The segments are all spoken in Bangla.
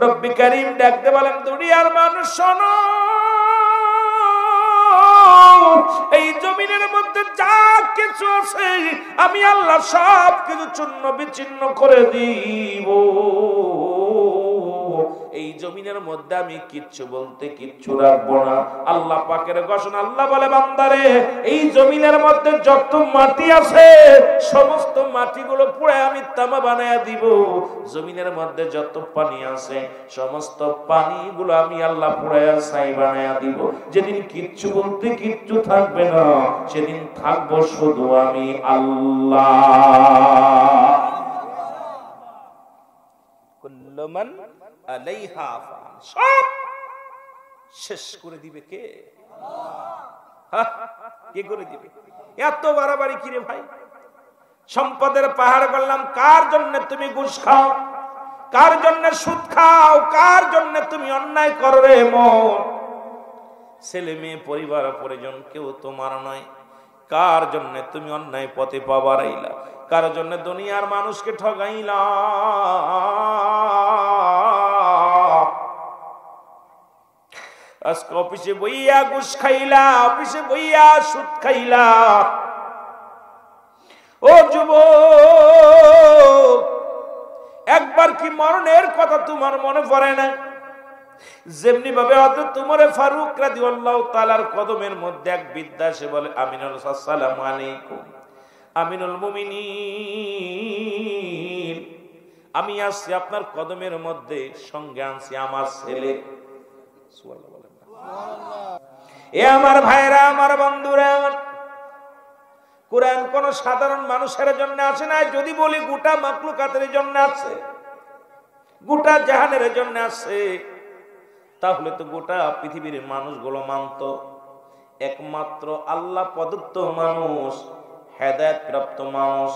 রব্বি কারীম ডাকতে বলেন দুনিয়ার মানুষ শোনো, এই জমিনের মধ্যে যা কিছু আছে আমি আল্লাহ সব কিছু চূর্ণ বিচ্ছিন্ন করে দিব। এই জমিনের মধ্যে আমি কিচ্ছু বলতে কিচ্ছু রাখবো না। আল্লাহ পাকের ঘোষণা। আল্লাহ বলে বান্দারে এই জমিনের মধ্যে যত মাটি আছে সমস্ত মাটিগুলো পুড়ে আমি তামা বানায়া দিব। জমিনের মধ্যে যত পানি আছে সমস্ত পানিগুলো আমি আল্লাহ পুড়ায়া ছাই বানায়া দিব। যেদিন কিচ্ছু বলতে কিচ্ছু থাকবে না সেদিন থাকবো শুধু আমি আল্লাহ। কুল্লু মান আলাইহা ফান, সব শেষ করে দিবে কে? আল্লাহ। কে করে দিবে? এত বাড়াবাড়ি কি রে ভাই? সম্পদের পাহাড় করলাম, কার জন্য তুমি ঘুষ খাও, কার জন্য সুদ খাও, কার জন্য তুমি অন্যায় করো রে মন? ছেলে মেয়ে পরিবার পরিজন কেউ তোমার নয়, কার জন্য তুমি অন্যায় পথে পা বাড়াইলা, কার জন্য দুনিয়ার মানুষকে ঠগাইলা? আজকে অফিসে বইয়া ঘুষ খাইলা, অফিসে বইয়া সুদ খাইলা। ও যুবক, একবার কি মরণের কথা তোমার মনে পড়ে না? যেমনি ভাবে হযরত উমর ফারুক রাদিয়াল্লাহু তাআলার কদমের মধ্যে এক বৃদ্ধা এসে বলে আমিনুল আসসালামু আলাইকুম, আমিনুল মুমিনিন, আমি আসছি আপনার কদমের মধ্যে, সঙ্গে আনছি আমার ছেলে। সুবহানাল্লাহ বলেন না? এ আমার ভাইরা, আমার বন্ধুরা, কোরআন কোন সাধারণ মানুষের জন্য আসে না। যদি বলি গোটা মাখলুকাতের জন্য আছে, গোটা জাহানের জন্য আছে, তাহলে তো গোটা পৃথিবীর মানুষগুলো মানত। একমাত্র আল্লাহ প্রদত্ত মানুষ, হেদায়েত প্রাপ্ত মানুষ,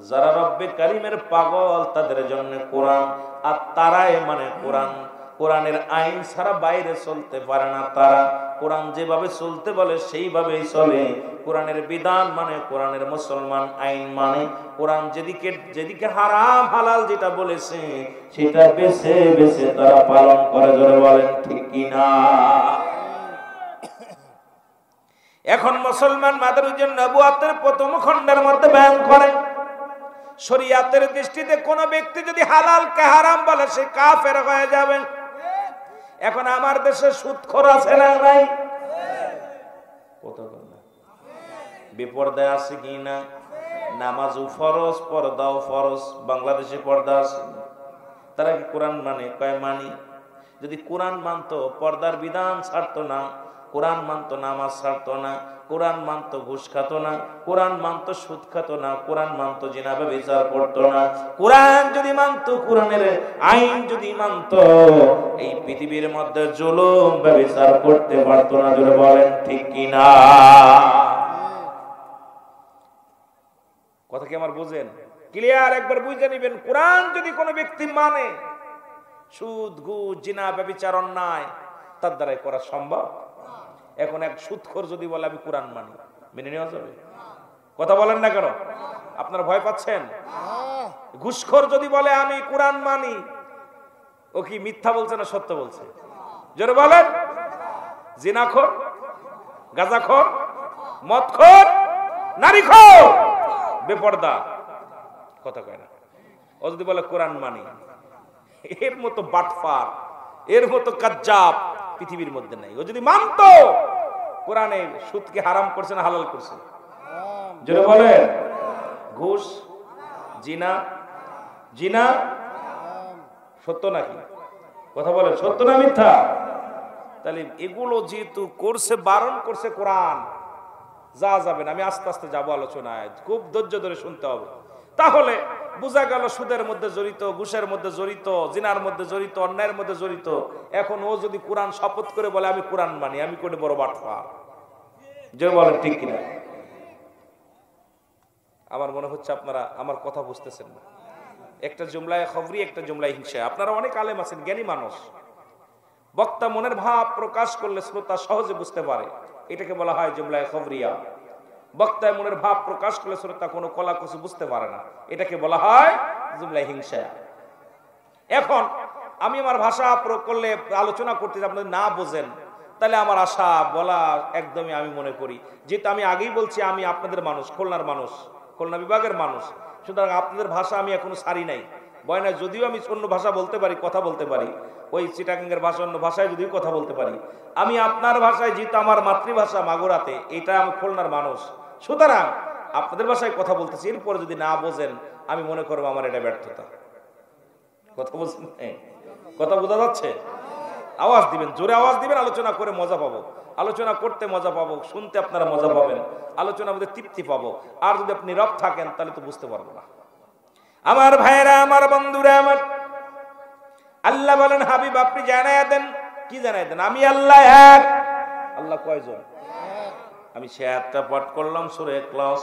যারা রব্বে কারীমের পাগল, তাদের জন্য কোরআন। আর তারাই মানে কোরআন, কোরআনের আইন ছাড়া বাইরে চলতে পারে না। তারা কোরআন যেভাবে চলতে বলে সেইভাবেই চলে। কোরআনের বিধান মানে কোরআনের মুসলমান, আইন মানে কোরআন যেদিকে হারাম হালাল যেটা বলেছে সেটা বেছে বেছে তারা পালন করে। জোরে বলেন ঠিক কিনা? এখন মুসলমান মাদারুজুন নবুয়াতের প্রথম খণ্ডের মধ্যে বয়ান করেন, শরীয়তের দৃষ্টিতে কোন ব্যক্তি যদি হালালকে হারাম বলে সে কাফের হয়ে যাবে। এখন আমার দেশে সুদখোর আছে না নাই? বেপরদা আছে কি না? নামাজও ফরজ, পর্দাও ফরজ। বাংলাদেশে পর্দা আছে, তারা কি কোরআন মানে? কয় মানি। যদি কোরআন মানতো পর্দার বিধান ছাড়তো না, কোরআন মানতো নামাজ ছাড়তো না, কোরআন মানতো ঘুষ খাতো না, কোরআন মানতো সুদ খাতো না, কোরআন মানতো জিনা ব্যভিচার করতো না। কোরআন যদি মানতো, কোরআনের আইন যদি মানতো, এই পৃথিবীর মধ্যে জুলুম ব্যভিচার করতে পারতো না। জোরে বলেন ঠিক কিনা? কথা কি আমার বুঝেন? ক্লিয়ার? একবার বুঝে নিবেন। কোরআন যদি কোনো ব্যক্তি মানে, সুদ ঘুষ জিনা ব্যভিচার অন্যায় তার দ্বারাই করা সম্ভব। এখন এক সুদখোর যদি বলে আমি কোরআন মানি, মেনে নেওয়া যাবে? কথা বলেন না কেন? আপনারা ভয় পাচ্ছেন? ঘুষখোর যদি বলে আমি কোরআন মানি, ও কি মিথ্যা বলছে না সত্য বলছে? জোরে বলেন। জিনাখোর, গাঁজাখোর, মদখোর, নারীখোর, বেপরদা, কথা কয় না, ও যদি বলে কোরআন মানি, এর মতো বাটফার, এর মতো কাজ্জাব পৃথিবীর মধ্যে নাই। ও যদি মানতো কোরআনে সুদকে হারাম করছে না হালাল করছে? জোরে বলে। ঘুষ, জিনা, জিনা সত্য নাকি? কথা বলে সত্য না মিথ্যা? তাহলে এগুলো যেহেতু করছে, বারণ করছে কোরআন, যা যাবে না। আমি আস্তে আস্তে যাবো আলোচনায়, খুব ধৈর্য ধরে শুনতে হবে। তাহলে বোঝা গেল সুদের মধ্যে জড়িত, ঘুষের মধ্যে জড়িত, জিনার মধ্যে জড়িত, অন্যায়ের মধ্যে জড়িত। এখন ও যদি কোরআন শপথ করে বলে আমি কোরআন মানি, আমি কোটে বড় বাটফার। যে বলেন ঠিক কিনা? আমার মনে হচ্ছে আপনারা আমার কথা বুঝতেছেন না। একটা জুমলায় খবরি, একটা জুমলায় হিংসা। আপনারা অনেক আলেম আছেন, জ্ঞানী মানুষ, বক্তা মনের ভাব প্রকাশ করলে শ্রোতা সহজে বুঝতে পারে, এটাকে বলা হয় জুমলায় খবরিয়া। বক্তায় মনের ভাব প্রকাশ করলে শ্রোতা কোনো কলা কিছু বুঝতে পারে না, এটাকে বলা হয় জুমলায় হিংসা। এখন আমি আমার ভাষা প্রয়োগ করলে আলোচনা করতে আপনাদের না বোঝেন, তাহলে আমার আশা বলা একদমই আমি মনে করি, যেহেতু আমি আগেই বলছি আমি আপনাদের মানুষ, খুলনার মানুষ, খুলনা বিভাগের মানুষ, সুতরাং আপনাদের ভাষা আমি এখনো সারি নাই। বয়না যদিও আমি অন্য ভাষা বলতে পারি, কথা বলতে পারি, ওই চিটাগাঙ্গের ভাষা অন্য ভাষায় যদিও কথা বলতে পারি, আমি আপনার ভাষায়, যেহেতু আমার মাতৃভাষা মাগুরাতে, এটা আমি খুলনার মানুষ, সুতরাং আপনাদের ভাষায় কথা বলতেছি। এরপরে যদি না বোঝেন আমি মনে করবো আমার এটা ব্যর্থতা। কথা বলছেন? কথা বোঝা যাচ্ছে? আওয়াজ দিবেন, জোরে আওয়াজ দিবেন, আলোচনা করে মজা পাবো, আলোচনা করতে মজা পাবো, শুনতে আপনারা মজা পাবেন, আলোচনার মধ্যে তৃপ্তি পাবো। আর যদি আপনি নীরব থাকেন তাহলে তো বুঝতে পারবো না। আমার ভাইয়েরা, আমার বন্ধুরা, আমার আল্লাহ বলেন হাবিব আপনি জানায়া দেন। কি জানায়া দেন? আমি আল্লাহ এক। আল্লাহ কয়জন? আমি সে একটা পাঠ করলাম সূরা ইখলাস।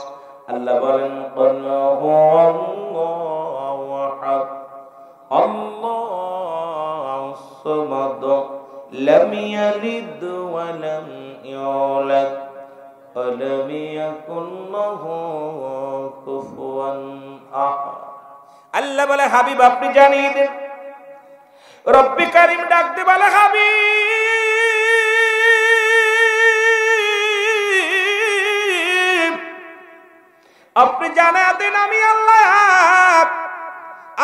আল্লাহ বলেন আল্লাহু আহাদ আল্লাহুস সামাদ লাম ইয়ালিদ ওয়া লাম ইউলাদ ওয়া লাম ইয়াকুল লাহু কুফুয়ান আহাদ। আল্লাহ বলে হাবিব আপনি জানিয়ে দেন। রব্বি কারীম ডাক দিয়ে বলে হাবিব আপনি জানিয়ে দেন আমি আল্লাহ,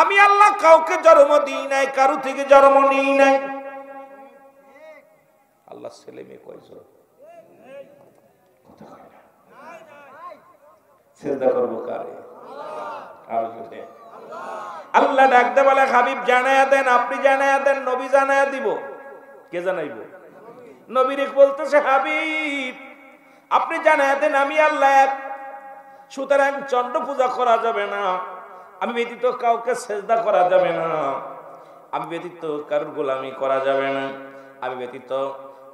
আমি আল্লাহ কাউকে জন্ম দিই নাই, কারো থেকে জন্ম নিই নাই। আল্লাহ ছেলে মেয়ে কয়জন? সিজদা করব কারে? আর জোরে আল্লাহ ডাকতে বলে হাবিব জানায়া দেন, আপনি জানায়া দেন। নবী জানায়া দিব। কে জানাইব? নবীর বলতেছে হাবিব আপনি জানায়া দেন আমি আল্লাহ এক। সুতরাং চন্দ্র পূজা করা যাবে না, আমি ব্যতীত কাউকে সেজদা করা যাবে না, আমি ব্যতীত কারোর গোলামি করা যাবে না, আমি ব্যতীত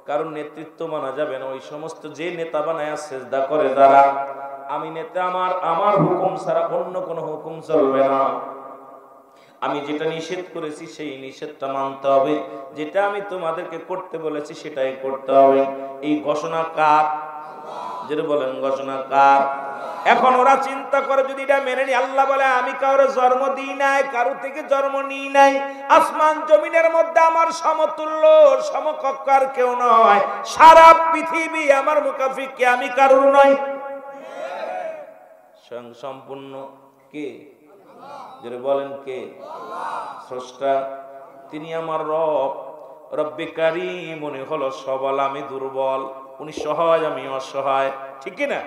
কারোর নেতৃত্ব মানা যাবে না। ওই সমস্ত যে নেতা বানায়া সেজদা করে যারা, আমি নেতা, আমার হুকুম ছাড়া অন্য কোনো হুকুম চলবে না। আমি যেটা নিষেধ করেছি সেই নিষেধটা মানতে হবে, যেটা আমি তোমাদেরকে করতে বলেছি সেটাই করতে হবে। এই ঘোষণা কার? যেটা বলেন ঘোষণা কার? এখন ওরা চিন্তা করে যদি এটা মেনে নি, আল্লাহ বলে আমি কারোর জন্ম দিই নাই, কারো থেকে জন্ম নিই নাই, আসমান জমিনের মধ্যে আমার সমতুল্য সমকক্ষ আর কেউ নয়, সারা পৃথিবী আমার মুকাফি, কে আমি কারোর নয়, স্বয়ং সম্পূর্ণ কে? যেটা বলেন কে? স্রষ্টা, তিনি আমার রব। রব্বে কারীম উনি হলো সবল, আমি দুর্বল, উনি সহায়, আমি অসহায়, ঠিক কি না?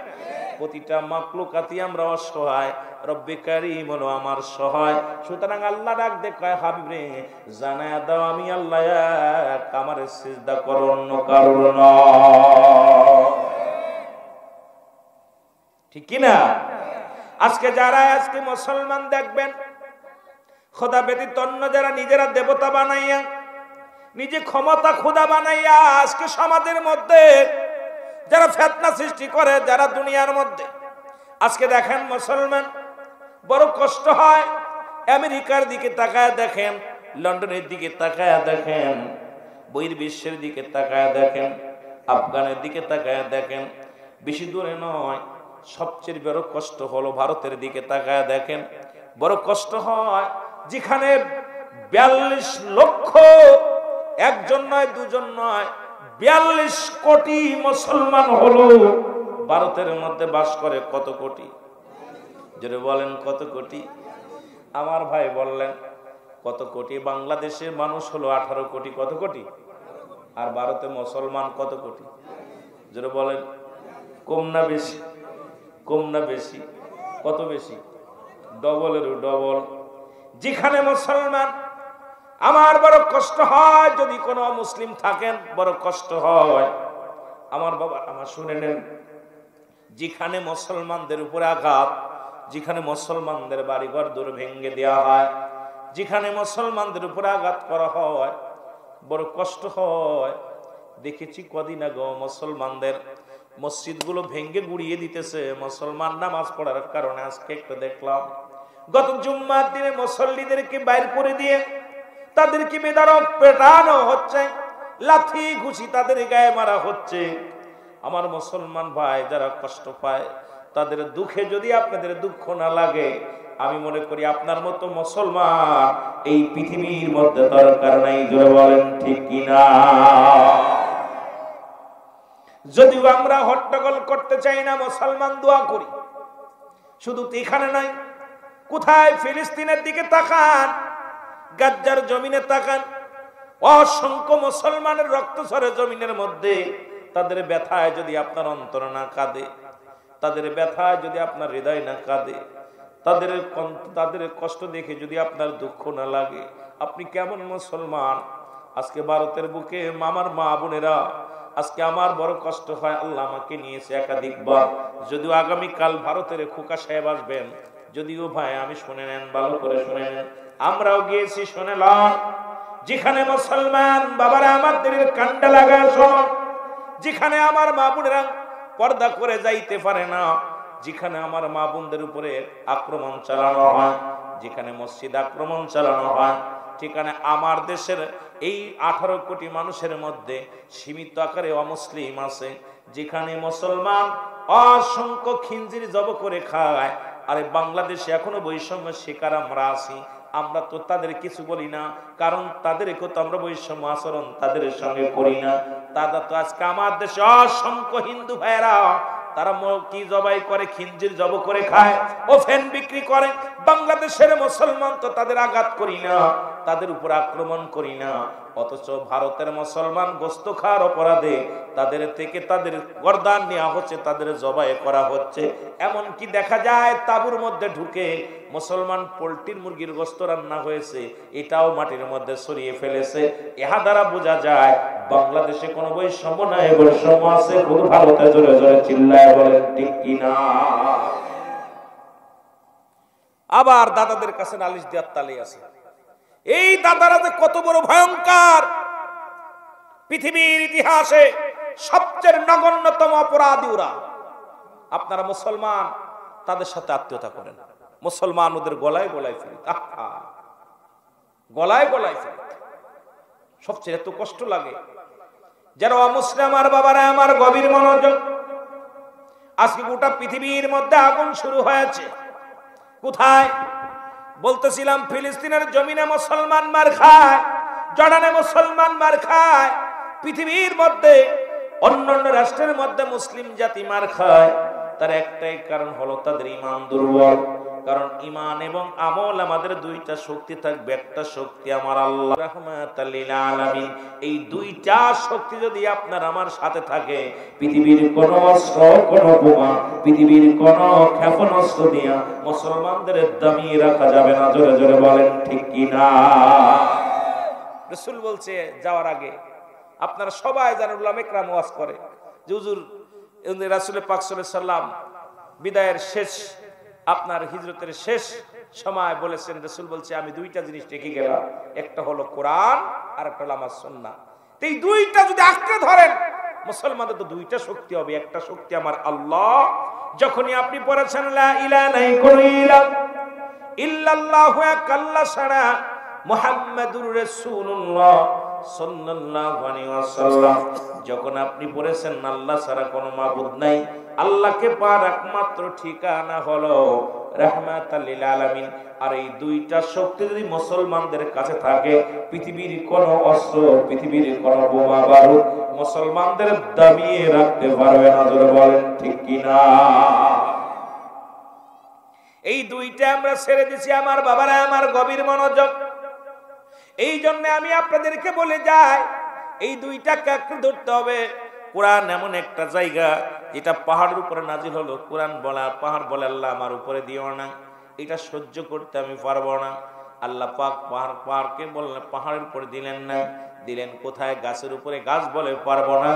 প্রতিটা মাখলুকাতই আমরা অসহায়, রব্বে কারীম হলো আমার সহায়। সুতরাং আল্লাহ ডাক দেখায় হাবিব রে জানায়া দাও আমি আল্লাহ এক, আমারে সিজদা করো, অন্য কারোর নয়, ঠিক কি না? আজকে যারা আজকে মুসলমান দেখবেন খোদা ব্যতীত অন্য যারা নিজেরা দেবতা বানাইয়া, নিজে ক্ষমতা খোদা বানাইয়া আজকে সমাজের মধ্যে যারা ফিতনা সৃষ্টি করে, যারা দুনিয়ার মধ্যে আজকে দেখেন মুসলমান বড় কষ্ট হয়। আমেরিকার দিকে তাকায় দেখেন, লন্ডনের দিকে তাকায় দেখেন, বহির্বিশ্বের দিকে তাকায় দেখেন, আফগানের দিকে তাকায় দেখেন, বেশি দূরে নয়, সবচেয়ে বড় কষ্ট হলো ভারতের দিকে তাকায় দেখেন। বড় কষ্ট হয় যেখানে 42 লক্ষ, একজন নয় দুজন নয়, 42 কোটি মুসলমান হলো ভারতের মধ্যে বাস করে। কত কোটি? যদি বলেন কত কোটি? আমার ভাই বললেন কত কোটি? বাংলাদেশের মানুষ হলো 18 কোটি। কত কোটি? আর ভারতে মুসলমান কত কোটি? যদি বলেন কম না বেশি? কম না বেশি? কত বেশি? ডবলেরও ডবল। যেখানে মুসলমান, আমার বড় কষ্ট হয় যদি কোনো মুসলিম থাকেন, বড় কষ্ট হয় আমার বাবা, আমার শুনে নেন, যেখানে মুসলমানদের উপরে আঘাত, যেখানে মুসলমানদের বাড়িঘর দূর ভেঙে দেওয়া হয়, যেখানে মুসলমানদের উপরে আঘাত করা হয়, বড় কষ্ট হয়। দেখেছি কদিন আগে মুসলমানদের মসজিদগুলো ভেঙে গুড়িয়ে দিতেছে মুসলমান নামাজ পড়ার কারণে। আজকে একটু দেখলাম গত জুম্মার দিনে মুসল্লিদেরকে বাইর করে দিয়ে তাদেরকে বেদরক পেটানো হচ্ছে, লাথি ঘুষি তাদের গায়ে মারা হচ্ছে। আমার মুসলমান ভাই যারা কষ্ট পায়, তাদের দুঃখে যদি আপনাদের দুঃখ না লাগে, আমি মনে করি আপনার মতো মুসলমান এই পৃথিবীর মধ্যে দরকার নাই। জোরে বলেন ঠিক কিনা? যদিও আমরা হট্টগোল করতে চাই না, মুসলমান দোয়া করি। শুধু এখানে নাই, কোথায় ফিলিস্তিনের দিকে তাকান, গাজ্জার জমিনে তাকান, অসংখ্য মুসলমানের রক্ত ঝরে জমিনের মধ্যে। তাদের ব্যথায় যদি আপনার অন্তর না কাঁদে, তাদের ব্যথায় যদি আপনার হৃদয় না কাঁদে, তাদের কষ্ট দেখে যদি আপনার দুঃখ না লাগে, আপনি কেমন মুসলমান? আজকে ভারতের বুকে আমার মা বোনেরা, আজকে আমার বড় কষ্ট হয়, আল্লাহ আমাকে নিয়েছে একাধিকবার। যদিও আগামীকাল ভারতের খোকা সাহেব আসবেন, যদিও ভাই আমি শুনে নেন, ভালো করে শুনে নেন, আমরাও গিয়েছি শুনেলাম, যেখানে মুসলমান বাবারা আমাদের কান্ডা লাগা শোন, যেখানে আমার মা বোনেরা পর্দা করে যাইতে পারে না, যেখানে আমার মা বোনদের উপরে আক্রমণ চালানো হয়, যেখানে মসজিদ আক্রমণ চালানো হয়, সেখানে আমার দেশের এই 18 কোটি মানুষের মধ্যে সীমিত আকারে অমুসলিম আছে, যেখানে মুসলমান অসংখ্য খিঞ্জির জব করে খায়। আরে বাংলাদেশে এখনো বৈষম্য শিকার আমরা আছি। আমরা তো তাদের কিছু বলি না, কারণ তাদেরকেও তো আমরা বৈষম্য আচরণ তাদের সঙ্গে করি না। তারা তো আজকে আমার দেশে অসংখ্য হিন্দু ভাইয়েরা তারা কি জবাই করে, খিঞ্জির জব করে খায়, ও ফ্যান বিক্রি করে। বাংলাদেশের মুসলমান তো তাদের আঘাত করি না, তাদের উপর আক্রমণ করি না, অথচ ভারতের মুসলমান গোস্ত খাওয়ার অপরাধে তাদের থেকে তাদের গর্দান নেওয়া হচ্ছে, তাদের জবাই করা হচ্ছে। এমন কি দেখা যায় তাবুর মধ্যে ঢুকে মুসলমান পোল্ট্রির মুরগির গোস্ত রান্না হয়েছে, এটাও মাটির মধ্যে সরিয়ে ফেলেছে। ইহা দ্বারা বোঝা যায় বাংলাদেশে কোনো বৈষম্য নাই, বৈষম্য আছে শুধু ভারতে। জোরে জোরে চিল্লায় বলেন ঠিক কিনা? আবার দাদাদের কাছে নালিশ দেওয়ার তালে আছে। এই দাদারা যে কত বড় ভয়ঙ্কর, পৃথিবীর ইতিহাসে সবচেয়ে নগণ্যতম অপরাধী ওরা। আপনারা মুসলমান তাদের সাথে আত্মীয়তা করেন, মুসলমান ওদের গলায় গলায় ফিরে, গলায় গলায় ফিরে। সবচেয়ে এত কষ্ট লাগে যারা অমুসলিম আর বাবারা আমার গভীর মনোযোগ। আজকে গোটা পৃথিবীর মধ্যে আগুন শুরু হয়েছে। কোথায়? বলতেছিলাম ফিলিস্তিনের জমিনে মুসলমান মার খায়, জর্ডানে মুসলমান মার খায়, পৃথিবীর মধ্যে অন্যান্য রাষ্ট্রের মধ্যে মুসলিম জাতি মার খায়। তার একটাই কারণ হলো তাদের ঈমান দুর্বল। কারণ ঈমান এবং আমল আমাদের দুইটা শক্তি থাকবে। একটা শক্তি আমার আল্লাহ রাহমাতাল লিল আলামিন। এই দুইটা শক্তি যদি আপনার আমার সাথে থাকে, পৃথিবীর কোন অস্ত্র, কোন বোমা, পৃথিবীর কোন ক্ষেপণাস্ত্র দিয়া মুসলমানদের দামিয়ে রাখা যাবে না। জোরে জোরে বলেন ঠিক কিনা? রাসূল বলছে যাওয়ার আগে, আপনারা সবাই জানেন, উলামা ইকরাম ওয়াজ করে যে হুজুর রাসূল পাক সাল্লাল্লাহু আলাইহি সাল্লাম বিদায়ের শেষ, আপনার হিজরতের শেষ সময় বলেছেন, রাসূল বলছে আমি দুইটা জিনিস রেখে গেলাম, একটা হলো কোরআন আর একটা হলো আমার সুন্নাহ। এই দুইটা যদি আঁকড়ে ধরেন, মুসলমানদের তো দুইটা শক্তি হবে। একটা শক্তি আমার আল্লাহ, যখনই আপনি পড়েছেন লা ইলাহা নাই কোন ইলাহ ইল্লাল্লাহু এক আল্লাহ ছাড়া, মুহাম্মাদুর রাসূলুল্লাহ সাল্লাল্লাহু আলাইহি ওয়াসাল্লাম, যখন আপনি পড়েছেন আল্লাহ ছাড়া কোনো মাবুদ নাই, আল্লাহকে পাওয়ার একমাত্র ঠিকানা হলো রাহমাতাল লিল আলামিন। আর এই দুইটা শক্তি যদি মুসলমানদের কাছে থাকে, পৃথিবীর কোন অস্ত্র, পৃথিবীর কোন বোমা বারুদ মুসলমানদের দাবিয়ে রাখতে পারবে না। জোরে বলেন ঠিক কিনা? এই দুইটা আমরা ছেড়ে দিছি আমার বাবারা, আমার গভীর মনোযোগ। এই জন্য আমি আপনাদেরকে বলে যাই, এই দুইটাকে ধরতে হবে। কোরআন এমন একটা জায়গা যেটা পাহাড়ের উপরে নাজিল হলো, কোরআন বলা, পাহাড় বলে আল্লাহ আমার উপরে দিও না, এটা সহ্য করতে আমি পারবো না। আল্লাহ পাক পাহাড়কে বললেন, পাহাড়ের উপরে দিলেন না, দিলেন কোথায়? গাছের উপরে, গাছ বলে পারবো না।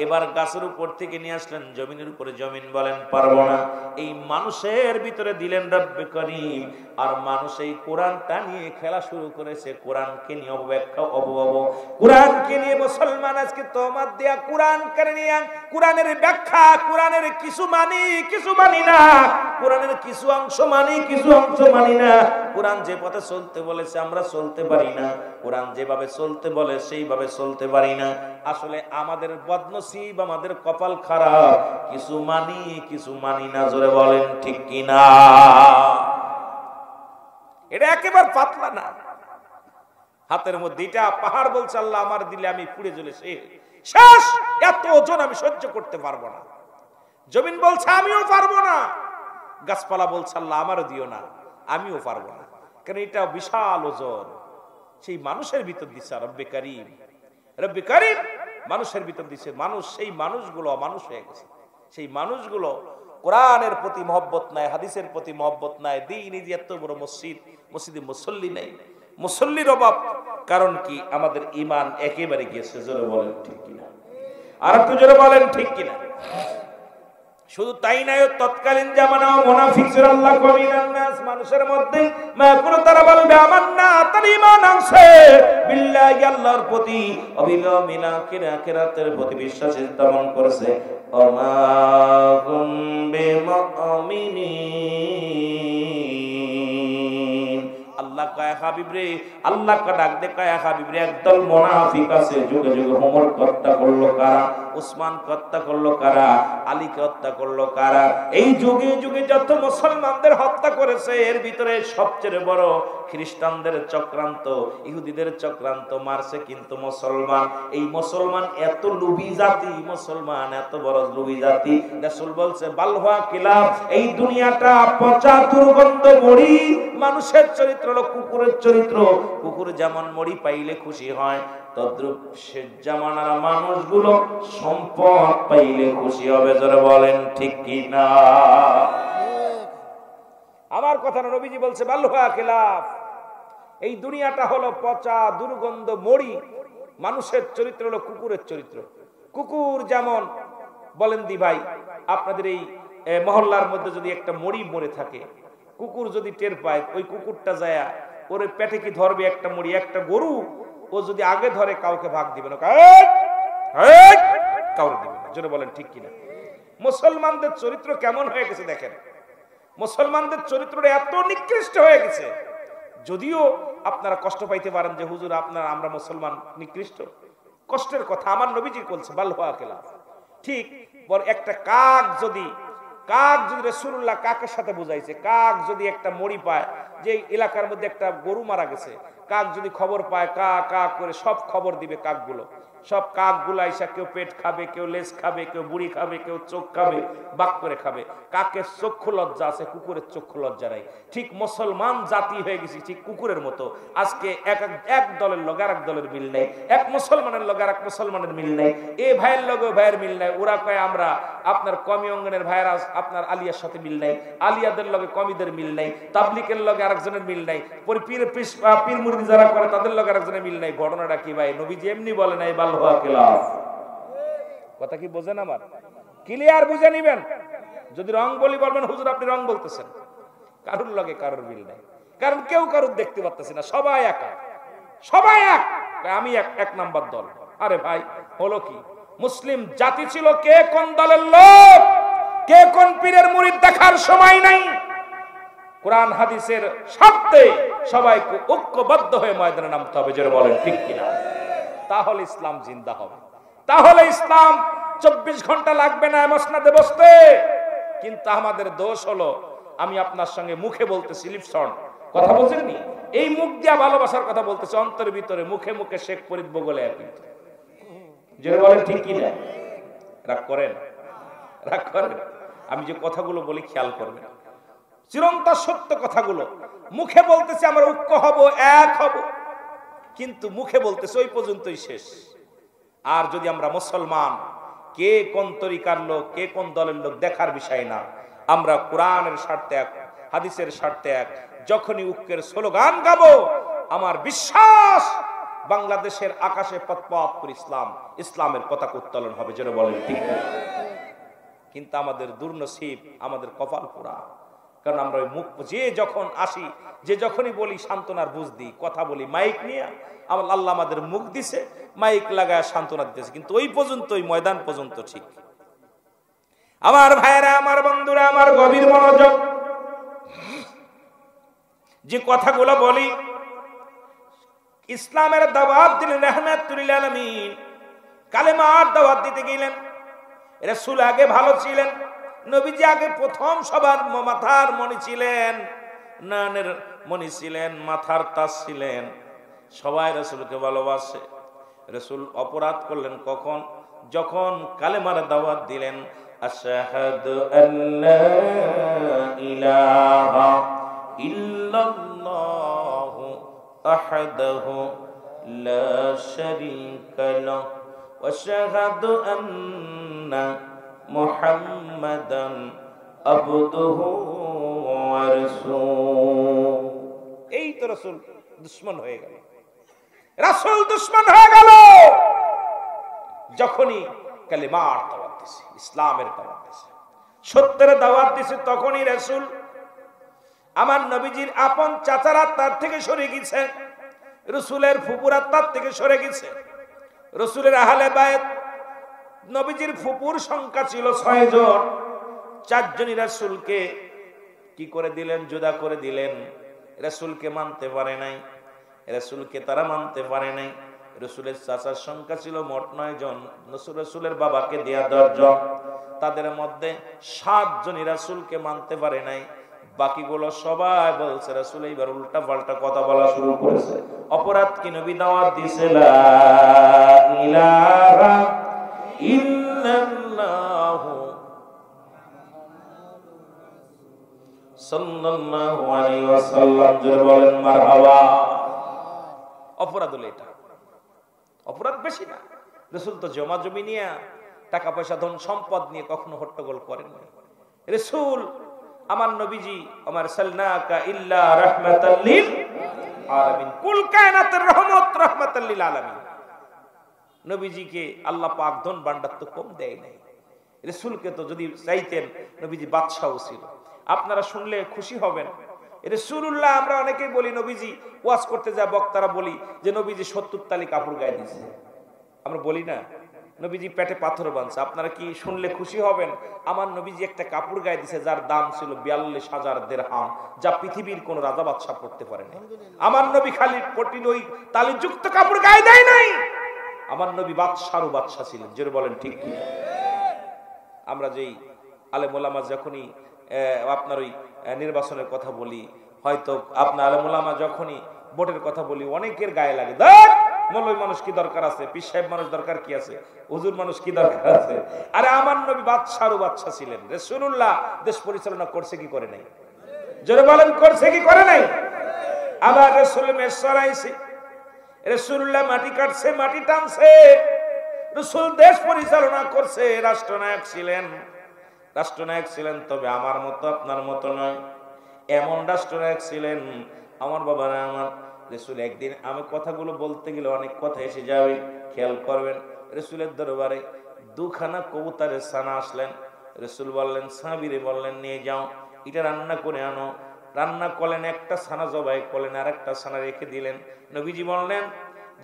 এবার গাছের উপর থেকে নিয়ে আসলেন জমিনের উপরে, জমিন বলেন পারবো না। এই মানুষের ভিতরে দিলেন রব্বে করিম। আর মানুষ এই কোরআনটা নিয়ে খেলা শুরু করেছে, কোরআনকে নিয়ে অপব্যাখ্যা, অপভাব, কোরআনকে নিয়ে মুসলমান আজকে তহমাত দেয়া, কোরআনকে নিয়ে কোরআনের ব্যাখ্যা, কোরআনের কিছু মানি কিছু মানি না, কোরআনের কিছু অংশ মানি কিছু অংশ মানি না। কোরআন যে পথে চলতে বলেছে আমরা চলতে পারি না, কোরআন যেভাবে চলতে বলে সেইভাবে চলতে পারি না। আসলে আমাদের বদনসিব, আমাদের কপাল খারাপ, কিছু মানি কিছু মানি না। জোরে বলেন ঠিক কিনা? পাতলা না, হাতের মধ্যে এটা পাহাড় বলছে আল্লাহ আমার দিলে আমি পুড়ে জ্বলে শেষ, এত ওজন আমি সহ্য করতে পারবো না। জমিন বলছে আমিও পারবো না, গাছপালা বলছে আল্লাহ আমারও দিও না, আমিও পারবো না, কারণ এটা বিশাল ওজন। সেই মানুষের ভিতর দিচ্ছে রব্বে কারীম, রব্বে কারীম মানুষের ভিতর দিচ্ছে। মানুষ, সেই মানুষগুলো মানুষ হয়ে গেছে। সেই মানুষগুলো কোরআনের প্রতি মহব্বত নাই, হাদিসের প্রতি মহব্বত নাই। দিন এই যে এত বড় মসজিদ, মসজিদে মুসল্লি নাই, মুসল্লির অভাব। কারণ কি? আমাদের ঈমান একেবারে গিয়েছে। জোরে বলেন ঠিক কিনা? আর একটু জোরে বলেন ঠিক কিনা? শুধু তাই নাই, তৎকালীন জামানাও মুনাফিক ছিল। আল্লাহ কমিনান নাস, মানুষের মধ্যে মাকুল তারা বলবে আমান্না, তার ঈমান আছে বিল্লাহি, আল্লাহর প্রতি, অবিলমিল আখিরাতের প্রতি বিশ্বাস স্থাপন করেছে। ওমা হুম বিমুমিনিন। আল্লাহ কয় হাবিব রে, আল্লাহ কা ডাক দে কয় হাবিব রে, একদল মুনাফিক আছে। যুগে যুগে ওমর হত্যা করলো কারা? উসমান হত্যা করলো কারা? আলীকে হত্যা করলো কারা? এই যুগে যুগে যত মুসলমানদের হত্যা করেছে, এর ভিতরে সবচেয়ে বড় খ্রিস্টানদের চক্রান্ত, ইহুদিদের চক্রান্ত। মারছে কিন্তু মুসলমান। এই মুসলমান এত লোভী জাতি, মুসলমান এত বড় লোভী জাতি। রাসূল বলছে বালহা কিলাব, এই দুনিয়াটা পচা দুর্গন্ধ মরি। মানুষের চরিত্র হলো কুকুরের চরিত্র। কুকুর যেমন মরি পাইলে খুশি হয়, তদ্রূপ সে জামানার মানুষগুলো সম্পদ পাইলে খুশি হবে। জোরে বলেন ঠিক কিনা? আমার কথা না, নবীজি বলছে বালহা খিলাফ, এই দুনিয়াটা হলো পচা দুর্গন্ধ মরি। মানুষের চরিত্র হলো কুকুরের চরিত্র। কুকুর যেমন, বলেন দি ভাই, আপনাদের এই মহল্লার মধ্যে যদি একটা মরি মরে থাকে, কুকুর যদি টের পায়, ওই কুকুরটা যায় ওরে পেটে কি ধরবে? একটা মরি, একটা গরু ও যদি আগে ধরে কাউকে ভাগ দিবে না, কাউকে দিবে না। জোরে বলেন ঠিক কিনা? মুসলমানদের চরিত্র কেমন হয়ে গেছে দেখেন। মুসলমানদের চরিত্রটা এত নিকৃষ্ট হয়ে গেছে। যদিও আপনারা কষ্ট পাইতে পারেন যে হুজুর আমরা মুসলমান নিকৃষ্ট, কষ্টের কথা আমার নবীজি বলছে বালহা খিলাফ। ঠিক একটা কাক যদি রাসূলুল্লাহ কাকের সাথে বুঝাইছে, কাক যদি একটা মরি পায়, যে এলাকার মধ্যে একটা গরু মারা গেছে, কাক যদি খবর পায়, কা কা করে সব খবর দিবে কাকগুলো। সব কাকগুলো আইসা কেউ পেট খাবে, কেউ লেজ খাবে, কেউ বুড়ি খাবে, কেউ চোখ খাবে, বাক করে খাবে। কাকের চক্ষু লজ্জা আছে, কুকুরের চক্ষু লজ্জা নাই। ঠিক মুসলমান জাতি হয়ে গেছি ঠিক কুকুরের মতো। আজকে এক দলের লগে আর এক দলের মিল নেই, এক মুসলমানের লগে আর এক মুসলমানের মিল নেই, এ ভাইয়ের লগে ভাইয়ের মিল নাই। ওরা কয় আমরা আপনার কমি অঙ্গনের ভাইয়েরা আপনার আলিয়ার সাথে মিল নাই, আলিয়াদের লগে কমিদের মিল নাই, তাবলিকের লগে আরেকজনের মিল নাই, পীর মুরিদ যারা করে তাদের লগে আরেকজনের মিল নাই। ঘটনাটা কি ভাই? নবীজি এমনি বলে নাই বালহা খিলাফ। কথা কি বোঝেন? আমার ক্লিয়ার বুঝে নিবেন। যদি রং বলি বলবেন হুজুর আপনি রং বলতেছেন। কারুর লগে কারুর মিল নাই, কারণ কেউ কারুর দেখতে পাচ্ছেন না, সবাই একা, সবাই এক। আমি এক নাম্বার দল। আরে ভাই হলো কি? মুসলিম জাতি ছিল, কে কোন দলের লোক, কে কোন পীরের মুরিদ দেখার সময় নাই। কোরআন হাদিসের স্বার্থে সবাইকে ঐক্যবদ্ধ হয়ে ময়দানে নামতে হবে। যারা বলেন ঠিক কিনা? তাহলে ইসলাম জিন্দা হবে, তাহলে ইসলাম 24 ঘন্টা লাগবে না মসনাদে বসতে। কিন্তু আমাদের দোষ হলো, আমি আপনার সঙ্গে মুখে বলতেছি লিপসন কথা বলছেননি, এই মুখ দিয়া ভালোবাসার কথা বলতেছে, অন্তরের ভিতরে মুখে মুখে শেখ ফরিদ বগলে একই। যারা বলেন ঠিক কিনা? রাগ করেন? রাগ করেন? আমি যে কথাগুলো বলি খেয়াল করবেন, চিরন্তন সত্য কথাগুলো। মুখে বলতেছে আমরা ঐক্য হব, এক হব, কিন্তু মুখে বলতেছে ওই পর্যন্তই শেষ। আর যদি আমরা মুসলমান, কে কোন তরিকার লোক, কে কোন দলের লোক দেখার বিষয় না, আমরা কোরআনের স্বার্থে এক, হাদিসের স্বার্থে এক। যখনই ঐক্যের স্লোগান গাবো, আমার বিশ্বাস বাংলাদেশের আকাশে পথ করে ইসলামের পতাকা উত্তোলন হবে। যেন বলেন ঠিক। কিন্তু আমাদের দুর্নসিব, আমাদের কপাল পোড়া, কারণ আমরা ওই মুখ যে যখন আসি, যে যখনই বলি সান্ত্বনার বুঝ দিই, কথা বলি মাইক নিয়ে, আল্লাহ আমাদের মুখ দিছে, মাইক লাগায় সান্ত্বনা দিতেছে, কিন্তু ওই পর্যন্ত, ওই ময়দান পর্যন্ত ঠিক। আমার ভাইরা, আমার বন্ধুরা, আমার গভীর মনোযোগ, যে কথাগুলো বলি, ইসলামের দাওয়াত দিলেন রাহমাতুল লিল আলামিন, কালেমার দাওয়াত দিতে গেলেন। রাসূল আগে ভালো ছিলেন, নবীজি আগে প্রথম সবার মাথার মনি ছিলেন, নানের মণি ছিলেন, মাথার তাজ ছিলেন, সবাই রাসূলকে ভালোবাসে। রাসূল অপরাধ করলেন কখন? যখন কালেমার দাওয়াত দিলেন, আশহাদু আল্লা ইলাহা ইল্লাল্লাহু আহাদাহু লা শারীকা লাহু ওয়া আশহাদু আন্না মুহাম্মাদান আবদুহু ওয়া রাসূলুহু। এই তো রাসূল দুশমন হয়ে গেল, রাসূল দুশমন হয়ে গেল। যখনই কালিমার দাওয়াত দিছে, ইসলামের দাওয়াত দিছে, সত্যের দাওয়াত দিছে, তখনই রাসূল আমার নবীজির আপন চাচারা তার থেকে সরে গেছে, রাসূলের ফুপুরা তার থেকে সরে গেছে। রাসূলের আহলে বায়ত, নবীজির ফুপুর সংখ্যা ছিল 6 জন, 4 জনই রাসূলকে কি করে দিলেন? জুদা করে দিলেন। রাসূলকে মানতে পারে নাই, রাসূলকে তারা মানতে পারে নাই। রাসূলের চাচার সংখ্যা ছিল মোট 9 জন, রাসূলের বাবাকে দেয়া 10 জন। তাদের মধ্যে 7 জনই রাসূলকে মানতে পারে নাই। বাকিগুলো সবাই বলছে রাসূল এইবার উল্টা পাল্টা কথা বলা শুরু করেছে। অপরাধ কি? নবী দাওয়াত দিছে লা ইলাহা ইল্লাল্লাহু সাল্লাল্লাহু আলাইহি ওয়াসাল্লাম, জোরে বলেন মারহাবা। অপরাধ হলো এটা, অপরাধ বেশি না। রাসূল তো জমা জমি নিয়ে, টাকা পয়সা ধন সম্পদ নিয়ে কখনো হট্টগোল করেন না। রাসূল আমার নবীজি, আমার সাল্লাকা ইল্লা রাহমাতাল লিল আলামিন, কুল কায়নাতের রহমত, রাহমাতাল লিল আলামিন। নবীজিকে আল্লাহ পাক ধন ভান্ডার তো কম দেয় নাই। রাসূলকে তো যদি চাইতেন, নবীজি বাদশাহ ছিল। আপনারা শুনলে খুশি হবেন, রাসূলুল্লাহ, আমরা অনেকেই বলি নবীজি ওয়াজ করতে যায়, বক্তারা বলি যে নবীজি 70 তালি কাপড় গায়ে দিয়েছে। আমরা বলি না নবীজি পেটে পাথর বাঁধছে। আপনারা কি শুনলে খুশি হবেন? আমার নবীজি একটা কাপড় গায়ে দিয়েছে যার দাম ছিল 42,000 দিরহাম, যা পৃথিবীর কোন রাজা বাদশা পড়তে পারে না। আমার নবী খালি পটিল ওই তালিযুক্ত কাপড় গায়ে দেয় নাই, আমার নবী বাদশারও বাদশা ছিলেন। জোরে বলেন ঠিক কি? আমরা যেই আলেম ওলামা যখনই আপনার ওই নির্বাচনের কথা বলি, হয়তো আপনার আলেম ওলামা যখনই ভোটের কথা বলি, অনেকের গায়ে লাগে, দেখ মৌলবী মানুষ কি দরকার আছে, পীর সাহেব মানুষ দরকার কি আছে, হুজুর মানুষ কি দরকার আছে? আরে আমার নবী বাদশারও বাদশা ছিলেন। রাসূলুল্লাহ দেশ পরিচালনা করছে কি করে নাই? জোরে বলেন, করছে কি করে নাই? আবার রাসূল মেষ চড়াইছে, রাসূলুল্লাহ মাটি কাটছে, মাটি টানছে, রাসূল দেশ পরিচালনা করছে, রাষ্ট্রনায়ক ছিলেন, রাষ্ট্রনায়ক ছিলেন। তবে আমার মতো আপনার মতো নয়, এমন রাষ্ট্রনায়ক ছিলেন। আমার বাবারা, আমার রাসূল একদিন, আমি কথাগুলো বলতে গেলে অনেক কথা এসে যাবে, খেয়াল করবেন। রাসূলের দরবারে 2খানা কবুতরের ছানা আসলেন। রাসূল বললেন, সাহাবীরে বললেন, নিয়ে যাও, এটা রান্না করে আনো। রান্না করলেন, একটা ছানা জবাই করলেন, আর একটা ছানা রেখে দিলেন। নবীজি বললেন,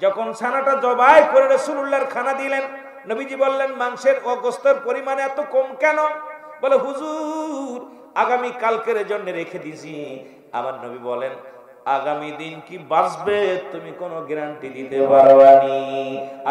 যখন ছানাটা জবাই করে রাসূলুল্লাহর খানা দিলেন, নবীজি বললেন, মাংসের ও গোশতের পরিমাণ এত কম কেন? বলে, হুজুর আগামী কালকের জন্য রেখে দিয়েছি। আমার নবী বলেন, আগামী দিন কি বাঁচবে তুমি কোনো গ্যারান্টি দিতে পারবা নি।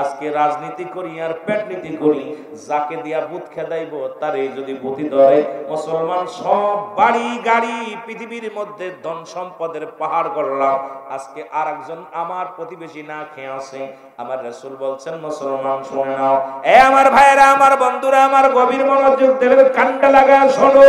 আজকে রাজনীতি করি আর পেটনীতি করি, যাকে দিয়া বুথ খেদাইব তারে যদি বুথি ধরে, মুসলমান সব বাড়ি গাড়ি পৃথিবীর মধ্যে ধন সম্পদের পাহাড় গড়লাম, আজকে আর একজন আমার প্রতিবেশী না খেয়ে আছে। আমার রাসূল বলছেন, মুসলমান শুনে নাও, এ আমার ভাইরা, আমার বন্ধুরা, আমার গভীর মনোযোগ দেবে, কান্ডা লাগা শোনো।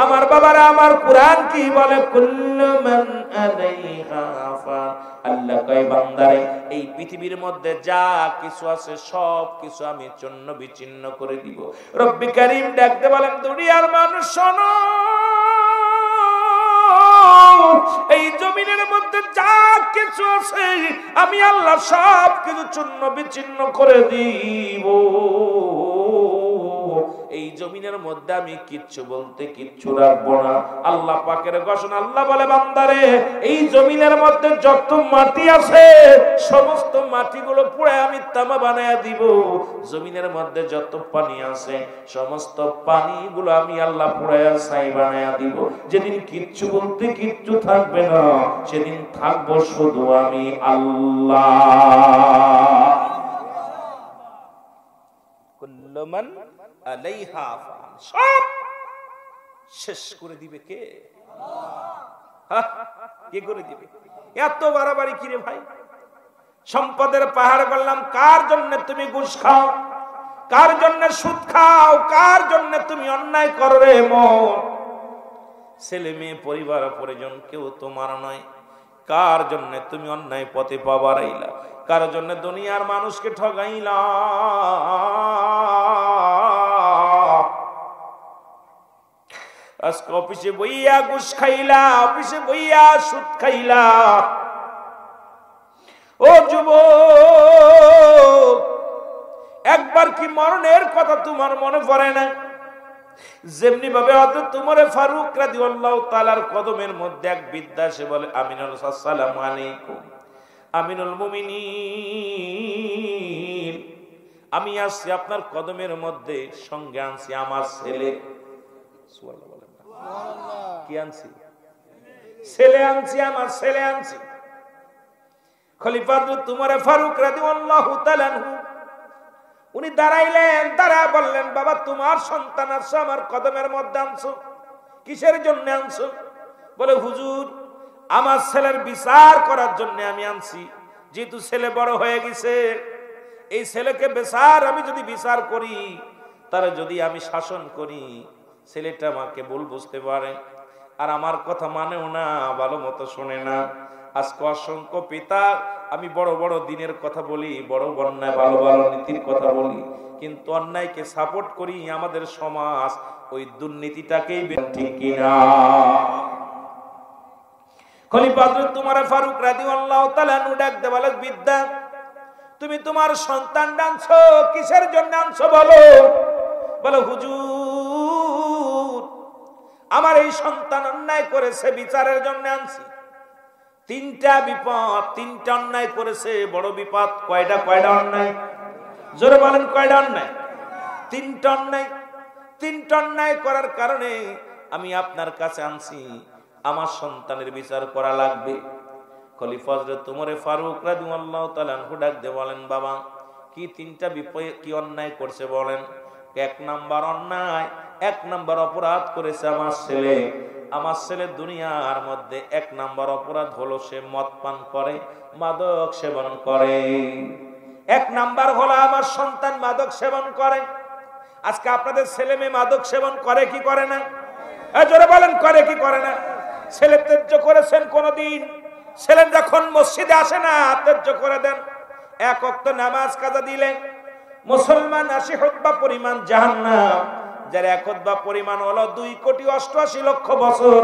আমার বাবারা, আমার কোরআন কি বলে? কুল্লু মান আলাইহা ফান। আল্লাহ কয়, বান্দারে, এই পৃথিবীর মধ্যে যা কিছু আছে সব কিছু আমি চূর্ণ বিচ্ছিন্ন করে দিব। রব্বি কারীম ডাকতে বলেন, দুনিয়ার মানুষ শোনো, এই জমিনের মধ্যে যা কিছু আছে আমি আল্লাহ সব কিছু চূর্ণ বিচ্ছিন্ন করে দিব। এই জমিনের মধ্যে আমি কিচ্ছু বলতে কিচ্ছু রাখবো না। আল্লাহ পাকের ঘোষণা। আল্লাহ বলে, বান্দারে, এই জমিনের মধ্যে যত মাটি আছে সমস্ত মাটিগুলো পুড়ে আমি তামা বানায়া দিব। জমিনের মধ্যে যত পানি আছে সমস্ত পানিগুলো আমি আল্লাহ পুড়ায়া ছাই বানায়া দিব। যেদিন কিচ্ছু বলতে কিচ্ছু থাকবে না, সেদিন থাকবো শুধু আমি আল্লাহ। কুল্লু মান আলাইহা ফান, সব শেষ করে দিবে কে? কি করে দিবে? এত বাড়াবাড়ি কিরে ভাই? সম্পদের পাহাড় করলাম, কার জন্য তুমি ঘুষ খাও, কার জন্য সুদ খাও, কার জন্য তুমি অন্যায় করো রে মন? ছেলে মেয়ে পরিবার পরিজন কেউ তোমার নয়, কার জন্য তুমি অন্যায় পথে পা বাড়াইলা, কার জন্য দুনিয়ার মানুষকে ঠগাইলা? আজকে অফিসে বইয়া ঘুষ খাইলা, অফিসে বইয়া সুদ খাইলা। ও যুবক, একবার কি মরণের কথা তোমার মনে পড়ে না? যেমনি ভাবে হযরত ওমর ফারুক রাদিয়াল্লাহু তাআলার কদমের মধ্যে এক বৃদ্ধা এসে বলে, আমিনুল আসসালামু আলাইকুম, আমিনুল মুমিনিন, আমি আসছি আপনার কদমের মধ্যে, সঙ্গে আনছি আমার ছেলে। সুবহানাল্লাহ বলেন না? সুবহানাল্লাহ। কি আনছি? ছেলে আনছি, আমার ছেলে আনছি। খলিফা হযরত ওমর ফারুক রাদিয়াল্লাহু তাআলা উনি দাঁড়াইলেন, দাঁড়া বললেন, বাবা তোমার সন্তান আসছো আমার কদমের মধ্যে আনছো, কিসের জন্য আনছো? বলে, হুজুর আমার ছেলের বিচার করার জন্য আমি আনছি। যেহেতু ছেলে বড় হয়ে গেছে, এই ছেলেকে আমি যদি বিচার করি, তার যদি আমি শাসন করি, ছেলেটা আমাকে ভুল বুঝতে পারে, আর আমার কথা মানেও না, ভালো মতো শোনে না। আজকে অসংখ্য পিতা, আমি বড় বড় দিনের কথা বলি, বড় অন্যায় ভালো ভালো নীতির কথা বলি, কিন্তু অন্যায়কে সাপোর্ট করি। আমাদের সমাজ ওই দুর্নীতিটাকেই, ঠিক কিনা? খলিফা হযরত ওমর ফারুক রাদিয়াল্লাহু তাআলা ডাক দিয়ে বলে, বিদ্যা তুমি তোমার সন্তান আনছো, কিসের জন্য আনছো বলো? বলে, হুজুর আমার এই সন্তান অন্যায় করেছে, বিচারের জন্য আনছি। তিনটা বিপদ, তিনটা অন্যায় করেছে, বড় বিপদ। কয়টা? কয়টা অন্যায়? জোরে বলেন, কয়টা অন্যায়? তিনটা অন্যায়। তিনটা অন্যায় করার কারণে আমি আপনার কাছে আনছি, আমার সন্তানের বিচার করা লাগবে। খলিফা হযরত ওমর ফারুক রাদিয়াল্লাহু তাআলা ডাক দিয়ে বলেন, বাবা কি তিনটা বিপদ, কি অন্যায় করছে বলেন? এক নাম্বার অন্যায়, এক নাম্বার অপরাধ করেছে আমার ছেলে। আমার ছেলে দুনিয়ার মধ্যে এক নাম্বার অপরাধ হলো সে মদ পান করে, মাদক সেবন করে। এক নাম্বার হলো আমার সন্তান মাদক সেবন করে। আজকে আপনাদের ছেলে মেয়ে মাদক সেবন করে কি করে না? জোরে বলেন, করে কি করে না? ছেলে ত্যায্য করেছেন কোনদিন? ছেলে যখন মসজিদে আসে না, ত্যায্য করে দেন। এক ওয়াক্ত নামাজ কাজা দিলে মুসলমান 80 হুতবা পরিমাণ জাহান্নাম, যার এক হুতবা পরিমাণ হলো 2,88,00,000 বছর।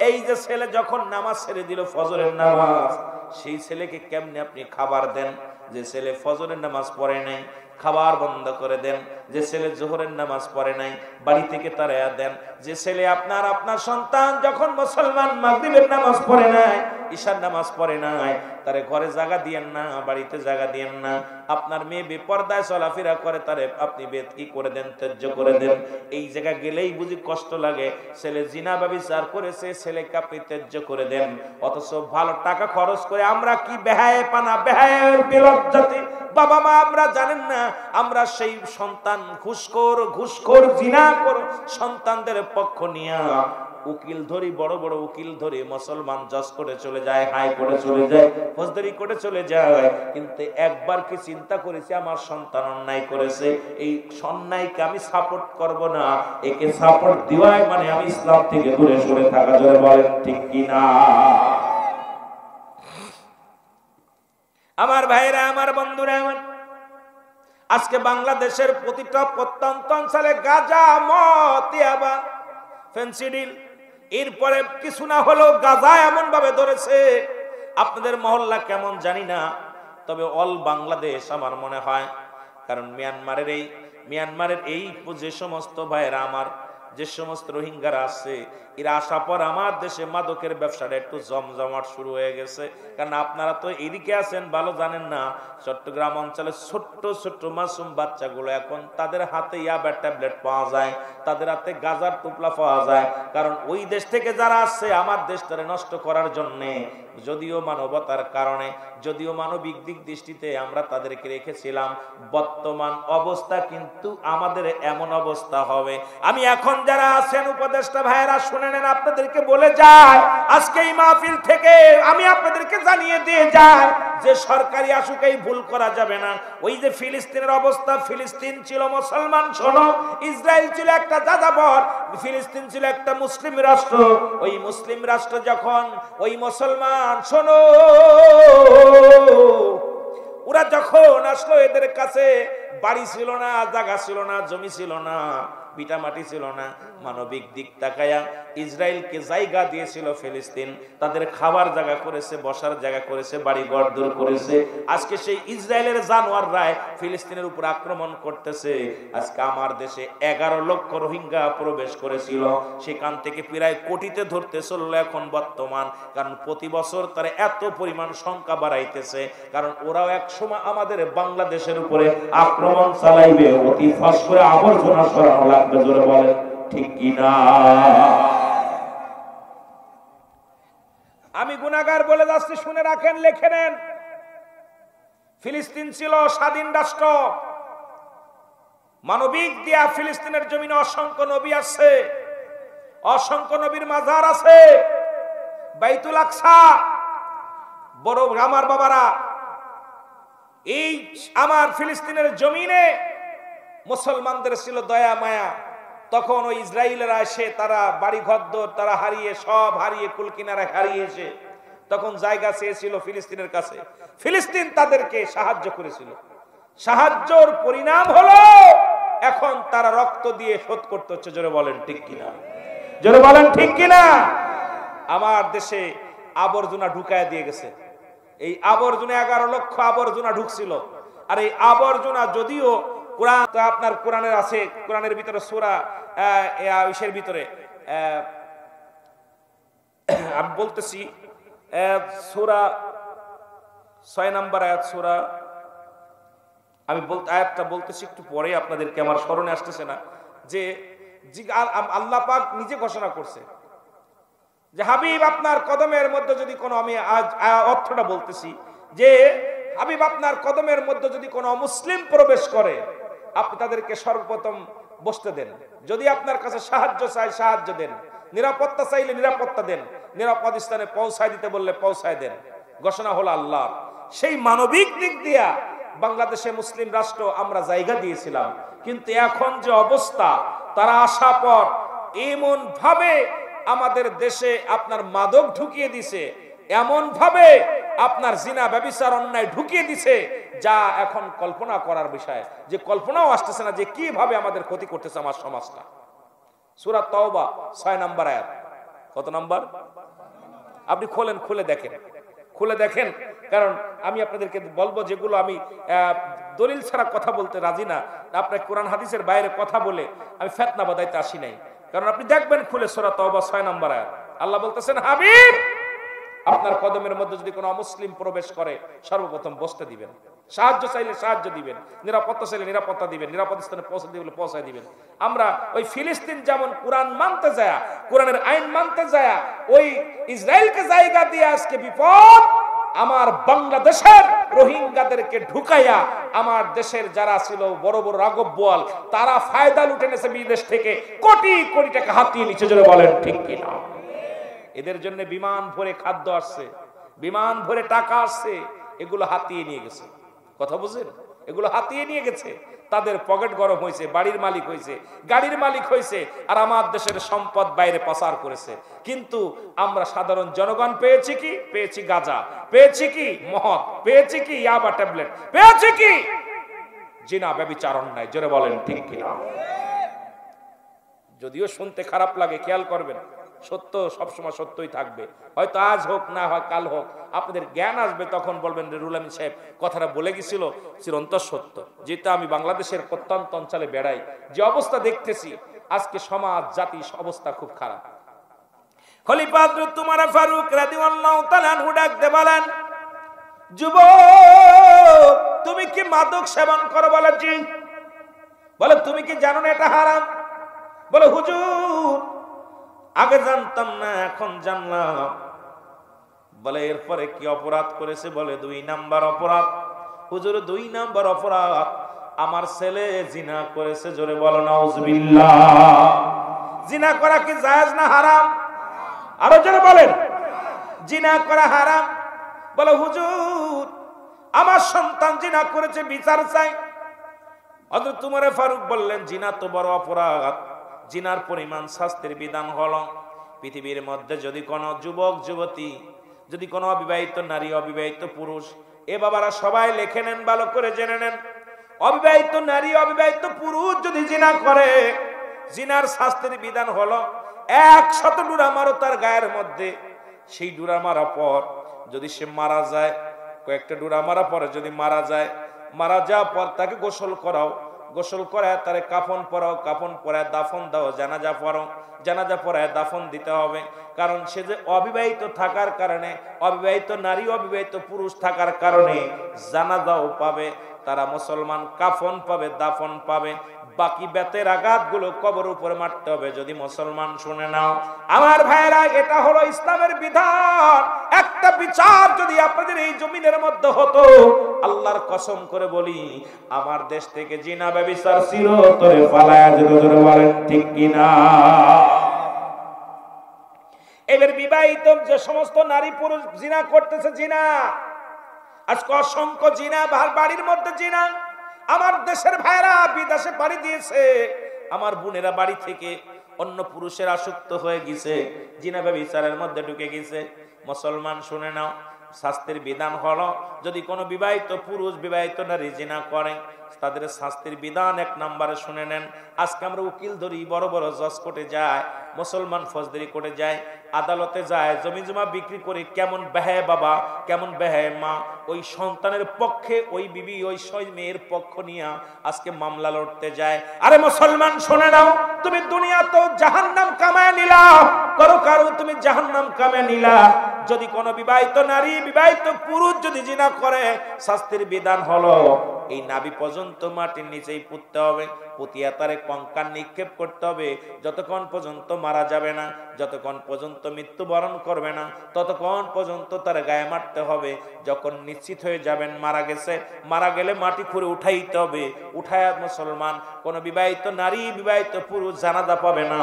এই যে ছেলে যখন নামাজ ছেড়ে দিল, ফজরের নামাজ, সেই ছেলেকে কেমনে আপনি খাবার দেন? যে ছেলে ফজরের নামাজ পড়ে নাই, খাবার বন্ধ করে দেন। যে ছেলে জোহরের নামাজ পড়ে নাই, বাড়ি থেকে তাড়াইয়া দেন। যে ছেলে আপনার সন্তান যখন মুসলমান মাগরিবের নামাজ পড়ে নাই, ঈশার নামাজ পড়ে নাই, তারে ঘরে জায়গা দিয়েন না, বাড়িতে জায়গা দিয়েন না। আপনার মেয়ে বেপরদায় চলাফেরা করে, তারে আপনি কি করে দেন? ত্যায্য করে দেন। এই জায়গা গেলেই বুঝি কষ্ট লাগে। ছেলে জিনা ব্যভিচার করেছে, ছেলেকে আপনি ত্যায্য করে দেন। অথচ ভালো টাকা খরচ করে আমরা কি বেহায়ে পানা, বেহায়ের বিলজ্জাতি বাবা মা আমরা জানেন না, আমরা সেই সন্তান ঘুষখোর জিনাখোর সন্তানদের পক্ষ নিয়ে উকিল ধরি, বড় বড় উকিল ধরি, মুসলমান জজ করে চলে যায়, হাই করে চলে যায়, ফৌজদারি করে চলে যায়। কিন্তু একবার কি চিন্তা করেছে আমার সন্তান অন্যায় করেছে, এই অন্যায়কে আমি সাপোর্ট করব না, একে সাপোর্ট দেওয়াই মানে আমি ইসলাম থেকে দূরে সরে থাকা। জোরে বলেন ঠিক কিনা? আমার ভাইরা, আমার বন্ধুরা, আজকে বাংলাদেশের প্রতিটা প্রত্যন্ত অঞ্চলে গাঁজা, মদ, ইয়াবা, ফেন্সিডিল, এরপরে কিছু না হলেও গাঁজা এমন ভাবে ধরেছে, আপনাদের মহল্লা কেমন জানি না, তবে অল বাংলাদেশ আমার মনে হয়। কারণ মিয়ানমারের এই যে সমস্ত ভাইরা, আমার যে সমস্ত রোহিঙ্গারা আছে, এরা আসার পর আমার দেশে মাদকের ব্যবসাটা একটু জমজমাট শুরু হয়ে গেছে। কারণ আপনারা তো এদিকে আছেন, ভালো জানেন না, চট্টগ্রাম অঞ্চলে ছোট্ট ছোট্ট মাসুম বাচ্চাগুলো এখন তাদের হাতে ইয়াবার ট্যাবলেট পাওয়া যায়, তাদের হাতে গাজার টুপলা পাওয়া যায়। কারণ ওই দেশ থেকে যারা আসছে আমার দেশটারে নষ্ট করার জন্যে, যদিও মানবতার কারণে, যদিও মানবিক দিক দৃষ্টিতে আমরা তাদেরকে রেখেছিলাম, বর্তমান অবস্থা কিন্তু আমাদের এমন অবস্থা হবে। আমি এখন যারা আছেন উপদেষ্টা ভাইয়েরা শুনে নেন, আপনাদেরকে বলে যায় আজকে এই মাহফিল থেকে আমি আপনাদেরকে জানিয়ে দিয়ে যাই যে সরকারি আসুকেই ভুল করা যাবে না। ওই যে ফিলিস্তিনের অবস্থা, ফিলিস্তিন ছিল মুসলমান, শোনো, ইসরায়েল ছিল একটা যাযাবর, ফিলিস্তিন ছিল একটা মুসলিম রাষ্ট্র। ওই মুসলিম রাষ্ট্র যখন ওই মুসলমান, শোনো, ওরা যখন আসলো এদের কাছে বাড়ি ছিল না, জায়গা ছিল না, জমি ছিল না, ভিটা মাটি ছিল না। মানবিক দিক তাকায়া ইসরায়েলকে জায়গা দিয়েছিল ফিলিস্তিন, তাদের খাবার জায়গা করেছে, বসার জায়গা করেছে, বাড়ি ঘর দূর করেছে। আজকে সেই ইসরায়েলের জানোয়াররাই ফিলিস্তিনের উপর আক্রমণ করতেছে। আজকে আমার দেশে 11 লক্ষ রোহিঙ্গা প্রবেশ করেছিল, সেখান থেকে প্রায় কোটিতে ধরতে চললো এখন বর্তমান। কারণ প্রতি বছর তারা এত পরিমাণ সংখ্যা বাড়াইতেছে, কারণ ওরাও এক সময় আমাদের বাংলাদেশের উপরে আক্রমণ চালাইবে। অতি ফাঁস করে আবর্জনা সরানো লাগবে, জোরে বলেন ঠিক কিনা? আমি গুনাহগার বলে যাচ্ছি, শুনে রাখেন, লিখে নেন। ফিলিস্তিন ছিল স্বাধীন রাষ্ট্র। মানবিক দিয়া ফিলিস্তিনের জমিনে অসংখ্য নবী আছে, অসংখ্য নবীর মাজার আছে, বাইতুল আকসা। বড় আমার বাবারা, এই আমার ফিলিস্তিনের জমিনে মুসলমানদের ছিল দয়া মায়া। তখন ওই ইসরায়েলেরা এসে তারা বাড়ি ঘর তারা হারিয়ে, সব হারিয়ে, কুলকিনারা হারিয়েছে, তখন জায়গা চেয়েছিল ফিলিস্তিনের কাছে। ফিলিস্তিন তাদেরকে সাহায্য করেছিল। সাহায্যের পরিণাম হলো এখন তারা রক্ত দিয়ে শোধ করতে হচ্ছে। জোরে বলেন ঠিক কিনা? জোরে বলেন ঠিক কিনা? আমার দেশে আবর্জনা ঢুকায় দিয়ে গেছে। এই আবর্জনা 11 লক্ষ আবর্জনা ঢুকছিল। আর এই আবর্জনা যদিও কোরআন, আপনার কোরআনের আছে, কোরআনের ভিতরে সূরা ইসের ভিতরে আমি বলতেছি সূরা 6 নম্বর আয়াত, সূরা আমি আয়াতটা বলতেছি একটু পরে, আপনাদেরকে আমার স্মরণে আসতেছে না, যে আল্লাহ পাক নিজে ঘোষণা করছে যে হাবিব আপনার কদমের মধ্যে যদি কোনো, আমি আজ অর্থটা বলতেছি, যে হাবিব আপনার কদমের মধ্যে যদি কোনো মুসলিম প্রবেশ করে আপনি তাদেরকে সর্বপ্রথম বসতে দেন। যদি আপনার কাছে সাহায্য চাই সাহায্য দেন, নিরাপত্তা চাইলে নিরাপত্তা দেন, নিরাপদ স্থানে পৌঁছায় দিতে বললে পৌঁছায় দেন। ঘোষণা হলো আল্লাহ। সেই মানবিক দিক দিয়া বাংলাদেশে মুসলিম রাষ্ট্র আমরা জায়গা দিয়েছিলাম, কিন্তু এখন যে অবস্থা, তারা আসা পর এমন ভাবে আমাদের দেশে আপনার মাদক ঢুকিয়ে দিছে, এমন ভাবে আপনার জিনা ব্যভিচার অন্যায় ঢুকিয়ে দিছে, যা এখন কল্পনা করার বিষয়, যে কল্পনাও আসতেছে না যে কিভাবে আমাদের ক্ষতি করতেছে আমার সমাজটা। সূরা তাওবা 6 নম্বর আয়াত। কত নম্বর? আপনি খোলেন, খুলে দেখেন, খুলে দেখেন। কারণ আমি আপনাদেরকে বলবো, যেগুলো আমি দলিল ছাড়া কথা বলতে রাজি না, আপনার কোরআন হাদিসের বাইরে কথা বলে আমি ফিতনা বাঁধাইতে আসি নাই। কারণ আপনি দেখবেন খুলে সূরা তাওবা 6 নম্বর আয়াত, আল্লাহ বলতেছেন, হাবিব আপনার কদমের মধ্যে যদি কোনো অমুসলিম প্রবেশ করে সর্বপ্রথম বসতে দিবেন, সাহায্য চাইলে সাহায্য দিবেন, নিরাপত্তা চাইলে নিরাপত্তা দিবেন, নিরাপদ স্থানে পৌঁছে দিবেন পৌঁছায় দিবেন। আমরা ওই ফিলিস্তিন যেমন কোরআন মানতে যায়, কোরআনের আইন মানতে যায়, ওই ইসরায়েলকে জায়গা দিয়ে আজকে বিপদ। আমার বাংলাদেশের রোহিঙ্গাদেরকে ঢুকাইয়া আমার দেশের যারা ছিল বড় বড় রাঘব বোয়াল, তারা ফায়দা লুটে নেছে বিদেশ থেকে, কোটি কোটি টাকা হাতিয়ে নিচ্ছে। জোরে বলেন ঠিক কিনা? এদের জন্য বিমান ভরে খাদ্য আসছে, বিমান ভরে টাকা আসছে, এগুলো হাতিয়ে নিয়ে গেছে। কথা বুঝেন? এগুলো হাতিয়ে নিয়ে গেছে। তাদের পকেট গরম হয়েছে, বাড়ির মালিক হয়েছে, গাড়ির মালিক হয়েছে, আর আমার দেশের সম্পদ বাইরে পাচার করেছে। কিন্তু আমরা সাধারণ জনগণ পেয়েছি কি? পেয়েছি গাঁজা, পেয়েছি কি মদ, পেয়েছি কি ইয়াবা ট্যাবলেট, পেয়েছি কি জিনা ব্যভিচার অন্যায়। জোরে বলেন ঠিক কিনা? যদিও শুনতে খারাপ লাগে, খেয়াল করবেন, সত্য সবসময় সত্যই থাকবে। হয়তো আজ হোক, না হয় কাল হোক, আপনাদের জ্ঞান আসবে, তখন বলবেন রুহুল আমিন সাহেব কথাটা বলে গেছিল, চিরন্তর সত্য। যেটা আমি বাংলাদেশের প্রত্যন্ত অঞ্চলে বেড়াই, যে অবস্থা দেখতেছি আজকে সমাজ জাতি অবস্থা খুব খারাপ। খলিফা হযরত উমর ফারুক রাদিয়াল্লাহু তাআলা আনহু ডাক দিয়ে বলেন, যুবক তুমি কি মাদক সেবন করো? বলে জি। বলে তুমি কি জানো না এটা হারাম? বলে হুজুর আগে জানতাম না, এখন জানলাম। বলে এরপরে কি অপরাধ করেছে? বলে 2 নাম্বার অপরাধ। হুজুর 2 নাম্বার অপরাধ, আমার ছেলে জিনা করেছে। জোরে বলো নাউজুবিল্লাহ। জিনা করা কি জায়েজ না হারাম? আরো জোরে বলেন। জিনা করা হারাম। বলে হুজুর আমার সন্তান জিনা করেছে, বিচার চাই। হযরত উমর ফারুক বললেন, জিনা তো বড় অপরাধ, জিনার পরিমাণ শাস্তির বিধান হলো পৃথিবীর মধ্যে যদি কোনো যুবক যুবতী, যদি কোনো অবিবাহিত নারী, অবিবাহিত পুরুষ, এ বাবারা সবাই লিখে নেন, ভালো করে জেনে নেন, অবিবাহিত নারী, অবিবাহিত পুরুষ যদি জিনা করে, জিনার শাস্তির বিধান হলো 100 ডুরা মারো তার গায়ের মধ্যে। সেই ডুরা মারা পর যদি সে মারা যায়, কয়েকটা ডুরা মারা পরে যদি মারা যায়, মারা যাওয়ার পর তাকে গোসল করাও, গোসল করায় তারে কাফন পরাও, কাফন পরায় দাফন দাও, জানাজা পড়াও, জানাজা পড়ায় দাফন দিতে হবে। কারণ সে যে অবিবাহিত থাকার কারণে, অবিবাহিত নারী অবিবাহিত পুরুষ থাকার কারণে জানাজাও পাবে, তারা মুসলমান কাফন পাবে, দাফন পাবে। বাকি বেতের আঘাতগুলো কবর উপরে মারতে হবে যদি মুসলমান। শুনে নাও আমার ভাইরা, এটা হলো ইসলামের বিধান। একটা বিচার যদি আপনাদের এই জমিনের মধ্যে হতো, আল্লাহর কসম করে বলি, আমার দেশ থেকে জিনা ব্যভিচার চিরতরে পালায়া যেত। জোরে বলেন ঠিক কিনা? এবার বিবাহিত যে সমস্ত নারী পুরুষ জিনা করতেছে, জিনা আজকে অসংখ্য জিনা, বাড়ির মধ্যে জিনা। আমার দেশের ভাইরা বিদেশে বাড়ি দিয়েছে, আমার বোনেরা বাড়ি থেকে অন্য পুরুষের আসক্ত হয়ে গেছে, জিনা ব্যভিচারের মধ্যে ঢুকে গেছে। মুসলমান শুনে নাও, শাস্তির বিধান হলো যদি কোনো বিবাহিত পুরুষ বিবাহিত নারী জিনা করে, তাদের শাস্তির বিধান 1 নম্বরে শুনে নেন। আজকে আমরা উকিল ধরি, বড় বড় জজ কোর্টে যায়, মুসলমান ফৌজদারি কোর্টে যায়, আদালতে যায়, জমি জমা বিক্রি করে কেমন বেহায়া বাবা, কেমন বেহায়া মা, ওই সন্তানের পক্ষে ওই বিবি, ওই মেয়ের পক্ষ নিয়ে আজকে মামলা লড়তে যায়। আরে মুসলমান শুনে নাও, তুমি দুনিয়া তো জাহান্নাম কামায় নিলা, করো কারো তুমি জাহান্নাম কামায় নিলা। যদি কোনো বিবাহিত নারী বিবাহিত পুরুষ যদি জিনা করে, শাস্তির বিধান হলো এই নাভি পর্যন্ত মাটির নিচেই পুঁততে হবে, পুঁতিয়া তারে কঙ্কাল নিক্ষেপ করতে হবে, যতক্ষণ পর্যন্ত মারা যাবে না, যতক্ষণ পর্যন্ত মৃত্যুবরণ করবে না, ততক্ষণ পর্যন্ত তার গায়ে মারতে হবে। যখন নিশ্চিত হয়ে যাবেন মারা গেছে, মারা গেলে মাটি খুঁড়ে উঠাইতে হবে। উঠায় মুসলমান কোন বিবাহিত নারী বিবাহিত পুরুষ জানাজা পাবে না,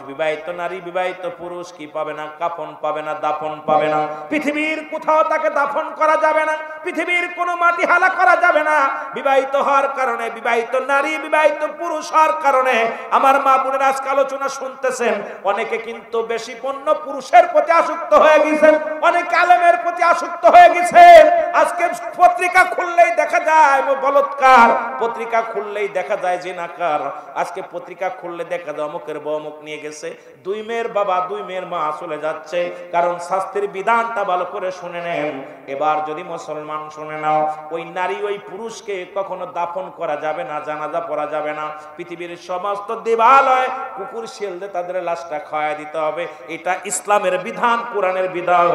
বিবাহিত নারী বিবাহিত পুরুষ কি পাবে না? কাফন পাবে না, দাফন পাবে না। পৃথিবীর কোথাও তাকে দাফন করা যাবে না, পৃথিবীর কোনো মাটি হালা করা যাবে না। বিবাহিত হওয়ার কারণে, বিবাহিত নারী বিবাহিত পুরুষ হওয়ার কারণে, আমার মা বোনের আজকে আলোচনা শুনতেছেন, অনেকে কিন্তু বেশি পণ্য পুরুষের প্রতি আসক্ত হয়ে গেছেন, অনেক আলেমের প্রতি আসক্ত হয়ে গেছেন। আজকে পত্রিকা খুললেই দেখা যায় বলৎকার, পত্রিকা খুললেই দেখা যায় জিনাকার। আজকে পত্রিকা খুললে দেখা যায় অমুকের বউ অমুক নিয়ে গেছে, 2 মেয়ের বাবা 2 মেয়ের মা চলে যাচ্ছে। কারণ শাস্তির বিধানটা ভালো করে শুনে নেন। এবার যদি মুসলমান শুনে নাও, ওই নারী ওই পুরুষকে কখনো দাফন করা যাবে না, জানাজা পড়া যাবে না। পৃথিবীর সমস্ত দেবালয় কুকুর শিলদে তাদের লাশটা খাওয়াই দিতে হবে। এটা ইসলামের বিধান, কোরআনের বিধান।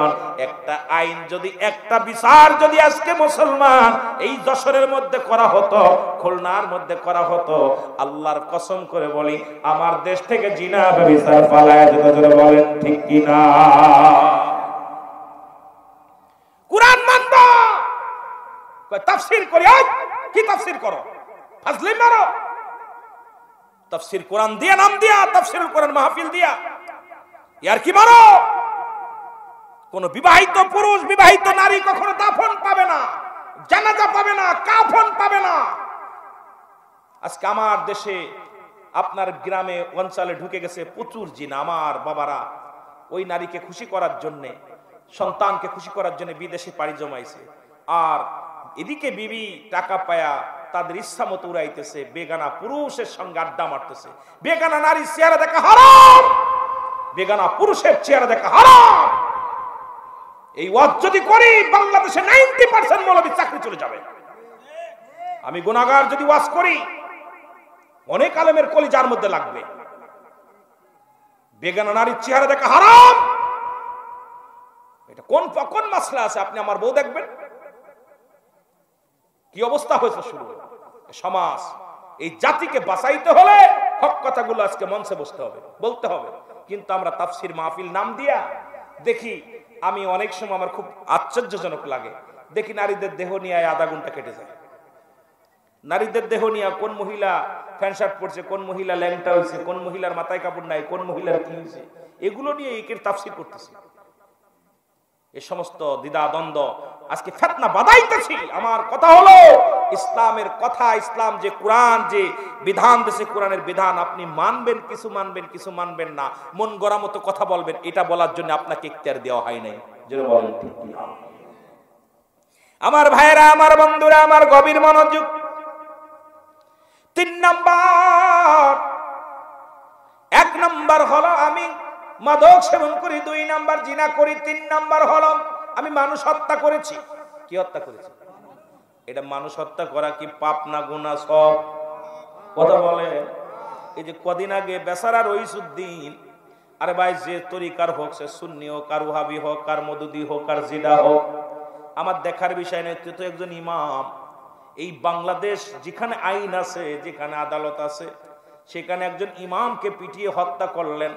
একটা আইন যদি, একটা বিচার যদি আজকে মুসলমান এই যশোরের মধ্যে করা হতো, খুলনার মধ্যে করা হতো, আল্লাহর কসম করে বলি আমার দেশ থেকে জিনা ব্যভিচার পালায়া যেত। জোরে বলেন ঠিক কিনা? কোরআন মানব, তাফসীর করি, কি তাফসীর করো? ফাজলি মারো। তাফসীর কোরআন দিয়া, নাম দিয়া, তাফসীরুল কোরআন মাহফিল দিয়া ইয়ার কি মারো? কোন বিবাহিত পুরুষ বিবাহিত নারী কখনো দাফন পাবে না, জানাজা পাবে না, কাফন পাবে না। আজকে আমার দেশে, আপনার গ্রামে অঞ্চলে ঢুকে গেছে প্রচুর জিন। আমার বাবারা ওই নারীকে খুশি করার জন্য, সন্তানকে খুশি করার জন্য বিদেশে পাড়ি জমাইছে, আর এদিকে বিবি টাকা পায়া তাদের ইচ্ছা মতো উড়াইতেছে, বেগানা পুরুষের সঙ্গে আড্ডা মারতেছে। বেগানা নারীর চেহারা দেখা হারাম, বেগানা পুরুষের চেহারা দেখা হারাম। এই ওয়াজ যদি করি, বাংলাদেশে 90% মৌলবী চাকরি চলে যাবে। আমি গুনাহগার যদি ওয়াজ করি, অনেক আলেমের কলিজার মধ্যে লাগবে। বেগানা নারীর চেহারা দেখা হারাম, এটা কোন কোন মাসলা আছে? আপনি আমার বউ দেখবেন কি অবস্থা হয়েছে শুরু সমাজ। এই জাতিকে বাঁচাইতে হলে হক কথাগুলো আজকে মঞ্চে বসতে হবে, বলতে হবে। কিন্তু আমরা তাফসীর মাহফিল নাম দিয়া দেখি, আমি অনেক সময় আমার খুব আশ্চর্যজনক লাগে, দেখি নারীদের দেহ নিয়ে 1/2 ঘন্টা কেটে যায়। নারীদের দেহ নিয়ে কোন মহিলা প্যান্ট শার্ট পরছে, কোন মহিলা ল্যাংটা হয়েছে, কোন মহিলার মাথায় কাপড় নাই, কোন মহিলার কি হয়েছে, এগুলো নিয়ে একের তাফসীর করতেছে। এই সমস্ত দ্বিধা দ্বন্দ্ব আজকে ফিতনা বাধাইতেছি। আমার কথা হলো ইসলামের কথা, ইসলাম যে কোরআন যে বিধান দেশে, কোরআনের বিধান আপনি মানবেন, কিছু মানবেন, কিছু মানবেন না, মন গড়া মতো কথা বলবেন, এটা বলার জন্য আপনাকে ইখতিয়ার দেওয়া হয় নাই। যেটা বলেন ঠিক কি না? আমার ভাইরা, আমার বন্ধুরা, আমার গভীর মনোযোগ। 3 নাম্বার, 1 নাম্বার হলো আমি মাদক সেবন করি, 2 নাম্বার জিনা করি, 3 নাম্বার হলো আমি মানুষ হত্যা করেছি। কি হত্যা করেছি? এটা মানুষ হত্যা করা কি পাপ না গুনাহ? সব কথা বলে। এই যে কদিন আগে বেচারা রইসুদ্দিন, আরে ভাই যে তরিকার হোক, সে সুন্নি হোক, আর ওয়াহাবি হোক, আর মদুদি হোক, আর জিদা হোক, আমার দেখার বিষয় নেই, তুই তো একজন ইমাম। এই বাংলাদেশ যেখানে আইন আছে, যেখানে আদালত আছে, সেখানে একজন ইমামকে পিটিয়ে হত্যা করলেন।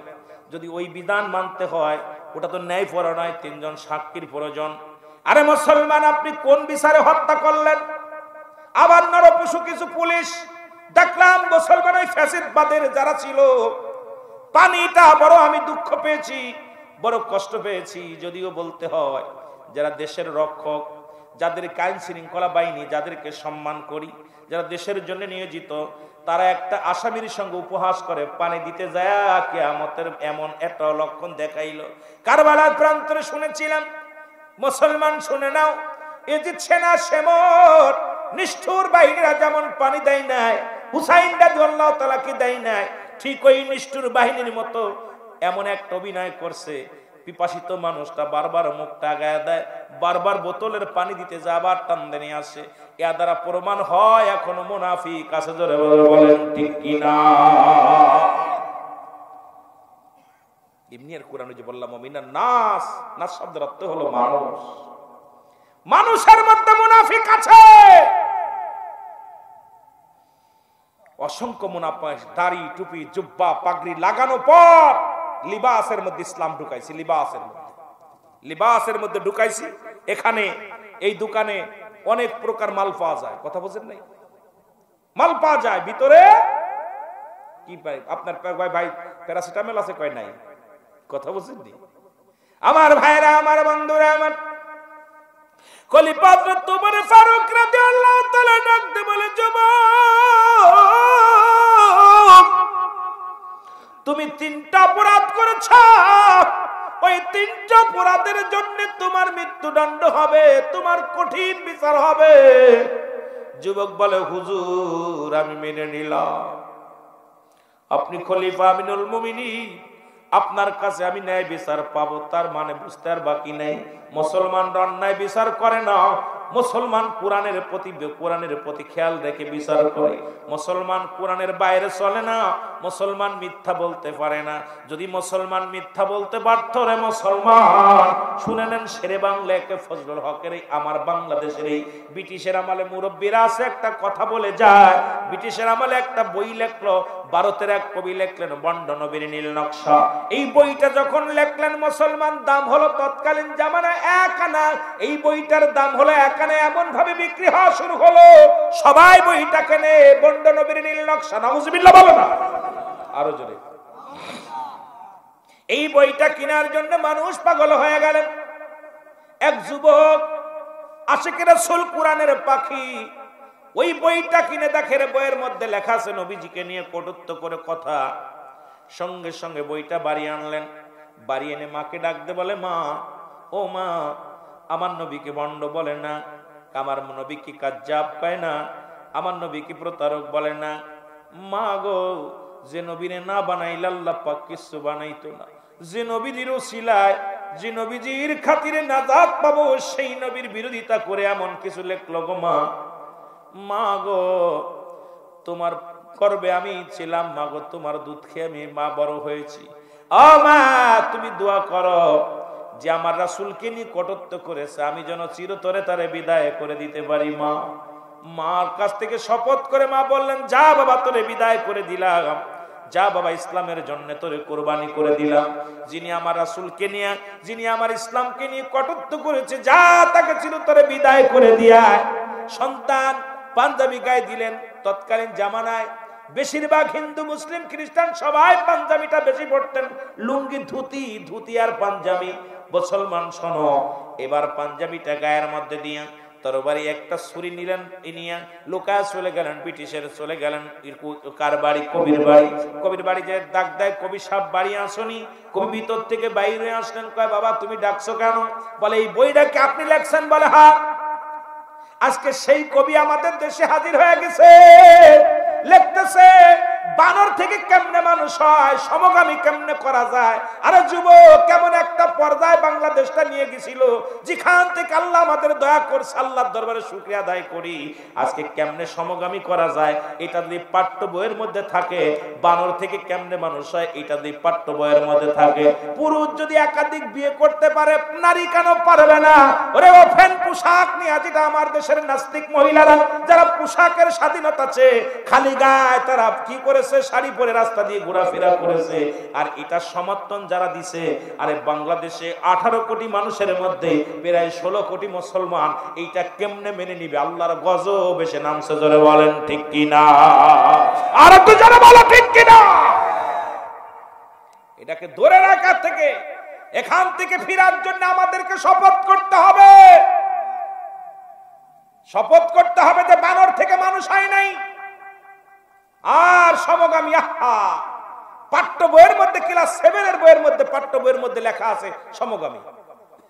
যদি ওই বিধান মানতে হয়, ওটা তো ন্যায় পড়া নয়, 3 জন সাক্ষীর প্রয়োজন। আরে মুসলমান, আপনি কোন বিচারে হত্যা করলেন? আবার নরপশু কিছু পুলিশ দেখলাম মুসলমান ওই ফ্যাসিদবাদের যারা ছিল, পানিটা বড় আমি দুঃখ পেয়েছি, বড় কষ্ট পেয়েছি। যদিও বলতে হয়, যারা দেশের রক্ষক, যাদের আইন শৃঙ্খলা বাহিনী, যাদেরকে সম্মান করি, যারা দেশের জন্য নিয়োজিত, তারা একটা আসামির সঙ্গে উপহাস করে পানি দিতে যায় কিয়ামতের এমন একটা লক্ষণ দেখাইলো। কারবালার প্রান্তরে শুনেছিলাম, মুসলমান শুনে নাও, এই যে সেনা সেমর নিষ্ঠুর বাহিনীরা যেমন পানি দেয় নাই, হুসাইন রাদিয়াল্লাহু তাআলা কি দেয় নাই, ঠিক ওই নিষ্ঠুর বাহিনীর মতো এমন একটা অভিনয় করছে। পিপাসিত মানুষটা বারবার মুখটা আগায় দেয়, বারবার বোতলের পানি দিতে যায়, আবার টানতে নিয়ে আসে। এর দ্বারা প্রমাণ হয় এখনো মুনাফিক আছে। জোরে বলেন ঠিক কিনা? এমনির কোরআনে যে বললাম মুমিনান নাস, নাস শব্দের অর্থ হলো মানুষ। মানুষের মধ্যে মুনাফিক আছে। অসংখ্য মুনাফিক দাড়ি টুপি জুব্বা পাগড়ি লাগানো পর লিবাসের মধ্যে ইসলাম ঢুকাইছি, লিবাসের মধ্যে ঢুকাইছি। এখানে এই দোকানে অনেক প্রকার মাল পাওয়া যায়, কথা বলছেন নাই? মাল পাওয়া যায় ভিতরে কি পাই আপনার ভাই প্যারাসিটামল আছে কয় নাই, কথা বলছেন নি? আমার ভাইরা, আমার বন্ধুরা, আমার খলিফা হযরত ওমর ফারুক রাদিয়াল্লাহু তাআলা ডাকতে বলে, যুবক, তুমি 3টা অপরাধ করেছ, ওই 3টা অপরাধের জন্য তোমার মৃত্যুদণ্ড হবে, তোমার কঠিন বিচার হবে। যুবক বলে, হুজুর আমি মেনে নিলাম, আপনি খলিফা আমিনুল মুমিনিন, আপনার কাছে আমি ন্যায় বিচার পাবো। তার মানে বুঝতে আর বাকি নেই, মুসলমানরা অন্যায় বিচার করে না, মুসলমান কোরআনের প্রতি খেয়াল রেখে বিচার করে। মুসলমান কোরআনের বাইরে চলে না, মুসলমান মিথ্যা বলতে পারে না। যদি মুসলমান মিথ্যা বলতে পারত রে মুসলমান, শুনে নেন শেরে বাংলা একে ফজলুল হকের আমার বাংলাদেশের এই ব্রিটিশের আমলে মুরব্বীরা আছে, একটা কথা বলে যায়। ব্রিটিশের আমলে একটা বই লেখলো, ভারতের এক কবি লেখলেন বন্ড নবীর নীল নকশা। এই বইটা যখন লেখলেন মুসলমান, দাম হলো তৎকালীন জামানায় 1 আনা। এই বইটার দাম হলো 1 আনা, এমন ভাবে বিক্রি হওয়া শুরু হলো, সবাই বইটা কেনে, বন্ড নবীর নীল নকশা। নাউজুবিল্লাহ বলো না, আরো জোরে। এই বইটা কেনার জন্য মানুষ পাগল হয়ে গেলেন। এক যুবক আশিকে রাসূল, কোরআনের পাখি, ওই বইটা কিনে দেখে বইয়ের মধ্যে লেখা আছে নবীজিকে নিয়ে কটূক্ত করে কথা। সঙ্গে সঙ্গে বইটা বাড়ি আনলেন, বাড়ি এনে মাকে ডাকতে বলে, মা, ও মা, আমার নবীকে ভণ্ড বলে না, আমার নবীকে কাজ্জাব কয় না, আমার নবীকে প্রতারক বলে না। মা গো, যে নবীরে না বানাইলে আল্লাহ পাক কিছু বানাইতো না, যে নবীর ওসিলায়, যে নবীজির খাতিরে নাজাত পাবো, সেই নবীর বিরোধিতা করে এমন কিছু লেখলো গো মা। মা গো, তোমার গর্ভে আমি ছিলাম, মা গো, তোমার দুধ খেয়ে আমি মা বড় হয়েছি। ও মা, তুমি দোয়া করো যে আমার রাসূলকে নিয়ে কটূক্ত করেছে, আমি যেন চিরতরে তারে বিদায় করে দিতে পারি। মা, মার কাছ থেকে শপথ করে মা বললেন, যা বাবা, তোরে বিদায় করে দিলাম, যা বাবা, ইসলামের জন্য তোরে কোরবানি করে দিলাম। যিনি আমার রাসূলকে নিয়ে, যিনি আমার ইসলামকে নিয়ে কটূক্ত করেছে, যা তাকে চিরতরে বিদায় করে দিয়া। সন্তান পাঞ্জাবি গায়ে দিলেন। তৎকালীন জামানায় বেশিরভাগ হিন্দু মুসলিম খ্রিস্টান সবাই পাঞ্জাবিটা বেশি পড়তেন, লুঙ্গি ধুতি, ধুতি আর পাঞ্জাবি। মুসলমান শোনো, এবার পাঞ্জাবিটা গায়ের মধ্যে দিয়ে তরবারি একটা ছুরি নিলেন, নিয়ে লুকায় চলে গেলেন, ব্রিটিশের চলে গেলেন। কার বাড়ি? কবির বাড়ি। কবির বাড়ি যে ডাক দেয়, কবি সাহেব বাড়ি আসনি। কবি ভিতর থেকে বাইরে আসলেন, কয় বাবা তুমি ডাকছো কেন? বলে এই বইটাকে আপনি লেখছেন? বলে হ্যাঁ। আজকে সেই কবি আমাদের দেশে হাজির হয়ে গেছে, লিখতেছে বানর থেকে কেমনে মানুষ হয়, সমগামী কেমনে করা যায়। আরে যুবক, কেমন একটা পর্যায়ে বাংলাদেশটা নিয়ে গেছিল, যেখান থেকে আল্লাহ আমাদের দয়া করছে, আল্লাহর দরবারে শুকরিয়া আদায় করি। আজকে কেমনে সমগামী করা যায় এটা যদি পাঠ্য বইয়ের মধ্যে থাকে, বানর থেকে কেমনে মানুষ হয় এটা যদি পাঠ্য বইয়ের মধ্যে থাকে। পুরুষ যদি একাধিক বিয়ে করতে পারে, নারী কেন পারবে না? ওরে ওপেন পোশাক নিয়ে, যেটা আমার দেশের নাস্তিক মহিলারা যারা পোশাকের স্বাধীনতা আছে, খালি গায়ে তারা কি করেছে, শাড়ি পরে রাস্তা দিয়ে ঘোরাফেরা করেছে। আর এটা সমর্থন যারা দিছে, আরে বাংলাদেশে 18 কোটি মানুষের মধ্যে প্রায় 16 কোটি মুসলমান, এইটা কেমনে মেনে নিবে? আল্লাহর গজব এসে নামছে, জোরে বলেন ঠিক কিনা? আর একটু জোরে বলো ঠিক কিনা? এটাকে ধরে রাখার থেকে, এখান থেকে ফেরার জন্য আমাদেরকে শপথ করতে হবে। শপথ করতে হবে যে বানর থেকে মানুষ হয় নাই। আর সমগামী, পাঠ্য বইয়ের মধ্যে, ক্লাস 7 এর বইয়ের মধ্যে, পাঠ্য বইয়ের মধ্যে লেখা আছে সমগামী।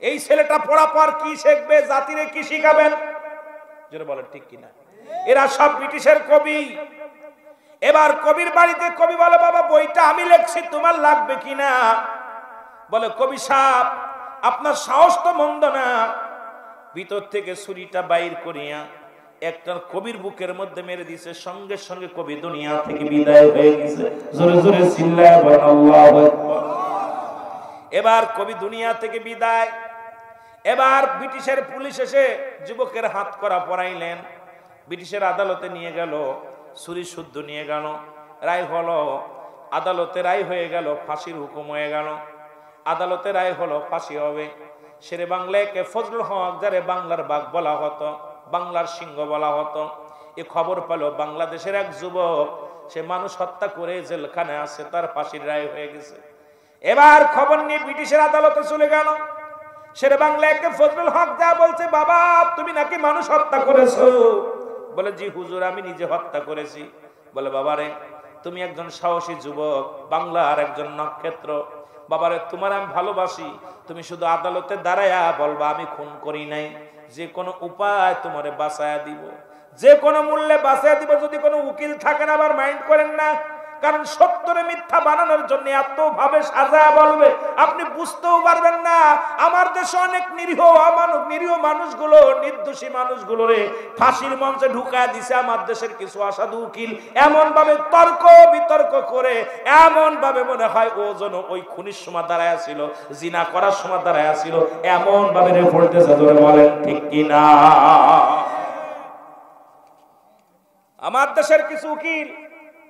এই ছেলেটা পড়া পর কি শিখবে, জাতিরে কি শিখাবেন? জোরে বলেন ঠিক কিনা? এরা সব ব্রিটিশের কবি। এবার কবির বাড়িতে কবি বলে, বাবা বইটা আমি লিখছি, তোমার লাগবে কিনা? বলে কবি সাহেব আপনার সাহস তো মন্দ না। ভিতর থেকে ছুরিটা বাইর করিয়া একটা কবির বুকের মধ্যে মেরে দিয়েছে, সঙ্গে সঙ্গে কবি দুনিয়া থেকে বিদায় হয়ে গেছে। জোরে জোরে চিল্লায় বলেন আল্লাহু আকবার। এবার কবি দুনিয়া থেকে বিদায়। এবার ব্রিটিশের পুলিশ এসে যুবকের হাত করা পরাইলেন, ব্রিটিশের আদালতে নিয়ে গেল, ছুরি শুদ্ধ নিয়ে গেল, রায় হলো, আদালতে রায় হয়ে গেল, ফাঁসির হুকুম হয়ে গেল। আদালতে রায় হলো ফাঁসি হবে। শেরে বাংলাকে ফজলুল হক, যারে বাংলার বাঘ বলা হতো, বাংলার সিংহ বলা হতো, এ খবর পেল বাংলাদেশের এক যুবক, সে মানুষ হত্যা করে জেলখানে আছে, তার ফাঁসির রায় হয়ে গেছে। এবার খবর নিয়ে ব্রিটিশের আদালতে চলে গেল। শেরে বাংলাকে ফজলুল হক যা বলছে, বাবা তুমি নাকি মানুষ হত্যা করেছো? বলে জি হুজুর, আমি নিজে হত্যা করেছি। বলে বাবারে তুমি একজন সাহসী যুবক, বাংলার একজন নক্ষত্র, বাবারে তোমার আমি ভালোবাসি, তুমি শুধু আদালতে দাঁড়ায়া বলবা আমি খুন করি নাই, যে কোনো উপায় তোমারে বাঁচায়া দিব, যে কোনো মূল্যে বাঁচায়া দিব। যদি কোনো উকিল থাকেন আবার মাইন্ড করেন না, কারণ সত্যরে মিথ্যা বানানোর জন্য এত ভাবে সাজা বলবে আপনি বুঝতেও পারবেন না। আমার দেশে অনেক নিরীহ মানুষগুলো, নির্দোষী মানুষগুলো রে ফাঁসির মঞ্চে ঢুকায় দিছে আমার দেশের কিছু অসাধু উকিল, এমন ভাবে তর্ক বিতর্ক করে, এমন ভাবে মনে হয় ও যেন ওই খুনির সময় দাঁড়ায় ছিল, জিনা করার সময় দাঁড়ায় ছিল, এমন ভাবে রেফার দিয়েছে। ধরে বলেন ঠিক কিনা? আমার দেশের কিছু উকিল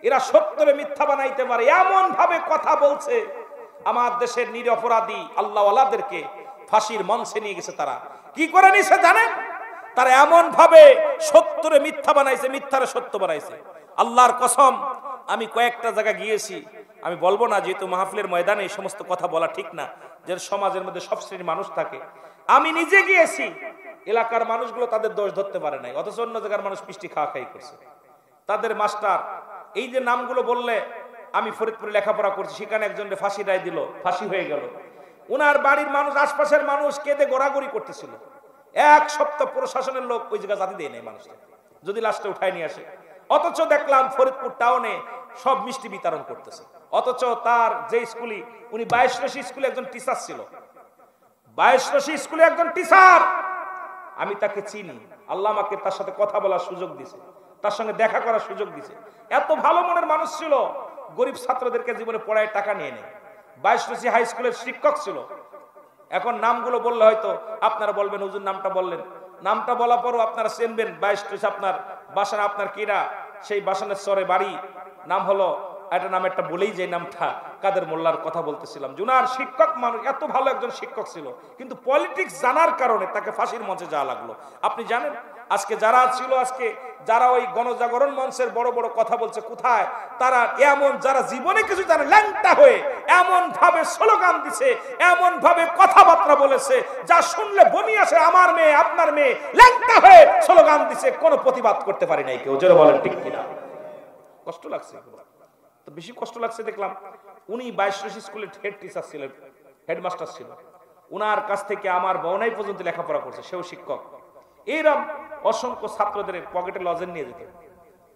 এরা সত্যরে মিথ্যা বানাইতে পারে, এমন ভাবে কথা বলছে। আমার দেশের নিরপরাধী আল্লাহওয়ালাদেরকে ফাঁসির মঞ্চে নিয়ে গেছে। তারা কি করে নিছে জানেন? তারা এমন ভাবে সত্যরে মিথ্যা বানাইছে, মিথ্যারে সত্য বানাইছে। আল্লাহর কসম, আমি কয়েকটা জায়গা গিয়েছি, আমি বলবো না যেহেতু মাহফিলের ময়দানে এই সমস্ত কথা বলা ঠিক না, যে সমাজের মধ্যে সব শ্রেণীর মানুষ থাকে। আমি নিজে গিয়েছি, এলাকার মানুষগুলো তাদের দোষ ধরতে পারে নাই, অথচ অন্য জায়গার মানুষ মিষ্টি খাওয়া খাই করছে। তাদের মাস্টার, এই যে নামগুলো বললে, আমি ফরিদপুরে লেখাপড়া করছি, সেখানে একজনকে ফাঁসি রায় দিল, ফাঁসি হয়ে গেল। উনার বাড়ির মানুষ, আশপাশের মানুষ কেঁদে গড়াগড়ি করতেছিল। এক সপ্তাহ প্রশাসনের লোক ওই জায়গা জাতি দেয় নাই মানুষটা, যদি লাশটা উঠায় নিয়ে আসে। অথচ দেখলাম ফরিদপুর টাউনে সব মিষ্টি বিতরণ করতেছে। অথচ তার যে স্কুলে, উনি 22 স্কুলে একজন টিচার ছিল, 22 স্কুলে একজন টিচার। আমি তাকে চিনি, আল্লাহ আমাকে তার সাথে কথা বলার সুযোগ দিছে, তার সঙ্গে দেখা করার সুযোগ দিছে। এত ভালো মনের মানুষ ছিল, গরিব ছাত্রদেরকে জীবনে পড়ায় টাকা নিয়ে নেয়। 22 হাই স্কুলের শিক্ষক ছিল। এখন নামগুলো বললে হয়তো আপনারা বলবেন হুজুর নামটা বললেন, নামটা বলা পরও আপনারা চিনবেন 22 আপনার বাসান, আপনার কিরা সেই বাসানের চরে বাড়ি, নাম হলো একটা নাম, একটা বলেই যে নামটা কাদের মোল্লার কথা বলতেছিলাম। জুনার শিক্ষক মানুষ, এত ভালো একজন শিক্ষক ছিল, কিন্তু পলিটিক্স জানার কারণে তাকে ফাঁসির মঞ্চে যাওয়া লাগলো। আপনি জানেন আজকে যারা ছিল, আজকে যারা ওই গণজাগরণ মঞ্চের বড় বড় কথা বলছে, কোথায় তারা? এমন যারা জীবনে কিছু জানে, ল্যাংটা হয়ে এমন ভাবে স্লোগান দিছে, এমন ভাবে কথাবার্তা বলেছে যা শুনলে বমি আসে। আমার মেয়ে, আপনার মেয়ে ল্যাংটা হয়ে স্লোগান দিছে, কোনো প্রতিবাদ করতে পারি নাই কেউ। জোরে বলেন ঠিক কিনা? কষ্ট লাগছে, তো বেশি কষ্ট লাগছে দেখলাম উনি 22 স্কুলের হেড টিচার ছিলেন, হেডমাস্টার ছিল। উনার কাছ থেকে আমার বোনাই পর্যন্ত লেখাপড়া করছে, সেও শিক্ষক। এইরকম অসংখ্য ছাত্রদের পকেটে লজেন নিয়ে যেত,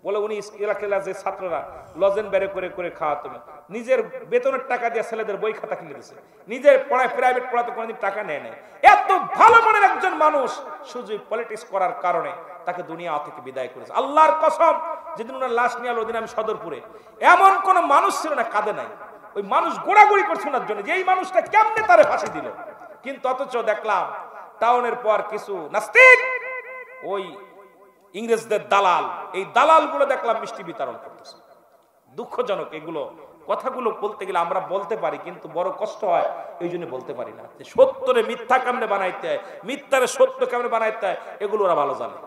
বলে উনি এলাকা যে ছাত্ররা লজেন বের করে করে খাওয়াতো না, নিজের বেতনের টাকা দিয়ে ছেলেদের বই খাতা কিনে দিয়েছে, নিজের পড়ায় প্রাইভেট পড়াতে কোনোদিন টাকা নেয় নাই। এত ভালো মনের একজন মানুষ শুধু পলিটিক্স করার কারণে তাকে দুনিয়া থেকে বিদায় করেছে। আল্লাহর কসম, যেদিন ওনার লাশ নিয়ে আলো, ওদিন আমি সদরপুরে, এমন কোন মানুষ ছিল না কাঁদে নাই। ওই মানুষ গোড়াগড়ি করছে ওনার জন্য যে এই মানুষটা কেমনে তারে ফাঁসি দিল। কিন্তু অথচ দেখলাম টাউনের পর কিছু নাস্তিক, ওই ইংরেজদের দালাল, এই দালাল গুলো দেখলাম মিষ্টি বিতরণ করতেছে। দুঃখজনক এগুলো, কথাগুলো বলতে গেলে আমরা বলতে পারি, কিন্তু বড় কষ্ট হয়, এই জন্য বলতে পারি না। সত্যরে মিথ্যা কেমনে বানাইতে হয়, মিথ্যারে সত্য কেমনে বানাইতে হয়, এগুলো ওরা ভালো জানে।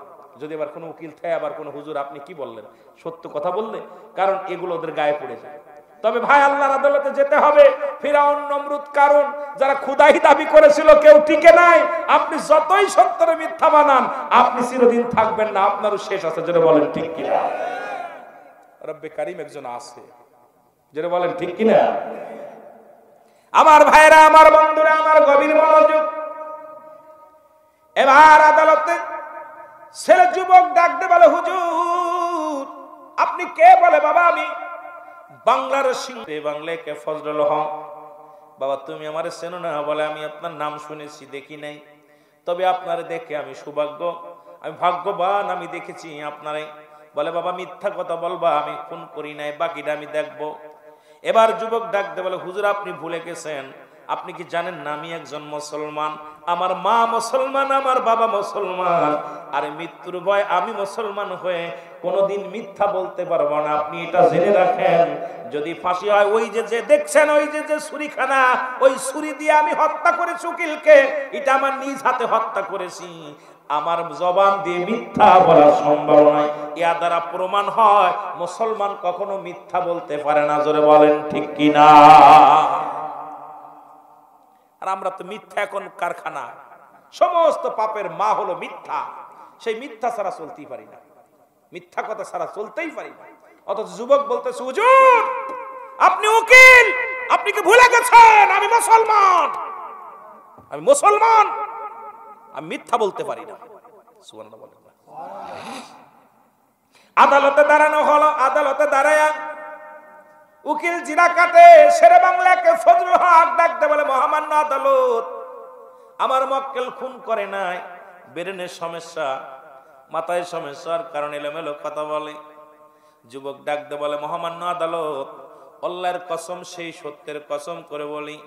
যদি আবার কোনো উকিল থাকে, আবার কোনো হুজুর আপনি কি বললেন, সত্য কথা বললে, কারণ এগুলো ওদের গায়ে পড়ে যায়। তবে ভাই, আল্লাহর আদালতে যেতে হবে। ফিরাউন, নমরুদ, কারুন যারা খোদাই দাবি করেছিল, কেউ টিকে নাই। আপনি যতই সত্যরে মিথ্যা বানান, আপনি চিরদিন থাকবেন না, আপনারও শেষ আছে। যেটা বলেন ঠিক কিনা? রব্বে কারিম একজন আছে, যেটা বলেন ঠিক কিনা? আমার ভাইরা, আমার বন্ধুরা, আমার গভীর মনোযোগ। এবার আদালতে ছেলে যুবক ডাকতে বলে, হুজুর আপনি কে? বলে, বাবা আমি বাংলার সিংহে, বাংলায় কে ফজলুল হক। বাবা তুমি আমারে চেনো না? বলে, আমি আপনার নাম শুনেছি, দেখি নাই, তবে আপনারে দেখে আমি সৌভাগ্য, আমি ভাগ্যবান, আমি দেখেছি আপনারে। বলে, বাবা মিথ্যা কথা বলবা, আমি খুন করি নাই, বাকিটা আমি দেখবো। এবার যুবক ডাকতে বলে, হুজুর আপনি ভুলে গেছেন, আপনি কি জানেন না আমি একজন মুসলমান, আমার মা মুসলমান, আমার বাবা মুসলমান, আর মৃত্যুর ভয় আমি মুসলমান হয়ে কোনোদিন মিথ্যা বলতে পারবো না, আপনি এটা জেনে রাখেন। যদি ফাঁসি হয়, ওই যে যে দেখছেন, ওই যে যে ছুরিখানা, ওই ছুরি দিয়ে আমি হত্যা করেছি উকিলকে, এটা আমার নিজ হাতে হত্যা করেছি, আমার জবান দিয়ে মিথ্যা বলা সম্ভব নয়। ইয়া দ্বারা প্রমাণ হয় মুসলমান কখনো মিথ্যা বলতে পারে না। জোরে বলেন ঠিক কিনা? আর আমরা তো মিথ্যা এখন কারখানা, সমস্ত পাপের মা হলো মিথ্যা। সেই মিথ্যা ছাড়া চলতেই পারি না, মিথ্যা কথা ছাড়া চলতেই পারি না। অথচ যুবক বলতেছে, হুজুর আপনি উকিল, আপনি কি ভুলে গেছেন আমি মুসলমান, আমি মুসলমান, আমি মিথ্যা বলতে পারি না। সুবহানাল্লাহ বলেন। আদালতে দাঁড়ানো হলো। আদালতে দাঁড়ায় উকিল জিরা কাটে, শেরে বাংলাকে ফজলুল হক ডাকতে বলে, মহামান্য আদালত, আমার মক্কেল খুন করে নাই, ব্রেনের সমস্যা, মাথায় সমস্যার কারণে এলোমেলো কথা বলে। যুবক ডাকতে বলে, মহামান্য আদালত, আল্লাহর কসম, সেই সত্যের কসম করে বলি,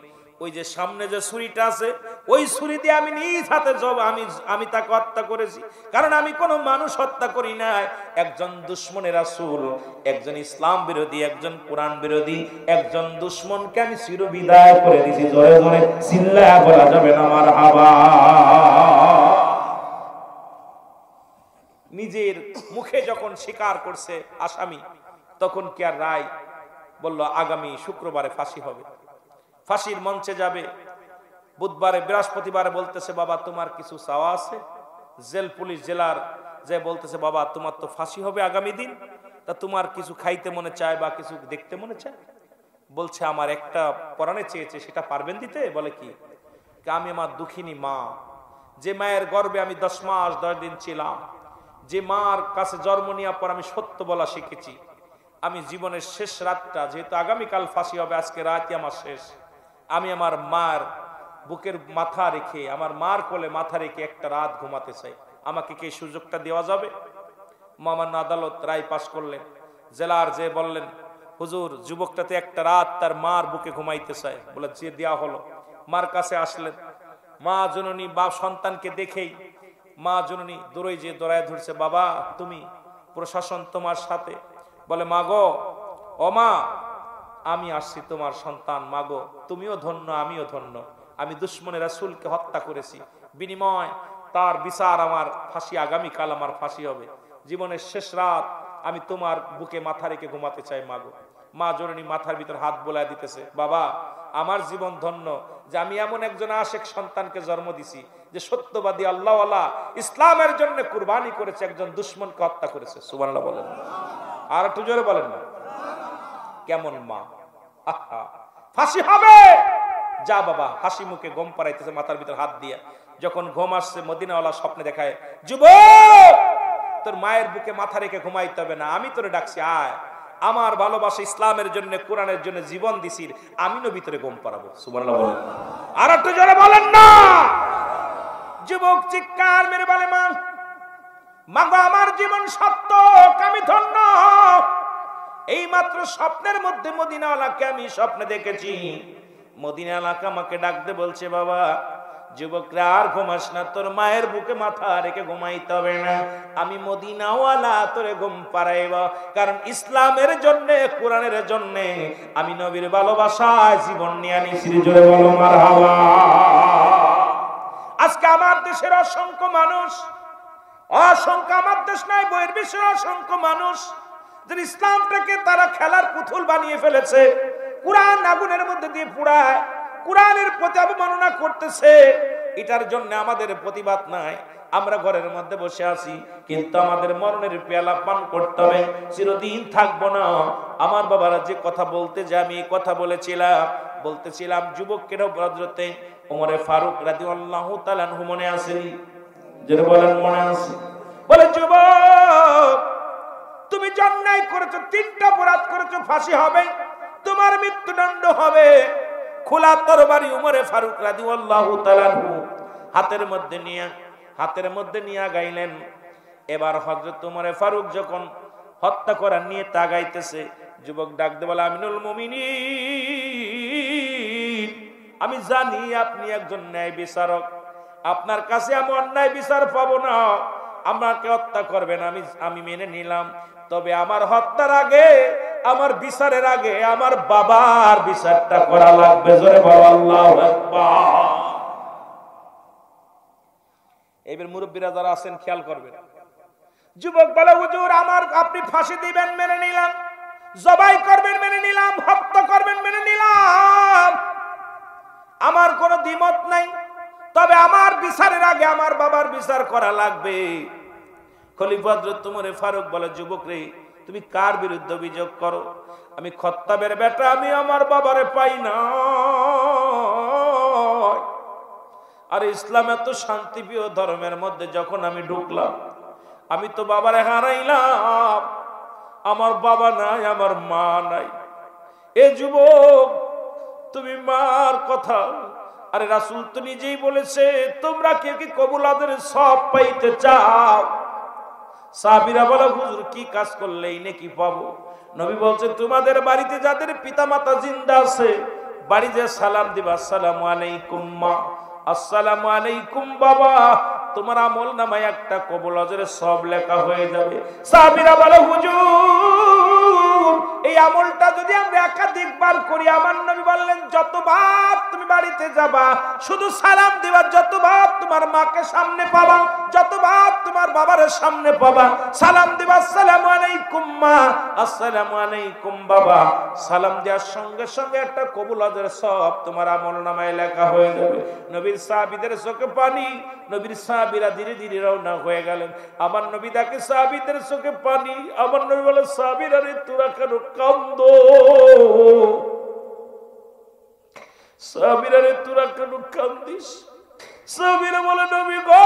ওই যে সামনে যে ছুরিটা আছে, ওই ছুরি দিয়ে আমি নিজ হাতে আমি তাকে হত্যা করেছি। কারণ আমি কোনো মানুষ হত্যা করি নাই, একজন দুশমনের রাসূল, একজন ইসলাম বিরোধী, একজন কোরআন বিরোধী, একজন দুশমনকে আমি চিরবিদায় করে দিয়েছি। জোরে জোরে চিল্লায়া বলা যাবে না মারহাবা। নিজের মুখে যখন স্বীকার করছে আসামি, তখন কি আর রায় বলল আগামী শুক্রবারে ফাঁসি হবে, ফাঁসির মঞ্চে যাবে। বুধবারে, বৃহস্পতিবারে বলতেছে, বাবা তোমার কিছু চাওয়া আছে? জেল পুলিশ জেলার যে বলতেছে, বাবা তোমার তো ফাঁসি হবে আগামী দিন, তা তোমার কিছু খাইতে মনে চায় বা কিছু দেখতে মনে চায়? বলছে, আমার একটা পরাণে চেয়েছে, সেটা পারবেন দিতে? বলে, কি? আমি আমার দুঃখিনী মা, যে মায়ের গর্ভে আমি 10 মাস 10 দিন ছিলাম, যে মার কাছে জন্ম নেওয়ার পর আমি সত্য বলা শিখেছি, আমি জীবনের শেষ রাতটা, যেহেতু আগামীকাল ফাঁসি হবে, আজকে রাতই আমার শেষ, আমি আমার মার বুকের মাথা রেখে, আমার মার কোলে মাথা রেখে একটা রাত ঘুমাতে চাই, আমাকে কি সুযোগটা দেওয়া যাবে? মহামান্য আদালত রায় পাশ করলেন। জেলার যে বললেন, হুজুর যুবকটাতে একটা রাত তার মার বুকে ঘুমাইতে চায়। বলে, যে দেওয়া হলো। মার কাছে আসলেন, মা জননী বা সন্তানকে দেখেই মা জননী দৌড়ে যে দৌড়ায় ধরছে, বাবা তুমি, প্রশাসন তোমার সাথে। বলে, মা গো, ও মা, আমি আসছি তোমার সন্তান, মা গো তুমিও ধন্য, আমিও ধন্য, আমি দুশমনের রাসূলকে হত্যা করেছি, বিনিময় তার বিচার আমার ফাঁসি, আগামীকাল আমার ফাঁসি হবে। জীবনের শেষ রাত আমি তোমার বুকে মাথা রেখে ঘুমাতে চাই মাগো। মা জননী মাথার ভিতর হাত বোলায় দিতেছে, বাবা আমার জীবন ধন্য যে আমি এমন একজন আশেক সন্তানকে জন্ম দিছি যে সত্যবাদী আল্লাহওয়ালা, ইসলামের জন্য কুরবানি করেছে, একজন দুশমনকে হত্যা করেছে। সুবহানাল্লাহ বলেন, আর একটু জোরে বলেন না। কেমন মা! আহা, ফাঁসি হবে, যা বাবা। হাসি মুখে ঘুম পাড়াইতেছে মাথার ভিতর হাত দিয়া। যখন ঘুম আসছে মদিনাওয়ালা স্বপ্নে দেখায়, যুবক তোর মায়ের বুকে মাথা রেখে ঘুমাইতে হবে না, আমি তোরে ডাকছি, আয়। আমার ভালোবাসা ইসলামের জন্য, কোরআনের জন্য জীবন দিছিস, আমি নবী তোরে ঘুম পাড়াবো। সুবহানাল্লাহ বলেন, আর একটু জোরে বলেন না। যুবক চিৎকার মেরে বলে, মা মাগো আমার জীবন সত্য, আমি ধন্য। এই মাত্র স্বপ্নের মধ্যে মদিনাওয়ালাকে আমি স্বপ্নে দেখেছি। মদিনাওয়ালাকে আমাকে ডাকতে বলছে, বাবা যুবকরা আর ঘুমাস না, তোর মায়ের বুকে মাথা রেখে ঘুমাইতে হবে না, আমি মদিনাওয়ালা তোরে ঘুম পাড়াইব। কারণ ইসলামের জন্য, কোরআনের জন্য আমি নবীর ভালোবাসায় জীবন নিয়ে আনিছি। জোরে বলো মারহাবা। আজকে আমার দেশের অসংখ্য মানুষ, অসংখ্য, আমার দেশ নয় বইয়ের বিশ্বের অসংখ্য মানুষ যে ইসলামটাকে তারা খেলার পুতুল বানিয়ে ফেলেছে, কোরআন আগুনের মধ্যে দিয়ে পুড়ায়, কোরআনের প্রতি অবমাননা করতেছে। এটার জন্য আমাদের প্রতিবাদ নাই, আমরা ঘরের মধ্যে বসে আছি, কিন্তু আমাদের মরণের পেয়ালা পান করতে হবে, চিরদিন থাকবো না। আমার বাবারা যে কথা বলতে, যে আমি কথা বলতেছিলাম যুবকের হযরতে ওমরে ফারুক রাদিয়াল্লাহু তাআলা আনহু মনে আছে? যারা বলেন মনে আছে? বলে, যুবক তুমি অন্যায় করেছো, 3টা অপরাধ করেছো, ফাঁসি হবে, তোমার মৃত্যুদণ্ড হবে। খোলা তরবারি ওমরে ফারুক রাদিয়াল্লাহু তাআলা আনহু হাতের মধ্যে নিয়ে গাইলেন। এবার হযরত ওমরে ফারুক যখন হত্যা করার নিয়ে তাগাইতেছে, যুবক ডাকতে বলে, আমিনুল মুমিনিন, আমি জানি আপনি একজন ন্যায় বিচারক, আপনার কাছে আমি অন্যায় বিচার পাবো না, আমাকে হত্যা করবেন আমি মেনে নিলাম। তবে আমার হত্যার আগে, আমার বিচারের আগে আমার বাবার বিচারটা করা লাগবে। জোরে বলো আল্লাহু আকবার। এবার মুরব্বীরা যারা আছেন খেয়াল করবেন। যুবক বলে, হুজুর আপনি ফাঁসি দিবেন মেনে নিলাম, জবাই করবেন মেনে নিলাম, হত্যা করবেন মেনে নিলাম, আমার কোনো দ্বিমত নাই, তবে আমার বিচারের আগে আমার বাবার বিচার করা লাগবে। খলিফা হযরত ওমরে ফারুক বলে, যুবক রে তুমি কার বিরুদ্ধে অভিযোগ করো? আমি খত্তাবের বেটা, আমি আমার বাবারে পাই না। আর ইসলাম এত শান্তিপ্রিয় ধর্মের মধ্যে যখন আমি ঢুকলাম, আমি তো বাবারে হারাইলাম, আমার বাবা নাই, আমার মা নাই। এ যুবক তুমি মার কথা, আরে রাসূল তো নিজেই বলেছে, তোমরা কেউ কি কবুলাদের সব পাইতে চাও? সাহাবীরা বলে, হুজুর কি কাজ করলে এই নেকি পাবো? নবী বলছে, তোমাদের বাড়িতে যাদের পিতামাতা জিন্দা আছে, বাড়িতে সালাম দিবা, আসসালামু আলাইকুম মা, আসসালামু আলাইকুম বাবা, তোমার আমল নামায় একটা কবুল আজরের সব লেখা হয়ে যাবে। সাহাবীরা বলে, হুজুর এই আমলটা যদি আমরা একাধিকবার করি, আমার নবী বললেন যতবার তুমি বাড়িতে যাবা শুধু সালাম দিবা, যতবার তোমার মাকে সামনে পাবা, যতবার তোমার বাবার সামনে পাবা, সালাম দিবা, আসসালামু আলাইকুম মা, আসসালামু আলাইকুম বাবা। সালাম দেওয়ার সঙ্গে সঙ্গে একটা কবুল আজরের সব তোমার আমল নামায় লেখা হয়ে যাবে। নবীর সাহাবীদের চোখে পানি, নবীর সাহাবীরা ধীরে ধীরে রওনা হয়ে গেলেন। আমার নবী দেখে সাহাবীদের চোখে পানি, আমার নবী বলে, সাহাবীরা রে তোরা কেন কান্দো? সাহাবীরা রে তোরা কেন কান্দিস? সাহাবীরা বলে, নবী গো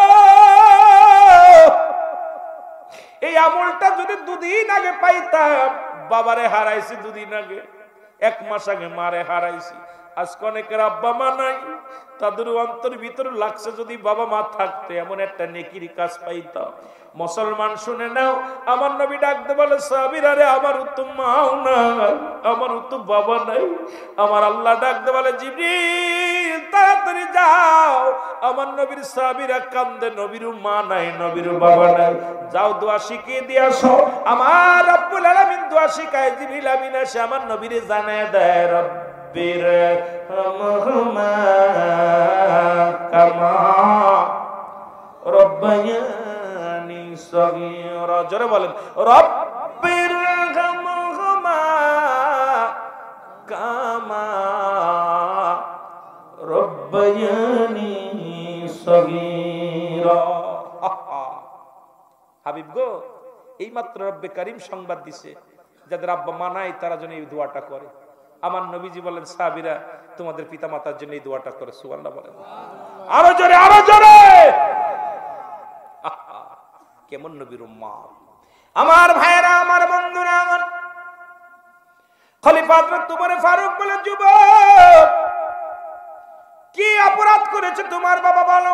এই আমলটা যদি 2 দিন আগে পাইতাম, বাবারে হারাইছি 2 দিন আগে, 1 মাস আগে মারে হারাইছি, আজকে অনেকের আব্বা মা নাই, তাদের অন্তর ভিতরে লাগছে যদি বাবা মা থাকতে এমন একটা নেকির কাজ পাইতাম। মুসলমান শুনে নাও, আমার নবী ডাকতে বলে, সাহাবীরা রে আমার তো মাও নাই, আমার তো বাবা নাই। আমার আল্লাহ ডাকতে বলে, জিবরিল তাড়াতাড়ি যাও। আমার নবীর সাহাবীরা কান্দে, নবীর মা নাই, নবীর বাবা নাই, যাও দোয়া শিখিয়ে দিয়ে আসো। আমার রব্বুল আলামিন দোয়া শিখায়, জিবরিল আমিন এসে আমার নবীরে জানায় দেয়, রব্বির হামহুমা কামা রব্বায়ানি সগীরা। জোরে বলেন রব্বিরহামহুমা কামা রব্বায়ানি সগীরা। হাবিব গো, এই মাত্র রব্বে কারীম সংবাদ দিছে যাদের আব্বা মা নাই তারা যেন এই দোয়াটা করে। আমার নবীজি বলেন সাহাবীরা তোমাদের পিতামাতার জন্য এই দোয়াটা করে। সুবহানাল্লাহ বলেন আরো জোরে, আরো জোরে। কেমন নবীর উম্মত। আমার ভাইরা, আমার বন্ধুরা, আমার খলিফা হযরত ওমর ফারুক বলে যুবক কি অপরাধ করেছে তোমার বাবা বলো?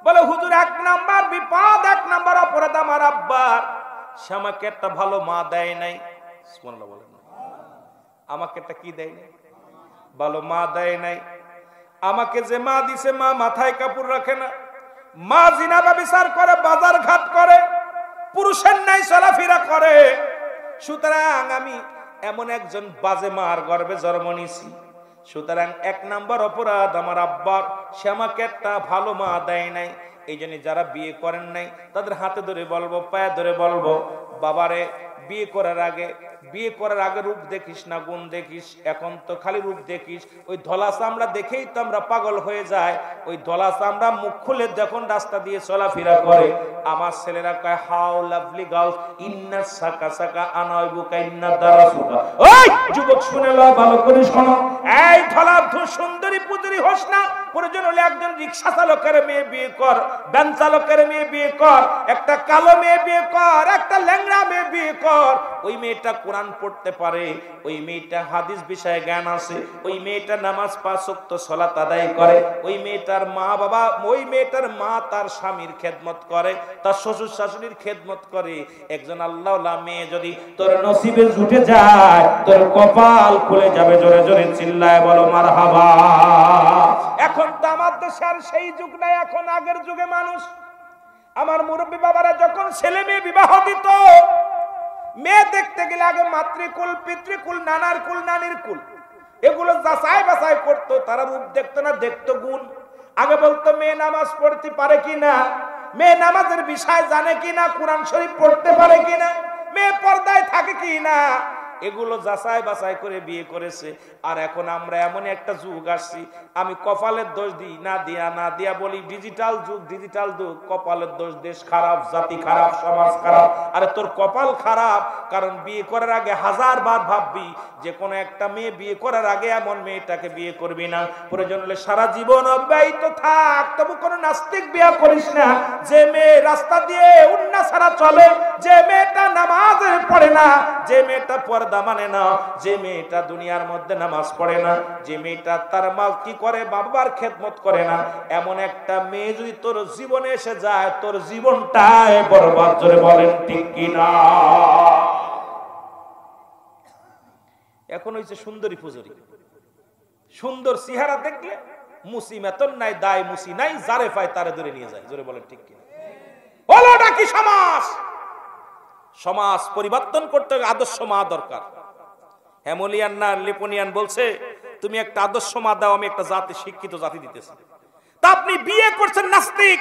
বলে হুজুর, এক নাম্বার বিপদ, এক নাম্বার অপরাধ আমার আব্বার, সে আমাকে একটা ভালো মা দেয় নাই। সুবহানাল্লাহ বলেন। আমাকে একটা কি দেয় নাই? ভালো মা দেয় নাই। আমাকে যে মা দিছে, মা মাথায় কাপড় রাখে না, মা জিনা ব্যভিচার করে, বাজার ঘাট করে, পুরুষের নাই চলাফেরা করে। সুতরাং আমি এমন একজন বাজে মার গর্ভে জন্ম নিয়েছি। সুতরাং এক নাম্বার অপরাধ আমার আব্বার, সে আমাকে একটা ভালো মা দেয় নাই। এই জন্য যারা বিয়ে করেন নাই তাদের হাতে ধরে বলবো, পায়ে ধরে বলবো, বাবারে বিয়ে করার আগে রূপ দেখিস না, গুণ দেখিস। এখন তো খালি রূপ দেখিস। ওই ধলা চামড়া দেখেই তো আমরা পাগল হয়ে যায়। ওই ধলা চামড়া মুখ খুলে যখন রাস্তা দিয়ে চলাফেরা করে, আমার ছেলেরা কয় হাউ লাভলি গার্লস, ইন্না সাকা সাকা আনাইবুকা ইন্না দারাসুকা। ওই যুবক শুনে লও, ভালো করে শোনো, এই ধলা সুন্দরী পুজুরি হোস না, প্রয়োজন হলে একজন রিকশা চালকের মেয়ে বিয়ে কর, ভ্যান চালকের মেয়ে বিয়ে কর, একটা কালো মেয়ে বিয়ে কর, একটা ল্যাংড়া মেয়ে বিয়ে কর। ওই মেয়েটা কোরআন পড়তে পারে, ওই মেয়েটা হাদিস বিষয়ে জ্ঞান আছে, ওই মেয়েটা নামাজ 5 ওয়াক্ত সালাত আদায় করে, ওই মেয়েটার মা বাবা, ওই মেয়েটার মা তার স্বামীর খেদমত করে, তার শ্বশুর শাশুড়ির খেদমত করে। একজন আল্লাহওয়ালা মেয়ে যদি তোর নসিবে জুটে যায়, তোর কপাল খুলে যাবে। জোরে জোরে চিল্লায় বলো মারহাবা। এখন তো আমার দেশে আর সেই যুগ নাই, এখন আগের যুগে মানুষ, আমার মুরব্বী বাবারা যখন ছেলে মেয়ে বিবাহ দিত, মেয়ে দেখতে গেলে আগে মাতৃকুল, পিতৃকুল, নানার কুল, নানির কুল, এগুলো যাচাই বাছাই করতো। তারা রূপ দেখতো না, দেখতো গুণ। আগে বলতো মেয়ে নামাজ পড়তে পারে কিনা, মেয়ে নামাজের বিষয় জানে কিনা, কোরআন শরীফ পড়তে পারে কিনা, মেয়ে পর্দায় থাকে কিনা, এগুলো যাচাই বাছাই করে বিয়ে করেছে। আর এখন আমরা এমন একটা যুগ আসছি, আমি কপালের দোষ দিই না দিয়া বলি ডিজিটাল যুগ, ডিজিটাল যুগ। কপালের দোষ, দেশ খারাপ, জাতি খারাপ, সমাজ খারাপ। আরে তোর কপাল খারাপ, কারণ বিয়ে করার আগে 1000 বার ভাববি যে কোনো একটা মেয়ে বিয়ে করার আগে এমন মেয়েটাকে বিয়ে করবি না। প্রয়োজন হলে সারা জীবন অব্যাহত থাক, তবু কোনো নাস্তিক বিয়ে করিস না। যে মেয়ে রাস্তা দিয়ে উন্না ছাড়া চলে, যে মেয়েটা নামাজ পড়ে না, যে মেয়েটা পর্দা মানে না, যে মেয়েটা দুনিয়ার মধ্যে নামাজ পড়ে না, যে মেয়েটা তার মা কি করে, বাবার খেদমত করে না, এমন একটা মেয়ে যদি তোর জীবনে এসে যায়, তোর জীবনটাই বরবাদ। জোরে বলেন ঠিক কিনা? এখন হইছে সুন্দরী পুজুরি, সুন্দর চেহারা দেখলে মুসি মেতন নাই, দায় মুসি নাই, যারে পায় তারে ধরে নিয়ে যায়। জোরে বলেন ঠিক কিনা? বলো নাকি সমাজ? সমাজ পরিবর্তন করতে হবে, আদর্শ মা দরকার। হেমোলিয়ান না লেপোনিয়ান বলছে, তুমি একটা আদর্শ মা দাও, আমি একটা জাতি, শিক্ষিত জাতি দিতেছি। তা আপনি বিয়ে করছেন নাস্তিক,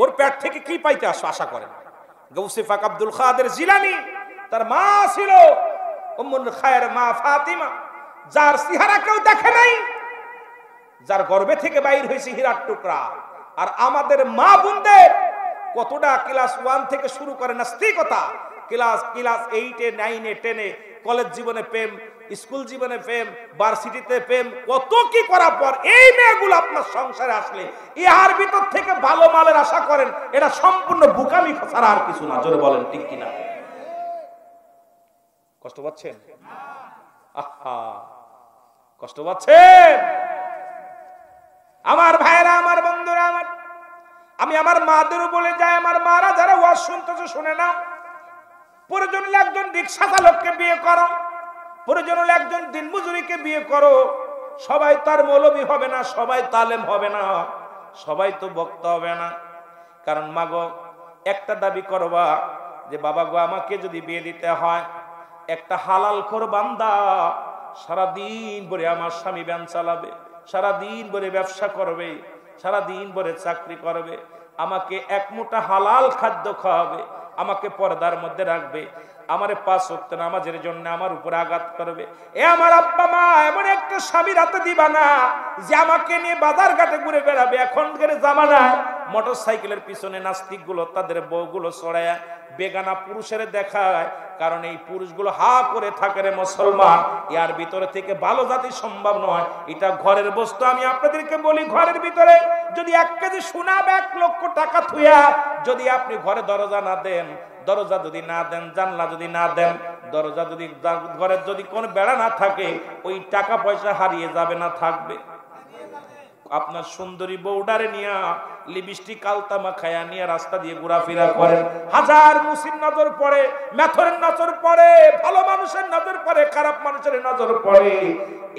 ওর পেট থেকে কি পাইতে আশা করেন? গৌসে পাক আব্দুল কাদের জিলানী, তার মা ছিল উম্মুল খায়ের মা ফাতিমা, যার চেহারা কেউ দেখে নাই, যার গর্ভে থেকে বাইর হয়েছে হীরার টুকরা। আর আমাদের মা বোনদের কতটা ক্লাস 1 থেকে শুরু করে নাস্তিকতা, ক্লাস 8-এ 9-এ 10-এ, কলেজ জীবনে প্রেম, স্কুল জীবনে প্রেম, ভার্সিটিতে প্রেম, কত কি করার পর এই মেয়েগুলো আপনার সংসারে আসলে ইহার ভিতর থেকে ভালো মালের আশা করেন, এটা সম্পূর্ণ বোকামি ছাড়া আর কিছু না। জোরে বলেন ঠিক কিনা? কষ্ট পাচ্ছেন? আহা, কষ্ট পাচ্ছেন আমার ভাইরা, আমার বন্ধুরা, আমি আমার মাদেরও বলে যাই, আমার মারা যারা ওয়াজ শুনতেছে শুনে না, প্রয়োজন হলে একজন রিকশা চালককে বিয়ে করো, প্রয়োজন হলে একজন দিনমজুরিকে বিয়ে করো। সবাই তার মৌলবী হবে না, সবাই তালেম হবে না, সবাই তো বক্তা হবে না। কারণ মাগো একটা দাবি করবা যে বাবা গো, আমাকে যদি বিয়ে দিতে হয়, একটা হালাল খোর বান্দা সারাদিন ভরে আমার স্বামী ভ্যান চালাবে, সারাদিন ভরে ব্যবসা করবে, সারাদিন ভরে চাকরি করবে, আমাকে এক মুঠা হালাল খাদ্য খাওয়াবে, আমাকে পর্দার মধ্যে রাখবে, আমারে 5 ওয়াক্ত নামাজের জন্য আমার উপরে আঘাত করবে। এ আমার আব্বা মা এমন একটা স্বামীর হাতে দিবা না যে আমাকে নিয়ে বাজার ঘাটে ঘুরে বেড়াবে। এখনকার জামানায় মোটরসাইকেলের পিছনে নাস্তিক গুলো তাদের বউগুলো চড়ায় বেগানা পুরুষের দেখায়, কারণ এই পুরুষগুলো হা করে থাকে রে মুসলমান, ইয়ার ভিতরে থেকে ভালো জাতি সম্ভব নয়। এটা ঘরের বস্তু। আমি আপনাদেরকে বলি, ঘরের ভিতরে যদি 1 কেজি সোনা 1 লক্ষ টাকা থুয়া যদি আপনি ঘরে দরজা না দেন, দরজা যদি না দেন, জানলা যদি না দেন, দরজা যদি ঘরের যদি কোনো বেড়া না থাকে, ওই টাকা পয়সা হারিয়ে যাবে না থাকবে? আপনার সুন্দরী বউডারে নিয়া লিপস্টিক আলতা মাখায়া নিয়ে রাস্তা দিয়ে ঘোরাফেরা করেন, হাজার মুসির নজর পড়ে, মেথরের নজর পড়ে, ভালো মানুষের নজর পড়ে, খারাপ মানুষের নজর পড়ে,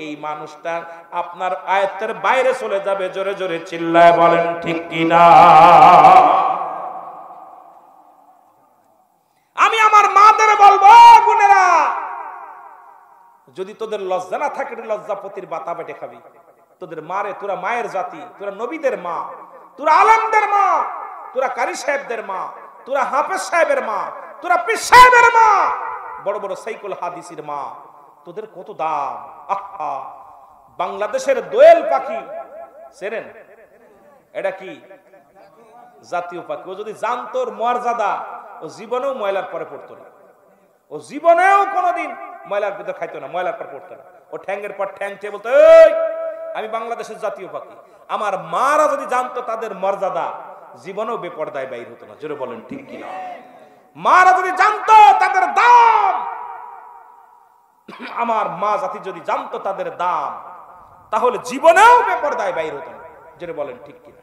এই মানুষটা আপনার আয়ত্তের বাইরে চলে যাবে। জোরে জোরে চিল্লায় বলেন ঠিক কিনা? আমি আমার মাদের বলবো, বোনেরা, যদি তোদের লজ্জা না থাকে, লজ্জাপতির বাতা বেটে খাবি। তোদের মারে, তোরা মায়ের জাতি, তোরা নবীদের মা, তোরা আলেমদের মা, তোরা কারি সাহেবদের মা, তোরা হাফেজ সাহেবের মা, তোরা পীর সাহেবের মা, বড় বড় সাইকুল হাদিসের মা, তোদের কত দাম। আহা, বাংলাদেশের দোয়েল পাখি সেরেন, এটা কি জাতীয় পাখি। ও যদি জানতো ওর মর্যাদা, ও জীবনেও ময়লার পরে পড়তো না, ও জীবনেও কোনোদিন ময়লার ভিতর খাইতো না, ময়লার পর পড়তো না। ও ঠ্যাঙ্গের পর ঠ্যাং চেয়ে বলতো, এই আমি বাংলাদেশের জাতীয় পাখি। আমার মারা যদি জানতো তাদের মর্যাদা, জীবনেও বেপরদায় বাইর হতো না। জোরে বলেন ঠিক কিনা? মারা যদি জানতো তাদের দাম, আমার মা জাতি যদি জানতো তাদের দাম, তাহলে জীবনেও বেপরদায় বাইর হতো না। জোরে বলেন ঠিক কিনা?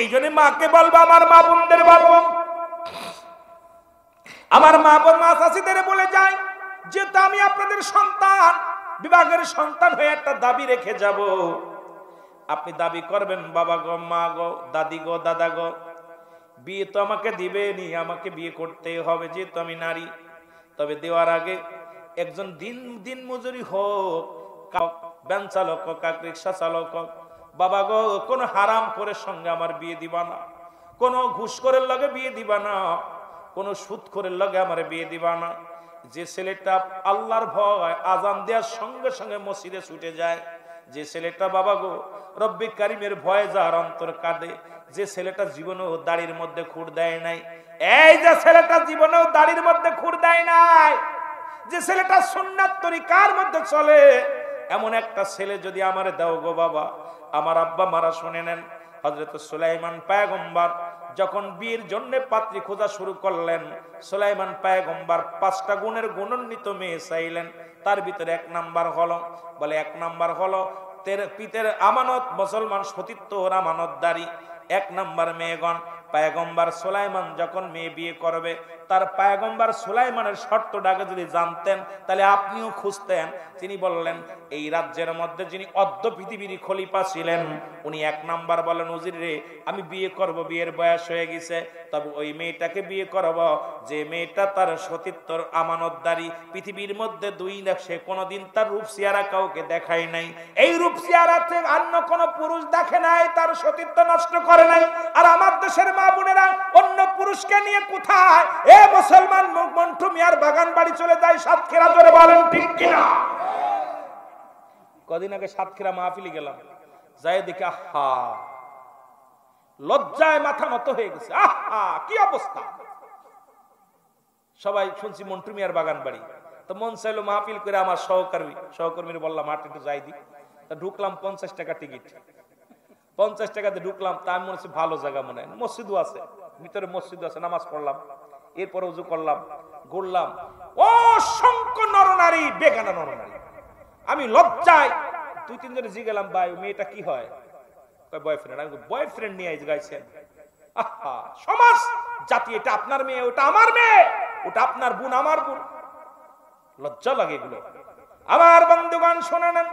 এই জন্য মাকে বলবো, আমার মা বোনদের বলবো, আমার মা বোন মা চাষিদের বলে যায়, যেহেতু আমি আপনাদের সন্তান, বিভাগের সন্তান হয়ে একটা দাবি রেখে যাব। আপনি দাবি করবেন, বাবা গো, মা গো, দাদি গো, দাদা গো, বিয়ে তো আমাকে দিবেনি, আমাকে বিয়ে করতে হবে যেহেতু আমি নারী। তবে দেওয়ার আগে একজন দিন মজুরি হোক, ভ্যান চালক হোক, রিক্সা চালক হোক, বাবা গো, কোন হারাম করে সঙ্গে আমার বিয়ে দিবা না, কোন ঘুষখোরের লগে বিয়ে দিবা না, কোন সুদখোরের লগে আমার বিয়ে দিবা না। যে ছেলেটা আল্লাহর ভয় আজান দেওয়ার সঙ্গে সঙ্গে মসজিদে ছুটে যায়, যে ছেলেটা বাবা গো রব্বি কারিমের ভয়ে যার অন্তর কাঁদে, যে ছেলেটা জীবনেও দাড়ির মধ্যে খুর দেয় নাই, এই যে ছেলেটা জীবনেও দাড়ির মধ্যে খুর দেয় নাই, যে ছেলেটা সুন্নাত তরিকার মধ্যে চলে, এমন একটা ছেলে যদি আমারে দাও গো বাবা। আমার আব্বা মারা শুনে নেন, হযরত সুলাইমান পয়গম্বর যখন বিয়ের জন্য পাত্রী খোঁজা শুরু করলেন, সুলাইমান পয়গম্বর 5টা গুণের গুণান্বিত মেয়ে চাইলেন। তার ভিতরে 1 নাম্বার হলো, বলে 1 নাম্বার হলো পিতের আমানত, মুসলমান সতীত্বর আমানতদারি। 1 নাম্বার মেয়েগণ, পয়গম্বর সুলাইমান যখন মেয়ে বিয়ে করবে, তার পয়গম্বর সুলাইমানের শর্তটাকে যদি জানতেন তাহলে আপনিও খুঁজতেন। তিনি বললেন, এই রাজ্যের মধ্যে যিনি অর্ধ পৃথিবীর খলিফা ছিলেন, উনি 1 নাম্বার বলেন, উজির রে আমি বিয়ে করব, বিয়ের বয়স হয়ে গেছে, তবে ওই মেয়েটাকে বিয়ে করব যে মেয়েটা তার সতীত্বর আমানতদারি। পৃথিবীর মধ্যে 2 লাখ, সে কোনোদিন তার রূপ চেহারা কাউকে দেখায় নাই, এই রূপ চেহারাতে অন্য কোন পুরুষ দেখে নাই, তার সতীত্ব নষ্ট করে নাই। আর আমার দেশের মা বোনেরা অন্য পুরুষকে নিয়ে কোথায় এ মুসলমান মন্টু মিয়ার বাগান বাড়ি চলে যায় সাতক্ষীরা। ধরে বলেন ঠিক কিনা? কদিন আগে সাতক্ষীরা মাহফিলে গেলাম, যাই দেখি আহা, লজ্জায় মাথা নত হয়ে গেছে। আহা কি অবস্থা! সবাই শুনছি মন্টু মিয়ার বাগান বাড়ি, তো মন চাইলো মাহফিল করে আমার সহকর্মীর বললাম হাট একটু যাই দি। তা ঢুকলাম 50 টাকা টিকিট, 50 টাকাতে ঢুকলাম। তা আমি মনে হচ্ছে ভালো জায়গা, মনে হয় মসজিদও আছে, ভিতরে মসজিদ আছে, নামাজ পড়লাম, এরপরে উজু করলাম, ঘুরলাম, অসংখ্য নরনারী, বেগানা নরনারী। আমি লজ্জায় 2-3 জনে জিগেলাম, ভাই মেয়েটা কি হয়? বয়ফ্রেন্ড। আমি বয়ফ্রেন্ড নিয়ে গাইছেন? আহা, সমাজ জাতি, এটা আপনার মেয়ে, ওটা আমার মেয়ে, ওটা আপনার বোন, আমার বোন, লজ্জা লাগে এগুলো। আমার বন্ধুগণ শুনে নেন,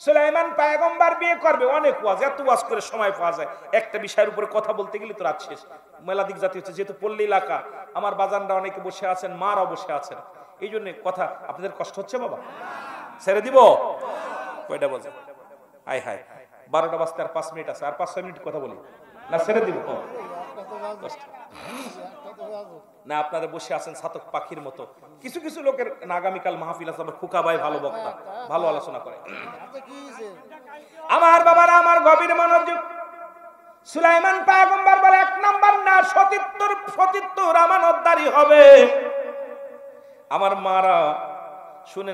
সুলাইমান পয়গম্বর বিয়ে করবে, অনেক ওয়াজ, এত ওয়াজ করে সময় পাওয়া যায়, একটা বিষয়ের উপরে কথা বলতে গেলে তো রাত শেষ। মেলাদিক জাতি হচ্ছে, যেহেতু পল্লী এলাকা, আমার বাজানরা অনেকে বসে আছেন, মারাও বসে আছেন, এই জন্য কথা। আপনাদের কষ্ট হচ্ছে বাবা? ছেড়ে দিব? কয়টা বাজে? হাই হাই, 12টা বাজতে আর 5 মিনিট আছে, আর 5-6 মিনিট কথা বলি, না ছেড়ে দিব? না আপনারা বসে আছেন ছাতক পাখির মতো। কিছু কিছু লোকের আগামীকাল মাহফিল আছে, আবার খুকা ভাই ভালো বক্তা, ভালো আলোচনা করে। আমার বাবারা, আমার গভীর মনোযোগ। সুলাইমান পয়গম্বর বলে, এক নাম্বার না, সতীত্বর আমানতদারি হবে। আমার মারা শুনে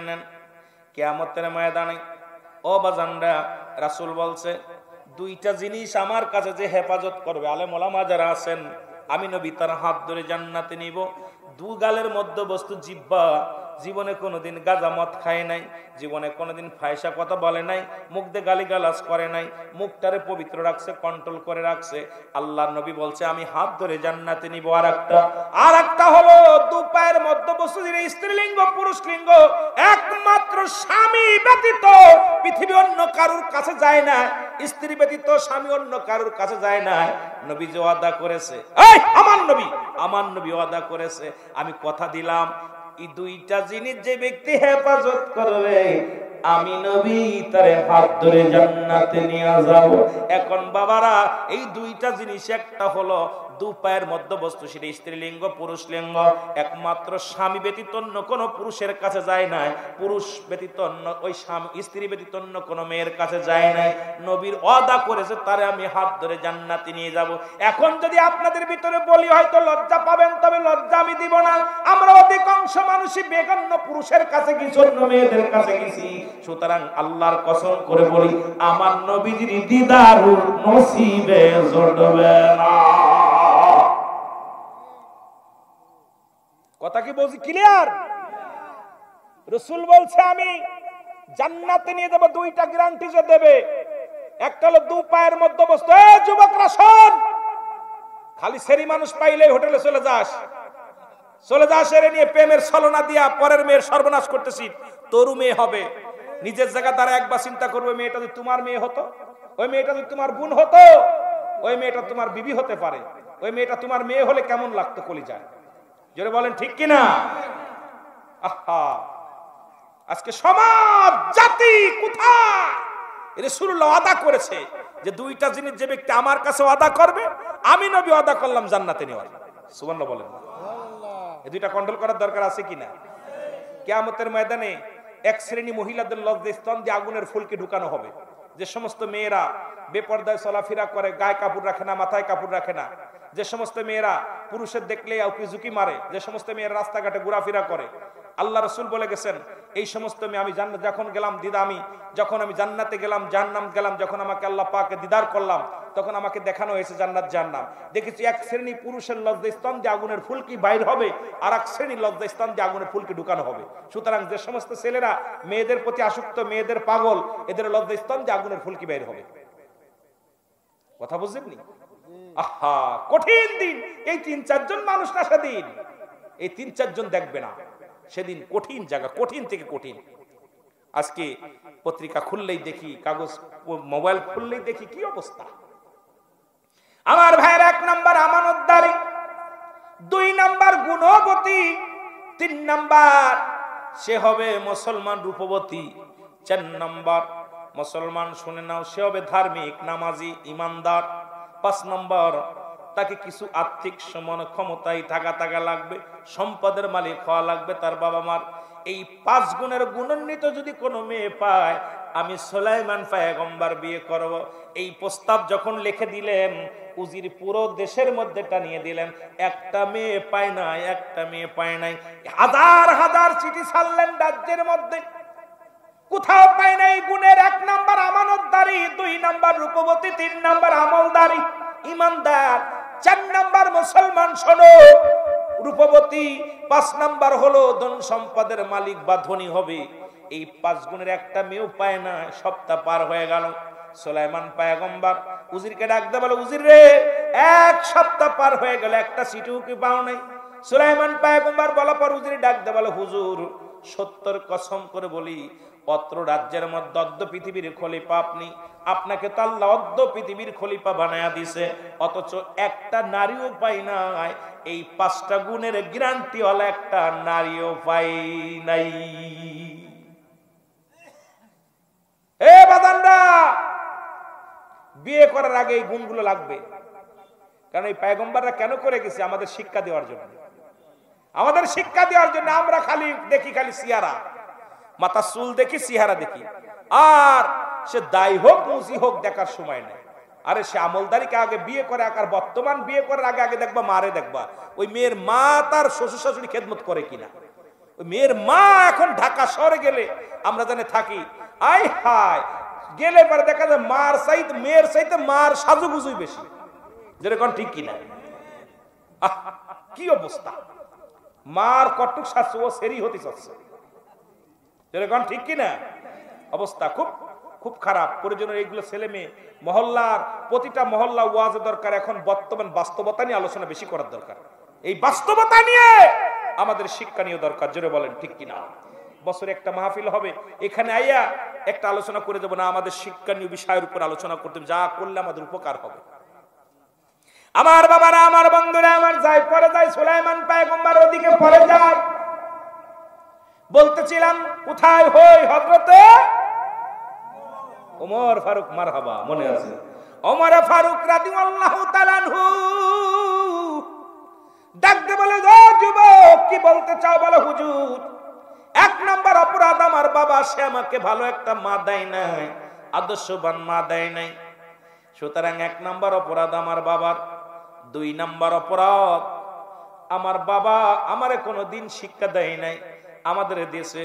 নেন, কিয়ামতের ময়দানে ও বাজানরা, রাসূল বলছে দুইটা জিনিস আমার কাছে যে হেফাজত করবে, আলেম ওলামা যারা আছেন, আমি নবী তার হাত ধরে জান্নাতে নিব। দু গালের মধ্যবস্তু জিহ্বা, জীবনে কোনোদিন গাঁজা মদ খায় নাই, জীবনে কোনোদিন ফায়সা কথা বলে নাই, মুখ দিয়ে গালিগালাজ করে নাই, মুখটারে পবিত্র রাখছে, কন্ট্রোল করে রাখছে। আল্লাহর নবী বলছে আমি হাত ধরে জান্নাতে নিব। আর একটা হলো দু পায়ের মধ্যবস্তু, স্ত্রীলিঙ্গ পুরুষলিঙ্গ, একমাত্র স্বামী ব্যতীত পৃথিবী অন্য কারুর কাছে যায় না, স্ত্রী ব্যতীত স্বামী অন্য কারুর কাছে যায় না। নবী যে ওয়াদা করেছে, আমার নবী ওয়াদা করেছে, আমি কথা দিলাম এই দুইটা জিনিস যে ব্যক্তি হেফাজত করবে, আমি নবী তারে হাত ধরে জান্নাতে নিয়ে যাব। এখন বাবারা, এই দুইটা জিনিস, একটা হলো দু পায়ের মধ্যবস্তু, সেটা স্ত্রীলিঙ্গ পুরুষলিঙ্গ, একমাত্র স্বামী ব্যতীত অন্য কোনো পুরুষের কাছে যায় নাই, পুরুষ ব্যতীত অন্য ওই স্বামী স্ত্রী ব্যতীত অন্য কোনো মেয়ের কাছে যায় নাই। নবীর ওয়াদা করেছে তারে আমি হাত ধরে জান্নাতে নিয়ে যাব। এখন যদি আপনাদের ভিতরে বলি হয়তো লজ্জা পাবেন, তবে লজ্জা আমি দিব না। আমরা অধিকাংশ মানুষই বেগান্য পুরুষের কাছে গেছি, অন্য মেয়েদের কাছে গেছি। সুতরাং আল্লাহর কসম করে বলি, আমার নবীর দিদার নসিবে জড়বে না। কথা কি বলছি ক্লিয়ার? রাসূল বলছে আমি জান্নাতে নিয়ে যাব, দুইটা গ্যারান্টি যে দেবে। একটা হলো দু পায়ের মধ্যবস্তু। এই যুবকরা শোন, খালি সেরি মানুষ পাইলেই হোটেলে চলে যাস, এর নিয়ে প্রেমের ছলনা দিয়া পরের মেয়ের সর্বনাশ করতেছি। তোরও মেয়ে হবে, নিজের জায়গা দ্বারা একবার চিন্তা করবে, মেয়েটা যদি তোমার মেয়ে হতো, ওই মেয়েটা যদি তোমার বোন হতো, ওই মেয়েটা তোমার বিবি হতে পারে, ওই মেয়েটা তোমার মেয়ে হলে কেমন লাগতো কলিজায়? জোরে বলেন ঠিক কিনা? আহা, আজকে সমাজ জাতি কোথায়? রাসূলুল্লাহ ওয়াদা করেছে যে দুইটা জিনিস যে ব্যক্তি আমার কাছে ওয়াদা করবে, আমি নবী ওয়াদা করলাম জান্নাতে নেওয়ার। সুবহানাল্লাহ বলেন। এই দুইটা কন্ট্রোল করার দরকার আছে কিনা? কিয়ামতের ময়দানে এক শ্রেণী মহিলাদের লজ্জাস্থান দিয়ে আগুনের ফুলকি ঢুকানো হবে। যে সমস্ত মেয়েরা বেপরদায় চলাফেরা করে, গায়ে কাপড় রাখে না, মাথায় কাপড় রাখে না, যে সমস্ত মেয়েরা পুরুষের দেখলে ঝুঁকি মারে, যে সমস্ত মেয়েরা রাস্তাঘাটে ঘোরাফেরা করে, আল্লাহ রাসূল বলে গেছেন এই সমস্ত মেয়ে আমি যখন গেলাম যখন আমি জান্নাতে গেলাম, জান্নাম গেলাম, যখন আমাকে আল্লাহ পাকে দিদার করলাম, তখন আমাকে দেখানো হয়েছে জান্নাত জাহান্নাম। দেখেছি এক শ্রেণী পুরুষের লজ্জাস্থান দিয়ে আগুনের ফুলকি বাইর হবে, আর এক শ্রেণী লজ্জাস্থান দিয়ে আগুনের ফুলকি ঢুকানো হবে। সুতরাং যে সমস্ত ছেলেরা মেয়েদের প্রতি আসক্ত, মেয়েদের পাগল, এদের লজ্জাস্থান দিয়ে আগুনের ফুলকি বাইর হবে। কথা বুঝলেননি? আহা, কঠিন দিন। এই ৩-৪ জন মানুষ না সেদিন, এই ৩-৪ জন দেখবে না সেদিন। কঠিন জায়গা, কঠিন থেকে কঠিন। আজকে পত্রিকা খুললেই দেখি, কাগজ মোবাইল খুললেই দেখি কি অবস্থা। আমার ভাইয়ের ১ নাম্বার আমানতদারি, ২ নাম্বার গুণবতী, ৩ নাম্বার সে হবে মুসলমান রূপবতী, ৪ নাম্বার মুসলমান শুনে নাও সে হবে ধার্মিক, নামাজি, ইমানদার। ৫ নম্বর তাকে কিছু আর্থিক সমান ক্ষমতায় থাকা লাগবে, সম্পদের মালিক হওয়া লাগবে তার বাবা মার। এই ৫ গুণের গুণান্বিত যদি কোনো মেয়ে পায়, আমি সুলাইমান পয়গম্বর বিয়ে করব। এই প্রস্তাব যখন লিখে দিলেন, উজির পুরো দেশের মধ্যে টানিয়ে দিলেন। একটা মেয়ে পায় নাই, হাজার হাজার চিঠি ছাড়লেন রাজ্যের মধ্যে, কোথাও পায় নাই। গুণের ১ নাম্বার আমানতদারি, ২ নাম্বার রূপবতী, ৩ নাম্বার আমলদারি, ইমানদার, ৪ নাম্বার মুসলমান শোনো রূপবতী, ৫ নাম্বার হলো ধন সম্পদের মালিক বা ধনী হবে। এই ৫ গুণের একটা মেয়েও পায় না। সপ্তাহ পার হয়ে গেল, সুলাইমান পয়গম্বর উজিরকে ডাকতে বলে, উজির রে, ১ সপ্তাহ পার হয়ে গেল, একটা চিঠিও কি পাও নাই? সুলাইমান পয়গম্বর বলা পর উজির ডাকতে বলে, হুজুর সত্যর কসম করে বলি, অত্র রাজ্যের মধ্যে অর্ধ পৃথিবীর খলিফা আপনি, আপনাকে তো আল্লাহ অর্ধ পৃথিবীর খলিফা বানায়া দিছে, অথচ একটা নারীও পাই নাই। এই ৫টা গুণের গ্যারান্টি হলো একটা নারীও পাই নাই। এ বাদানরা, বিয়ে করার আগে এই গুণগুলো লাগবে। কারণ এই পয়গম্বররা কেন করে গেছে? আমাদের শিক্ষা দেওয়ার জন্য, আমাদের শিক্ষা দেওয়ার জন্য। আমরা খালি দেখি খালি সিয়ারা, মাথা চুল দেখি, সিহারা দেখি, আর সে দায়ী হোক মুসি হোক দেখার সময় নেই। আরে সে আমলদারিকে আগে বিয়ে করে, আর বর্তমান বিয়ে করার আগে আগে দেখবা মারে, দেখবা ওই মেয়ের মা তার শ্বশুর শাশুড়ি খেদমত করে কিনা। ওই মেয়ের মা এখন ঢাকা শহরে গেলে আমরা জানে থাকি, আই হায় গেলে পরে দেখা যায় মার চাইতে মেয়ের চাইতে মার সাজুগুজুই বেশি, যেরকম ঠিক কিনা। কি অবস্থা, মার কটুক শাশু ও সেরি হতে চাচ্ছে, যেরকম ঠিক কিনা। অবস্থা খুব খুব খারাপ। প্রয়োজনের এইগুলো ছেলে মেয়ে মহল্লার প্রতিটা মহল্লা ওয়াজে দরকার। এখন বর্তমান বাস্তবতা নিয়ে আলোচনা বেশি করার দরকার। এই বাস্তবতা নিয়ে আমাদের শিক্ষা নিয়ে দরকার, জোরে বলেন ঠিক কিনা। বছরে একটা মাহফিল হবে, এখানে আইয়া একটা আলোচনা করে দেবো না, আমাদের শিক্ষণীয় বিষয়ের উপর আলোচনা করতে, যা করলে আমাদের উপকার হবে। আমার বাবারা, আমার বন্ধুরা, আমার যাই পরে যাই সুলাইমান পয়গম্বর ওদিকে পরে যায়। বলতেছিলাম কোথায় হই হযরতে ওমর ফারুক, মারহাবা, মনে আছে ওমর ফারুক রাদিয়াল্লাহু তাআলা আনহু ডাকতে বলে, ও যুবক কি বলতে চাও বলো। হুজুর, এক নাম্বার অপরাধ আমার বাবা, সে আমাকে ভালো একটা মা দেয় নাই, আদর্শবান মা দেয় নাই। সুতরাং এক নাম্বার অপরাধ আমার বাবার। দুই নাম্বার অপরাধ, আমার বাবা আমারে কোনোদিন শিক্ষা দেয় নাই। আমাদের দেশে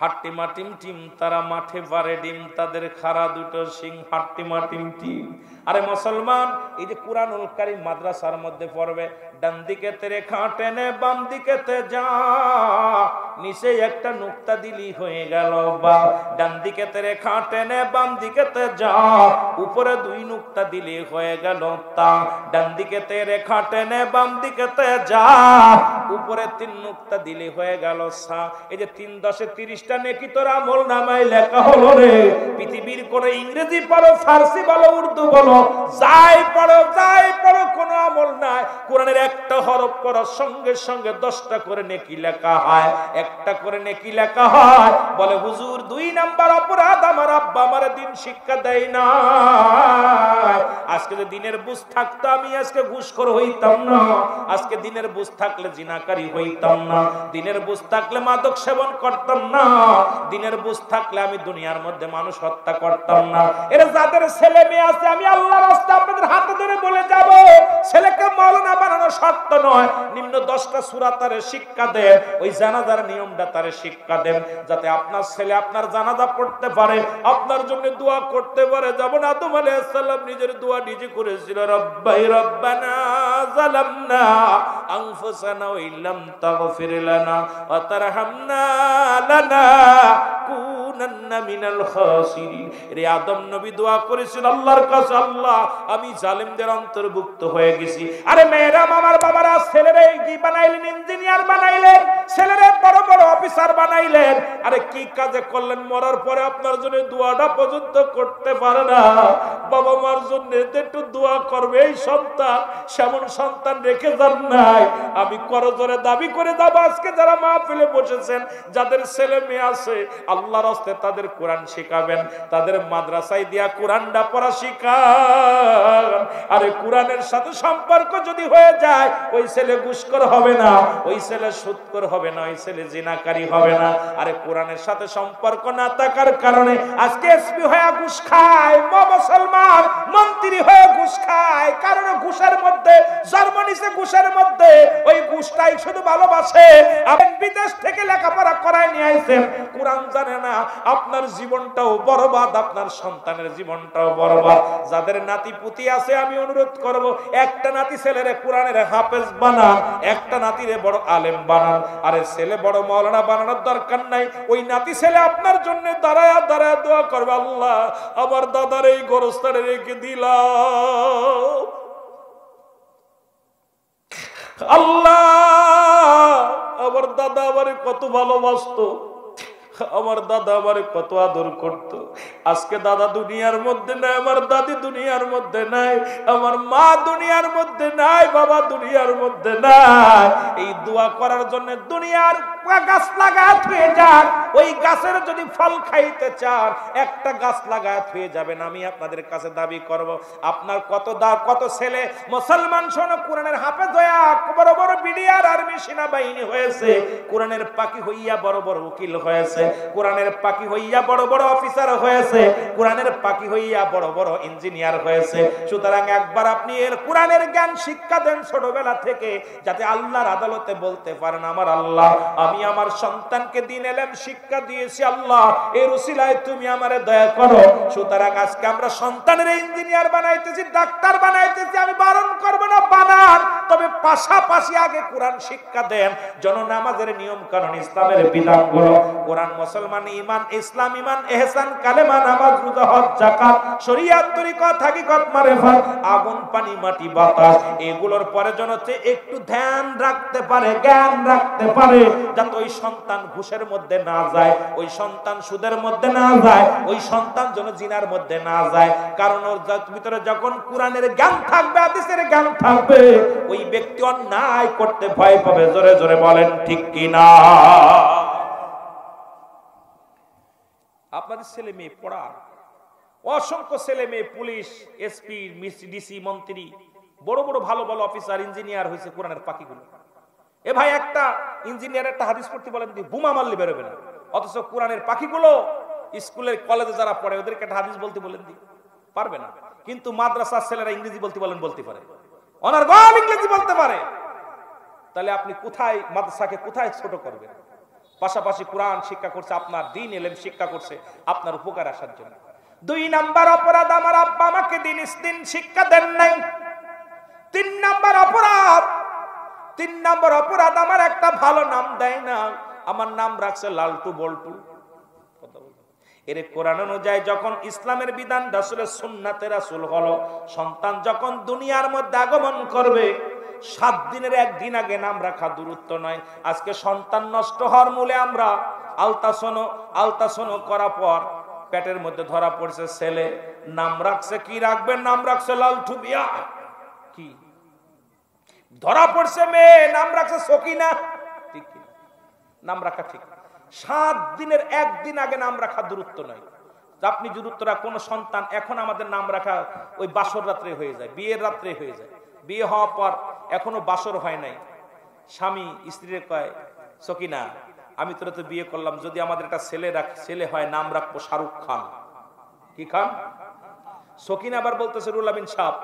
হাট্টিমা টিম টিম, তারা মাঠে পারে ডিম, তাদের খাড়া দুটো সিং, হাট্টিমা টিম টিম। আরে মুসলমান, এই যে কুরআনুল কারীম মাদ্রাসার মধ্যে পড়বে, ডান দিকে তেরে খাটে নে, বাম দিকে তে যা, নিচে একটা নুক্তা দিলি হয়ে গেল বা। ডান দিকে তেরে খাটে নে, বাম দিকে তে যা, উপরে দুই নুক্তা দিলি হয়ে গেল তা। ডান দিকে তেরে খাটে নে, বাম দিকে তে যা, উপরে তিন নুক্তা দিলি হয়ে গেল সা। এই যে 3 10 30টা নেকি তোর আমল নামায় লেখা হলো রে। পৃথিবীর কোন ইংরেজি পড়ো, ফার্সি বলো, উর্দু বলো, যাই পড়ো কোনো আমল নাই। কোরআনের একটা হরফ পড়ার সঙ্গে সঙ্গে 10টা করে নেকি লেখা হয়, একটা করে নেকি লেখা হয়। বলে হুজুর 2 নাম্বার অপরাধ, আমার আব্বা আমার দিন শিক্ষা দেয় না। আজকে যদি দিনের বুঝ থাকতো আমি আজকে ঘুষখোর হইতাম না, আজকে দিনের বুঝ থাকলে জিনাকারী হইতাম না, দিনের বুঝ থাকলে মাদক সেবন করতাম না, দিনের বুঝ থাকলে আমি দুনিয়ার মধ্যে মানুষ হত্যা করতাম না। এরা যাদের ছেলে মেয়ে আছে, আমি আল্লাহর রাস্তায় আপনাদের হাতে ধরে বলে যাব, ছেলেকে মাওলানা বানানো শর্ত নয়। নিম্ন 10টা সূরা তারে শিক্ষা দেন, ওই জানাজার নিয়মটা তারে শিক্ষা দেন, যাতে আপনার ছেলে আপনার জানাজা পড়তে পারে, আপনার জন্য দোয়া করতে পারে। যেমন আদম আলাইহিস সালাম নিজের দোয়া নিজে করেছিল, রব্বানা যালামনা আনফুসানা ওয়া ইল্লাম তাগফির লানা ওয়া তারহামনা লানাকুনান্না মিনাল খাসিরিন। রে আদম নবী দোয়া করেছিল আল্লাহর কাছে, আল্লাহ আমি জালিমদের অন্তর্ভুক্ত হয়ে গেছি। আরে মেয়েরা, আমার বাবারা, ছেলেরা কি বানাইলেন? ইঞ্জিনিয়ার বানাইলেন, ছেলেরা বড় বড় অফিসার বানাইলেন। আরে কি কাজে করলেন? মরার পরে আপনার জন্য দোয়াটা পর্যন্ত করতে পারে না। বাবা মার জন্য একটু দোয়া করবে, এই সন্তান সেমন সন্তান রেখে যান নাই। আমি করজোরে দাবি করে যাব, আজকে যারা মাহফিলে বসেছেন, যাদের ছেলে মেয়ে আছে, আল্লাহর রাস্তায় তাদের কোরআন শেখাবেন, তাদের মাদ্রাসায় দিয়া কোরআনটা পড়া শিখান। আরে কোরআনের সাথে সম্পর্ক যদি হয়ে যায়, ওই ছেলে ঘুষখোর হবে না, ওই ছেলে সুদখোর হবে না, ওই ছেলে জিনাকারী হবে না। আরে কোরআনের সাথে সম্পর্ক না থাকার কারণে আজকে এসপি হয়ে ঘুষ খায়, মুসলমান মন্ত্রী হয়ে ঘুষ খায়। কারণ ঘুষের মধ্যে জন্ম নিছে, ঘুষের মধ্যে ওই ঘুষটাই শুধু ভালোবাসে। আপনি বিদেশ থেকে লেখাপড়া করায় নিয়ে আইছেন, কোরআন জানে না, আপনার জীবনটাও বরবাদ, আপনার সন্তানের জীবনটাও বরবাদ। যাদের নাতি পুতি আছে, আমি অনুরোধ করব, একটা নাতি ছেলেরে কোরআনের হাফেজ বানান, একটা নাতিরে বড় আলেম বানান। আরে ছেলে বড় মাওলানা বানানোর দরকার নাই, ওই নাতি ছেলে আপনার জন্য দাঁড়ায় দাঁড়ায় দোয়া করবে, আল্লাহ আমার দাদার এই গোরস্থানে রেখে দিলাম, আল্লাহ আমার দাদা আমারে কত ভালোবাসতো, আমার দাদা আমারে কত আদর করত। আজকে দাদা দুনিয়ার মধ্যে নাই, আমার দাদি দুনিয়ার মধ্যে নাই, আমার মা দুনিয়ার মধ্যে নাই, বাবা দুনিয়ার মধ্যে নাই। এই দোয়া করার জন্য দুনিয়ার গাছ লাগায় থুয়ে যান, ওই গাছের যদি ফল খাইতে চান একটা গাছ লাগায় থুয়ে যাবেন। আমি আপনাদের কাছে দাবি করব, আপনার কত ছেলে মুসলমান শোনো কোরআনের হাফেজ হইয়া বড় বড় বিডিআর আর্মি সেনাবাহিনী হয়েছে, কোরআনের পাখি হইয়া বড় বড় উকিল হয়েছে, কোরআনের পাখি হইয়া বড় বড় অফিসার হয়েছে, কোরআনের পাখি হইয়া বড় বড় ইঞ্জিনিয়ার হয়েছে। সুতরাং একবার আপনি এর কোরআনের জ্ঞান শিক্ষা দেন ছোটবেলা থেকে, যাতে আল্লাহর আদালতে বলতে পারেন আমার আল্লাহ আমি আমার সন্তানকে দিন এলেম শিক্ষা দিয়েছি, আল্লাহ এর উসিলায় তুমি আমারে দয়া করো। সুতরাং আজকে আমরা সন্তানের ইঞ্জিনিয়ার বানাইতেছি, ডাক্তার বানাইতেছি, আমি বারণ করব না বানান, তবে পাশাপাশি আগে কোরআন শিক্ষা দেন। জন নামাজের নিয়ম কানুন ইসলামের বিধানগুলো, কোরআন মুসলমান ঈমান ইসলাম ঈমান ইহসান কালেমা নামাজ রোজা হজ যাকাত শরীয়ত তরিকত হাকিকত মারিফাত আগুন পানি মাটি বাতাস, এগুলোর পরে যেন একটু ধ্যান রাখতে পারে, জ্ঞান রাখতে পারে, যাতে ওই সন্তান ঘুষের মধ্যে না যায়, ওই সন্তান সুদের মধ্যে না যায়, ওই সন্তান যেন জিনার মধ্যে না যায়। কারণ ওর ভিতরে যখন কোরআনের জ্ঞান থাকবে, হাদিসের জ্ঞান থাকবে, ওই ব্যক্তি অন্যায় করতে ভয় পাবে। জোরে জোরে বলেন ঠিক কিনা? আপনাদের ছেলে মেয়ে পড়ার, অসংখ্য ছেলে মেয়ে পুলিশ, এসপি, ডিসি, মন্ত্রী, বড় বড় ভালো ভালো অফিসার, ইঞ্জিনিয়ার হয়েছে কোরআনের পাখিগুলো। এ ভাই একটা ইঞ্জিনিয়ার একটা হাদিস পড়তে বলেন দি, বুমা মারলে বেরোবে না, অথচ কোরআনের পাখিগুলো স্কুলের কলেজে যারা পড়ে ওদেরকে একটা হাদিস বলতে বলেন দি, পারবে না। কিন্তু মাদ্রাসার ছেলেরা ইংরেজি বলতে বলেন বলতে পারে, অনার্গল ইংরেজি বলতে পারে। তাহলে আপনি কোথায় মাদ্রাসাকে কোথায় ছোট করবেন? পাশাপাশি কোরআন শিক্ষা করছে, আপনার দ্বীন ইলম শিক্ষা করছে আপনার উপকার আসার জন্য। 2 নাম্বার অপরাধ, আমার আব্বা আমাকে দিন শিক্ষা দেন নাই। 3 নাম্বার অপরাধ আমার একটা ভালো নাম দেয় না, আমার নাম রাখছে লালটু বল্টু। এর কোরআন অনুযায়ী যখন ইসলামের বিধান রাসূলের সুন্নাতে রাসূল হলো, সন্তান যখন দুনিয়ার মধ্যে আগমন করবে 7 দিনের একদিন আগে নাম রাখা দূরত্ব নয়। আজকে সন্তান নষ্ট হওয়ার মূলে আমরা আলতাসনো করার পর পেটের মধ্যে ধরা পড়ছে ছেলে, নাম রাখছে কি রাখবেন? নাম রাখছে লালটু মিয়া। কি ধরা পড়ছে মেয়ে, নাম রাখছে সকিনা। ঠিক কি নাম রাখা ঠিক? 7 দিনের একদিন আগে নাম রাখা দূরত্ব নয়। আপনি দূরত্বরা কোন সন্তান এখন আমাদের নাম রাখা ওই বাসর রাত্রে হয়ে যায়, বিয়ের রাত্রে হয়ে যায়। বিয়ে হওয়ার পর এখনো বাসর হয় নাই, স্বামী স্ত্রীর কয় সকিনা আমি তোরা তো বিয়ে করলাম, যদি আমাদের একটা ছেলে হয় নাম রাখবো শাহরুখ খান। কি খান? সকিনা আবার বলতেছে রুহুল আমিন সাহেব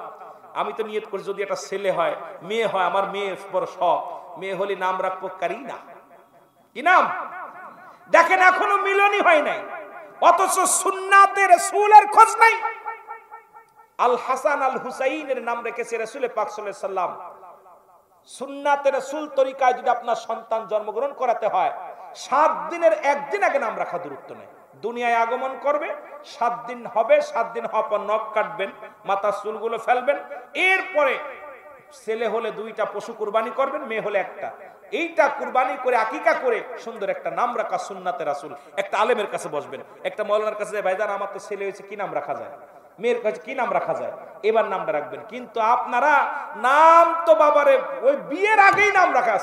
আমি তো নিয়ত করি যদি একটা ছেলে হয়, মেয়ে হয়, আমার মেয়ে বড় শখ, মেয়ে হলে নাম রাখবো কারিনা। কি নাম? দেখেন এখনো মিলনই হয় নাই, অথচ সুন্নাতে রাসূলের খোঁজ নাই। আল হাসান আল হুসাইনের নাম রেখেছে রাসূল পাক সাল্লাল্লাহু আলাইহি সাল্লাম। সুন্নাতে রাসূল তরিকায় যদি আপনার সন্তান জন্মগ্রহণ করাতে হয় 7 দিনের একদিন আগে নাম রাখা দূরত্ব নেই। দুনিয়ায় আগমন করবে 7 দিন হবে, 7 দিন হওয়ার পর নখ কাটবেন, মাথার চুলগুলো ফেলবেন, এরপরে ছেলে হলে 2টা পশু কুরবানি করবেন, মেয়ে হলে একটা। এইটা কুরবানি করে আকিকা করে সুন্দর একটা নাম রাখা সুন্নাতে রাসূল। একটা আলেমের কাছে বসবেন, একটা মাওলানার কাছে যায়, ভাইজান আমার তো ছেলে হয়েছে, কি নাম রাখা যায়? মেয়ের কাছে কি নাম রাখা যায়? এবার নামটা রাখবেন। কিন্তু আপনারা নাম তো বাবারে ওই বিয়ের আগেই নাম রাখা,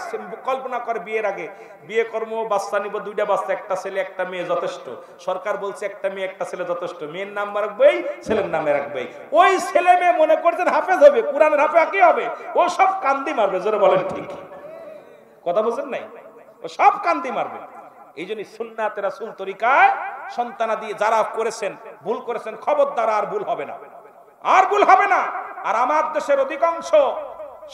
কল্পনা করে বিয়ের আগে বিয়ে কর্ম, বাচ্চা নিব, 2টা বাচ্চা, একটা ছেলে একটা মেয়ে যথেষ্ট। সরকার বলছে একটা মেয়ে একটা ছেলে যথেষ্ট, মেয়ের নাম রাখবেই, ছেলের নামে রাখবেই। ওই ছেলে মেয়ে মনে করছেন হাফেজ হবে, কোরআনের হাফেজ কি হবে? ও সব কান্দি মারবে। জোরে বলেন ঠিক কথা বলছেন নাই? ও সব কান্দি মারবে। এই জন্য সুন্নাতে রাসূল তরিকায় সন্তানাদি যারা করেছেন, ভুল করেছেন, খবরদার আর ভুল হবে না, আর ভুল হবে না। আর আমার দেশের অধিকাংশ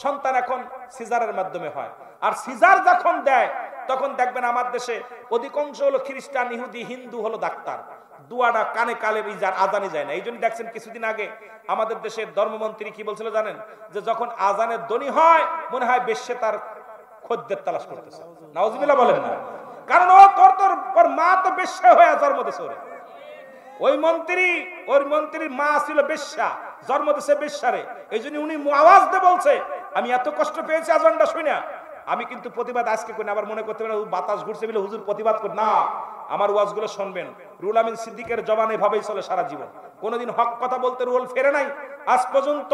সন্তান এখন সিজারের মাধ্যমে হয়, আর সিজার যখন দেয় তখন দেখবেন আমার দেশে অধিকাংশ হলো খ্রিস্টান, ইহুদি, হিন্দু হলো ডাক্তার। দুয়াটা কানে কালে বিজার আজানই যায় না। এই জন্য দেখছেন কিছুদিন আগে আমাদের দেশের ধর্মমন্ত্রী কি বলছিল জানেন? যে যখন আজানের ধ্বনি হয় মনে হয় বেশ্যে তার খদ্দের তালাশ করতেছে। নাউজুবিল্লাহ বলেন না? কারণ ও তোর মা তো বেশ্যা হয়ে জন্ম দিয়েছে। ওই মন্ত্রীর মা ছিল বেশ্যা, জন্ম দিয়েছে বেশ্যারে। এই জন্য উনি আওয়াজ দিয়ে বলছে আমি এত কষ্ট পেয়েছি আজানটা শুনে। আমি কিন্তু প্রতিবাদ আজকে করি না, আবার মনে করতে পারেন বাতাস ঘুরছে বলে হুজুর প্রতিবাদ কর না। আমার ওয়াজগুলো শুনবেন, রুহুল আমিন সিদ্দিকের জবানে ভাবেই চলে সারা জীবন। কোনোদিন হক কথা বলতে রুহুল ফেরে নাই আজ পর্যন্ত।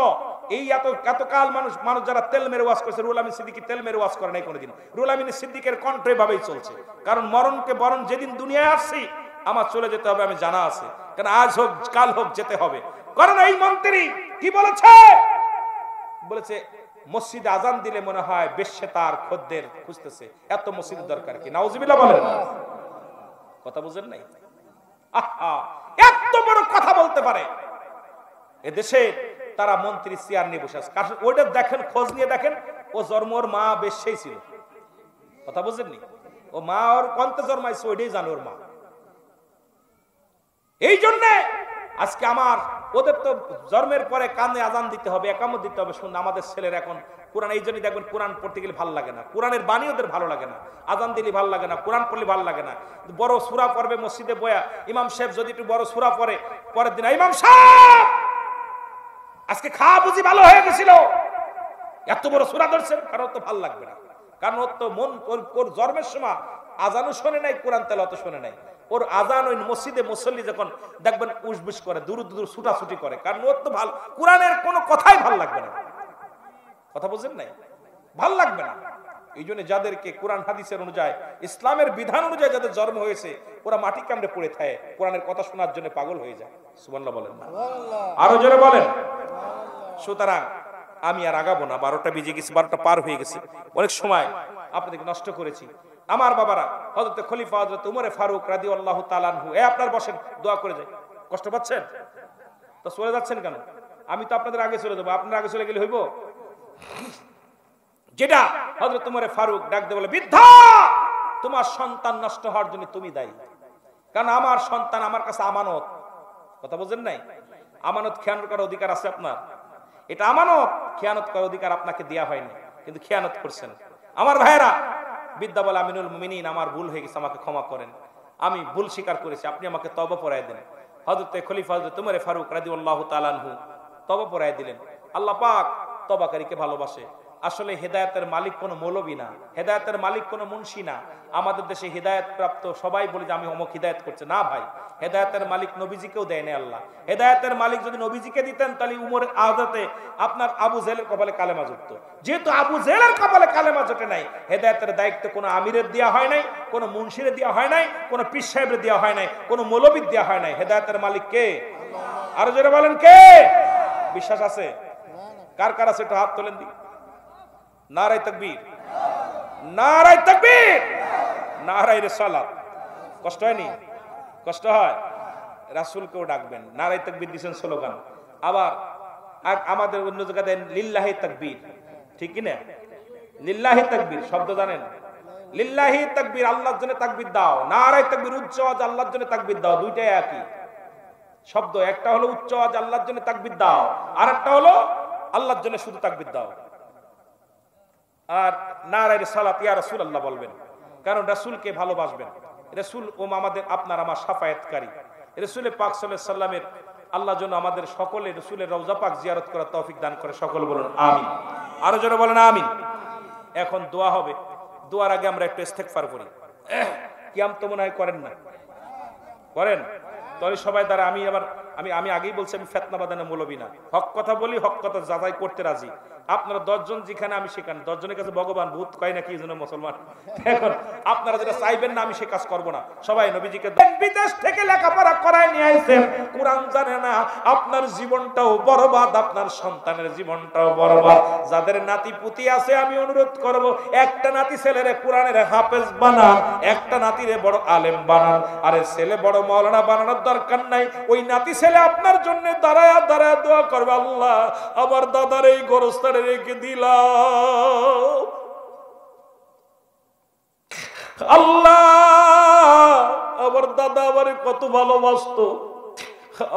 এই এতকাল মানুষ যারা তেল মেরে ওয়াজ করেছে, রুহুল আমিন সিদ্দিকী তেল মেরে ওয়াজ করে নাই কোনোদিন। রুহুল আমিন সিদ্দিকের কণ্ঠ এভাবেই চলছে, কারণ মরণকে বরণ যেদিন দুনিয়ায় আসছি আমার চলে যেতে হবে আমি জানা আছে, কারণ আজ হোক কাল হোক যেতে হবে। কারণ এই মন্ত্রী কি বলেছে মসজিদে আজান দিলে মনে হয় বেশ্যে তার খদ্দের খুঁজতেছে, এত মসজিদের দরকার কি? নাউজুবিল্লাহ বলেন। কথা বুঝেন নাই? আহা, এত বড় কথা বলতে পারে এদেশে তারা মন্ত্রী চেয়ার নিয়ে বসে আছে। ওইটা দেখেন, খোঁজ নিয়ে দেখেন, ও জন্মর মা বেশ্যেই ছিল। কথা বুঝেননি? ও মা ওর কন্তে জন্মাইছে ওইটাই জানে ওর মা। এই জন্য আজকে আমার ওদের তো জন্মের পরে কানে আজান দিতে হবে, একামত দিতে হবে। শুনুন, আমাদের ছেলের এখন কোরআন, এই জন্যই দেখবেন কোরআন পড়তে গেলে ভালো লাগে না, কোরআনের বাণী ওদের ভালো লাগে না, আজান দিলে ভালো লাগে না, কোরআন পড়লে ভালো লাগে না। বড় সূরা পড়বে মসজিদে বয়া, ইমাম সাহেব যদি একটু বড় সূরা পড়ে, পরের দিন ইমাম সাহেব আজকে খাওয়া বুঝি ভালো হয়ে গেছিল, এত বড় সূরা ধরছেন, কারণ তো ভালো লাগবে না, কারণ ওর তো মন ওর জন্মের সময় আজানও শোনে নাই, কোরআন তেলাওয়াতও শোনে নাই। ওর আজান ওই মসজিদে মুসল্লি যখন দেখবেন উসবুস করে, দূর দূর ছুটাছুটি করে, কারণ ওর তো ভালো কোরআনের কোনো কথাই ভালো লাগবে না। কথা বুঝেন নাই? ভাল লাগবে না। এই জন্য যাদেরকে কোরআন হাদিসের অনুযায়ী, ইসলামের বিধান অনুযায়ী যাদের জন্ম হয়েছে, ওরা মাটি কামড়ে পড়ে থাকে, কোরআনের কথা শোনার জন্য পাগল হয়ে যায়। সুবহানাল্লাহ বলেন না? আরো জোরে বলেন। সুতরাং আমি আর আগাবো না, 12টা বেজে গেছে, 12টা পার হয়ে গেছে, অনেক সময় আপনাদেরকে নষ্ট করেছি। আমার বাবারা, হযরত খলিফা হযরত উমর ফারুক রাদিয়াল্লাহু তাআলা আনহু, আপনার বসেন, দোয়া করে যাই। কষ্ট পাচ্ছেন তো চলে যাচ্ছেন কেন? আমি তো আপনাদের আগে চলে যাবো, আপনারা আগে চলে গেলে হইব? যেটা হযরত উমর ফারুক ডাক দিয়ে বলে, বৃদ্ধা, তোমার সন্তান নষ্ট হওয়ার জন্য তুমি দায়ী, কারণ আমার সন্তান আমার কাছে আমানত। কথা বুঝেন নাই? আমানত খেয়ানত করার অধিকার আছে আপনার, এটা আমানত, খেয়ানত করার অধিকার আপনাকে দেয়া হয়নি, কিন্তু খেয়ানত করছেন। আমার ভাইয়েরা, বিদ্যা বলে, আমিনুল মুমিনিন, আমার ভুল হয়ে গেছে, আমাকে ক্ষমা করেন, আমি ভুল স্বীকার করেছি, আপনি আমাকে তওবা পড়ায় দেন। হযরত খলিফা হযরত উমর ফারুক রাদিয়াল্লাহু তাআলা আনহু তওবা পড়ায় দিলেন। আল্লাহ পাক তওবাকারীকে ভালোবাসে। আসলে হেদায়েতের মালিক কোনো মৌলবী না, হেদায়েতের মালিক কোনো মুন্সি না। আমাদের দেশে হেদায়েত প্রাপ্ত সবাই বলে যে আমি অমুক হেদায়েত করছে, না ভাই, হেদায়েতের মালিক নবীজিকেও দেয় না আল্লাহ। হেদায়েতের মালিক যদি নবীজিকে দিতেন, তাহলে উমর আযাতে আপনার আবু জেহেলের কপালে কালেমা জুটতো। যেহেতু আবু জেহেলের কপালে কালেমা জোটে নাই, হেদায়েতের দায়িত্ব কোনো আমিরের দেওয়া হয় নাই, কোনো মুন্সিরের দেওয়া হয় নাই, কোনো পীর সাহেবের দেওয়া হয় নাই, কোনো মৌলবীর দেওয়া হয় নাই। হেদায়েতের মালিক কে? আরো জোরে বলেন কে? বিশ্বাস আছে? কার কার আছে একটু হাত তোলেন দি। নারায়ে তাকবীর, নারায়ে তাকবীর, নারায়ে রিসালাত। কষ্ট হয়নি? কষ্ট হয়? রাসূলকেও ডাকবেন, নারায়ে তাকবীর দিবেন স্লোগান। আবার আমাদের অন্য জায়গায় লিল্লাহি তাকবীর, ঠিক কি না? লিল্লাহি তাকবীর শব্দ জানেন? লিল্লাহি তাকবীর, আল্লাহর জন্য তাকবীর দাও। নারায়ে তাকবীর, উচ্চ আওয়াজ আল্লাহর জন্য তাকবীর দাও, দুইটাই একই শব্দ। একটা হলো উচ্চ আওয়াজ আল্লাহর জন্য তাকবীর দাও, আর একটা হলো আল্লাহর জন্য শুধু তাকবীর দাও। আর নারায়ে রিসালাত, ইয়া রাসূলুল্লাহ বলবেন, কারণ রাসূলকে ভালোবাসবেন। রাসূল ও আমাদের আপনার আমার শাফায়াতকারী। রাসূল পাক সাল্লাল্লাহু আলাইহি সাল্লামের আল্লাহ যেন আমাদের সকলে রাসূলের রওজা পাক জিয়ারত করার তৌফিক দান করে, সকল বলুন আমিন। আরো জোরে বলেন আমিন। এখন দোয়া হবে, দোয়ার আগে আমরা একটু ইস্তেগফার করি। কিয়াম তো মনে হয় করেন না? করেন? তাহলে সবাই দ্বারা আমি আগেই বলছি, আমি ফিতনা বাঁধানো মৌলবী না, হক কথা বলি, হক কথা যাচাই করতে রাজি। আপনারা 10 জন যেখানে, আমি সেখানে। 10 জনের কাছে ভগবান ভূত কয় না কি যেন মুসলমান। এখন আপনারা যেটা চাইবেন না আমি সে কাজ করব না। সবাই নবীজিকে বিদেশ থেকে লেখাপড়া করায় নিয়ে আইছেন, কোরআন জানে না, আপনার জীবনটাও বরবাদ, আপনার সন্তানের জীবনটাও বরবাদ। যাদের নাতি পুতি আছে, আমি অনুরোধ করব, একটা নাতি ছেলেরে কোরআনের হাফেজ বানান, একটা নাতিরে বড় আলেম বানান। আরে ছেলে বড় মাওলানা বানানোর দরকার নাই, ওই নাতি ছেলে আপনার জন্য দাঁড়ায়া দাঁড়ায়া দোয়া করবে, আল্লাহ আমার দাদার এই গোরস্থানে রেখে দিলাম, আল্লাহ আমার দাদা আমারে কত ভালোবাসতো,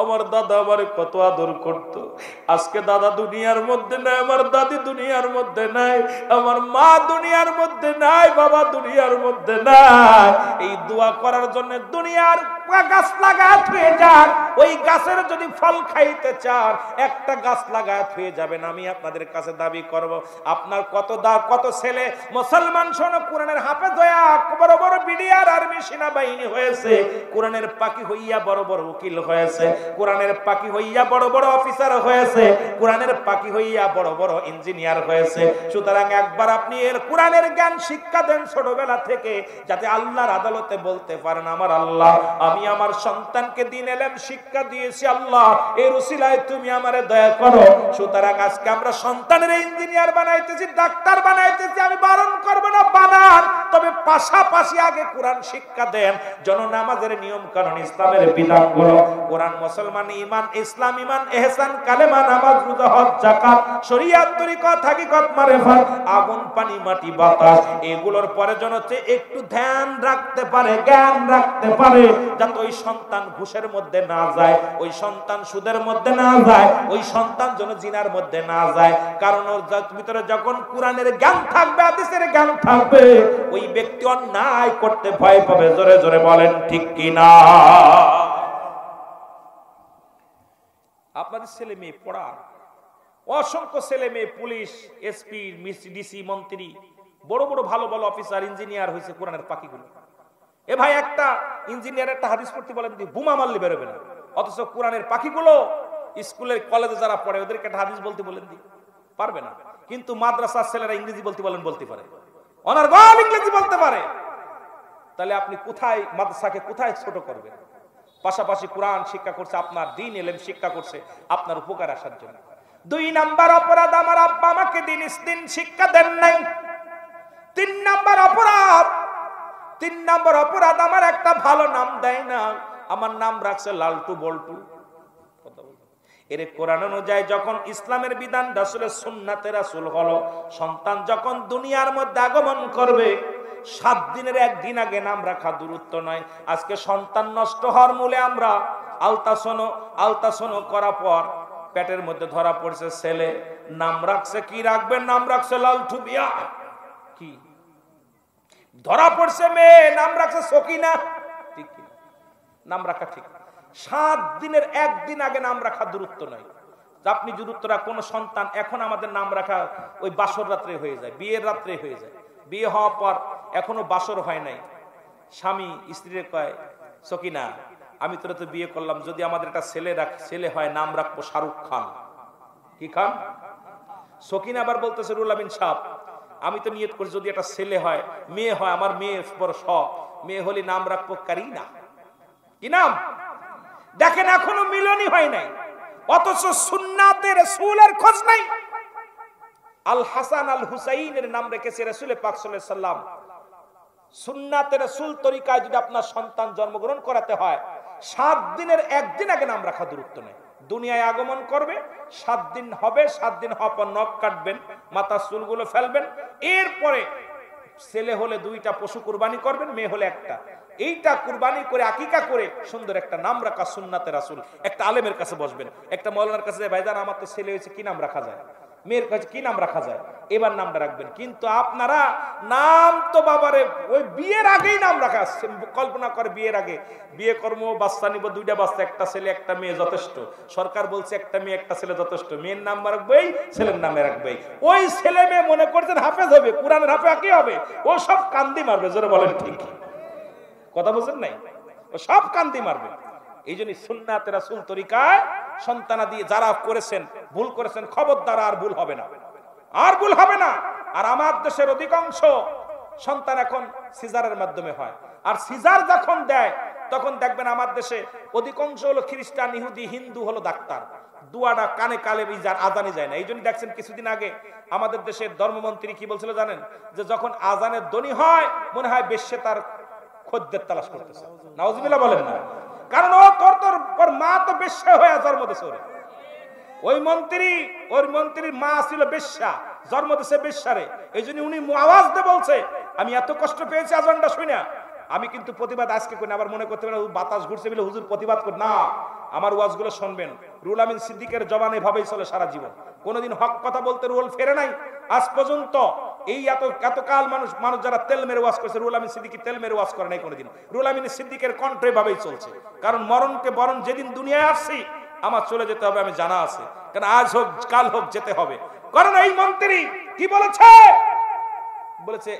আমার দাদা আমারে কত আদর করত। আজকে দাদা দুনিয়ার মধ্যে নাই, আমার দাদি দুনিয়ার মধ্যে নাই, আমার মা দুনিয়ার মধ্যে নাই, বাবা দুনিয়ার মধ্যে নাই। এই দোয়া করার জন্য দুনিয়ার গাছ লাগায় থুয়ে যান, ওই গাছের যদি ফল খাইতে চান, একটা গাছ লাগায় থুয়ে যাবেন। আমি আপনাদের কাছে দাবি করব, আপনার কত ছেলে মুসলমান শোনো কোরআনের হাফেজ হইয়া বড় বড় বিডিআর আর্মি সেনাবাহিনী হয়েছে, কোরআনের পাখি হইয়া বড় বড় উকিল হয়েছে, কোরআনের পাখি হইয়া বড় বড় অফিসার হয়েছে, কোরআনের পাখি হইয়া বড় বড় ইঞ্জিনিয়ার হয়েছে। সুতরাং একবার আপনি এর কোরআনের জ্ঞান শিক্ষা দেন ছোটবেলা থেকে, যাতে আল্লাহর আদালতে বলতে পারেন আমার আল্লাহ, আমি আমার সন্তানকে দিন এলেম শিক্ষা দিয়েছি, আল্লাহ এর উসিলায় তুমি আমারে দয়া করো। সুতরাং আজকে আমরা সন্তানের ইঞ্জিনিয়ার বানাইতেছি, ডাক্তার বানাইতেছি, আমি বারণ করব না, বানান, তবে পাশাপাশি আগে কোরআন শিক্ষা দেন। যেন নামাজের নিয়ম কানুন, ইসলামের বিধানগুলো, কোরআন, মুসলমান, ঈমান, ইসলাম, ঈমান, ইহসান, কালেমা, নামাজ, রোজা, হজ, যাকাত, শরীয়ত, তরিকত, হাকিকত, মারিফাত, আগুন, পানি, মাটি, বাতাস, এগুলোর পরে যেন একটু ধ্যান রাখতে পারে, জ্ঞান রাখতে পারে, যাতে ওই সন্তান ঘুষের মধ্যে না যায়, ওই সন্তান সুদের মধ্যে না যায়, ওই সন্তান যেন জিনার মধ্যে না যায়। কারণ ওর ভিতরে যখন কোরআনের জ্ঞান থাকবে, হাদিসের জ্ঞান থাকবে, ওই ব্যক্তি অন্যায় করতে ভয় পাবে। জোরে জোরে বলেন ঠিক কিনা? আপনাদের ছেলে মেয়ে পড়ান, অসংখ্য ছেলে মেয়ে পুলিশ, এসপি, ডিসি, মন্ত্রী, বড় বড় ভালো ভালো অফিসার, ইঞ্জিনিয়ার হয়েছে কোরআনের পাখিগুলো। এ ভাই, একটা ইঞ্জিনিয়ার একটা হাদিস পড়তে বলেন দি, বোমা মারলে বেরোবে না, অথচ কোরআনের পাখিগুলো স্কুলের কলেজে যারা পড়ে ওদেরকে একটা হাদিস বলতে বলেন দি, পারবে না। কিন্তু মাদ্রাসার ছেলেরা ইংরেজি বলতে বলেন, বলতে পারে, অনার্গল ইংরেজি বলতে পারে। তাহলে আপনি কোথায় মাদ্রাসাকে কোথায় ছোট করবেন? পাশাপাশি কোরআন শিক্ষা করছে, আপনার দ্বীন ইলম শিক্ষা করছে আপনার উপকার আসার জন্য। 2 নাম্বার অপরাধ, আমার আব্বা আমাকে দিন শিক্ষা দেন নাই। 3 নাম্বার অপরাধ, 3 নাম্বার অপরাধ, আমার একটা ভালো নাম দেয় না, আমার নাম রাখছে লালটু বল্টু। এর কোরআন অনুযায়ী যখন ইসলামের বিধান, রাসূলের সুন্নাতে রাসূল হলো, সন্তান যখন দুনিয়ার মধ্যে আগমন করবে, 7 দিনের একদিন আগে নাম রাখা দূরত্ব নয়। আজকে সন্তান নষ্ট হওয়ার মূলে আমরা আলতাসনো করার পর পেটের মধ্যে ধরা পড়ছে ছেলে, নাম রাখছে কি রাখবেন? নাম রাখছে লালটু মিয়া। কি ধরা পড়ছে মেয়ে, নাম রাখছে সকিনা। ঠিক কি নাম রাখা ঠিক? 7 দিনের একদিন আগে নাম রাখা দূরত্ব নয়। আপনি দূরত্বরা কোন সন্তান, এখন আমাদের নাম রাখা ওই বাসর রাত্রে হয়ে যায়, বিয়ের রাত্রে হয়ে যায়। বিয়ে হওয়ার পর এখনো বাসর হয় নাই, স্বামী স্ত্রীর কয়, সকিনা আমি তোরা তো বিয়ে করলাম, যদি আমাদের একটা ছেলে হয় নাম রাখবো শাহরুখ খান। কি খান? সকিনা আবার বলতেছে, রুল আমিন সাহেব আমি তো নিয়ত করছি যদি একটা ছেলে হয়, মেয়ে হয়, আমার মেয়ে বড় শখ, মেয়ে হলে নাম রাখবো কারিনা। কি নাম? দেখেন এখনো মিলনই হয় নাই, অথচ সুন্নাতে রাসূলের খোঁজ নাই। আল হাসান আল হুসাইনের নাম রেখেছে রাসূল পাক সাল্লাল্লাহু আলাইহি সাল্লাম। সুন্নাতে রাসূল তরিকায় যদি আপনার সন্তান জন্মগ্রহণ করাতে হয়, 7 দিনের একদিন আগে নাম রাখা দূরত্ব নেই। দুনিয়ায় আগমন করবে, 7 দিন হবে, 7 দিন হওয়ার পর নখ কাটবেন, মাথার চুলগুলো ফেলবেন, এরপরে ছেলে হলে 2টা পশু কুরবানি করবেন, মেয়ে হলে একটা। এইটা কুরবানি করে আকিকা করে সুন্দর একটা নাম রাখা সুন্নাতে রাসূল। একটা আলেমের কাছে বসবেন, একটা মাওলানার কাছে, ভাইজান আমার তো ছেলে হয়েছে, কি নাম রাখা যায়? মেয়ের কাছে কি নাম রাখা যায়? এবার নামটা রাখবেন। কিন্তু আপনারা নাম তো বাবারে ওই বিয়ের আগেই নাম রাখা, কল্পনা করে বিয়ের আগে বিয়ে কর্ম, বাচ্চা নিব, 2টা বাচ্চা, একটা ছেলে একটা মেয়ে যথেষ্ট। সরকার বলছে একটা মেয়ে একটা ছেলে যথেষ্ট, মেয়ের নাম রাখবেই, ছেলের নামে রাখবেই। ওই ছেলে মেয়ে মনে করছেন হাফেজ হবে, কোরআনের হাফেজ কি হবে? ও সব কান্দি মারবে। জোরে বলেন ঠিক কথা বুঝেন নাই? ও সব কান্দি মারবে। এই জন্য সুন্নাতে রাসূল তরিকায় সন্তানাদি যারা করেছেন, ভুল করেছেন, খবরদার আর ভুল হবে না, আর ভুল হবে না। আর আমার দেশের অধিকাংশ সন্তান এখন সিজারের মাধ্যমে হয়, আর সিজার যখন দেয় তখন দেখবেন আমার দেশে অধিকাংশ হলো খ্রিস্টান, ইহুদি, হিন্দু হলো ডাক্তার, দুয়াটা কানে কালে আজানে যায় না। এই জন্য দেখছেন কিছুদিন আগে আমাদের দেশের ধর্মমন্ত্রী কি বলছিল জানেন? যে যখন আজানের ধ্বনি হয় মনে হয় বেশ্যে তার খদ্দের তালাশ করতেছে। নাউজুবিল্লাহ বলেন না? কারণ ও তোর মা তো বেশ্যা হয়ে জন্ম দিয়েছে। ওই মন্ত্রীর মা ছিল বেশ্যা, জন্ম দিয়েছে বেশ্যারে। এই জন্য উনি আওয়াজ দিয়ে বলছে, আমি এত কষ্ট পেয়েছি আজানটা শুনে, আমি কিন্তু প্রতিবাদ আজকে করি না। আবার মনে করতে পারেন বাতাস ঘুরছে বলে হুজুর প্রতিবাদ করি না। আমার ওয়াজগুলো শুনবেন, রুহুল আমিন সিদ্দিকের জবানে ভাবেই চলে সারা জীবন। কোনোদিন হক কথা বলতে রুহুল ফেরে নাই আজ পর্যন্ত। এই এতকাল মানুষ যারা তেল মেরে ওয়াজ করছে, রুহুল আমিন সিদ্দিকী তেল মেরে ওয়াজ করে নাই কোনোদিন। রুহুল আমিন সিদ্দিকের কণ্ঠে ভাবেই চলছে। কারণ মরণকে বরণ যেদিন দুনিয়ায় আসছি আমার চলে যেতে হবে, আমি জানা আছে। কারণ আজ হোক কাল হোক যেতে হবে। কারণ এই মন্ত্রী কি বলেছে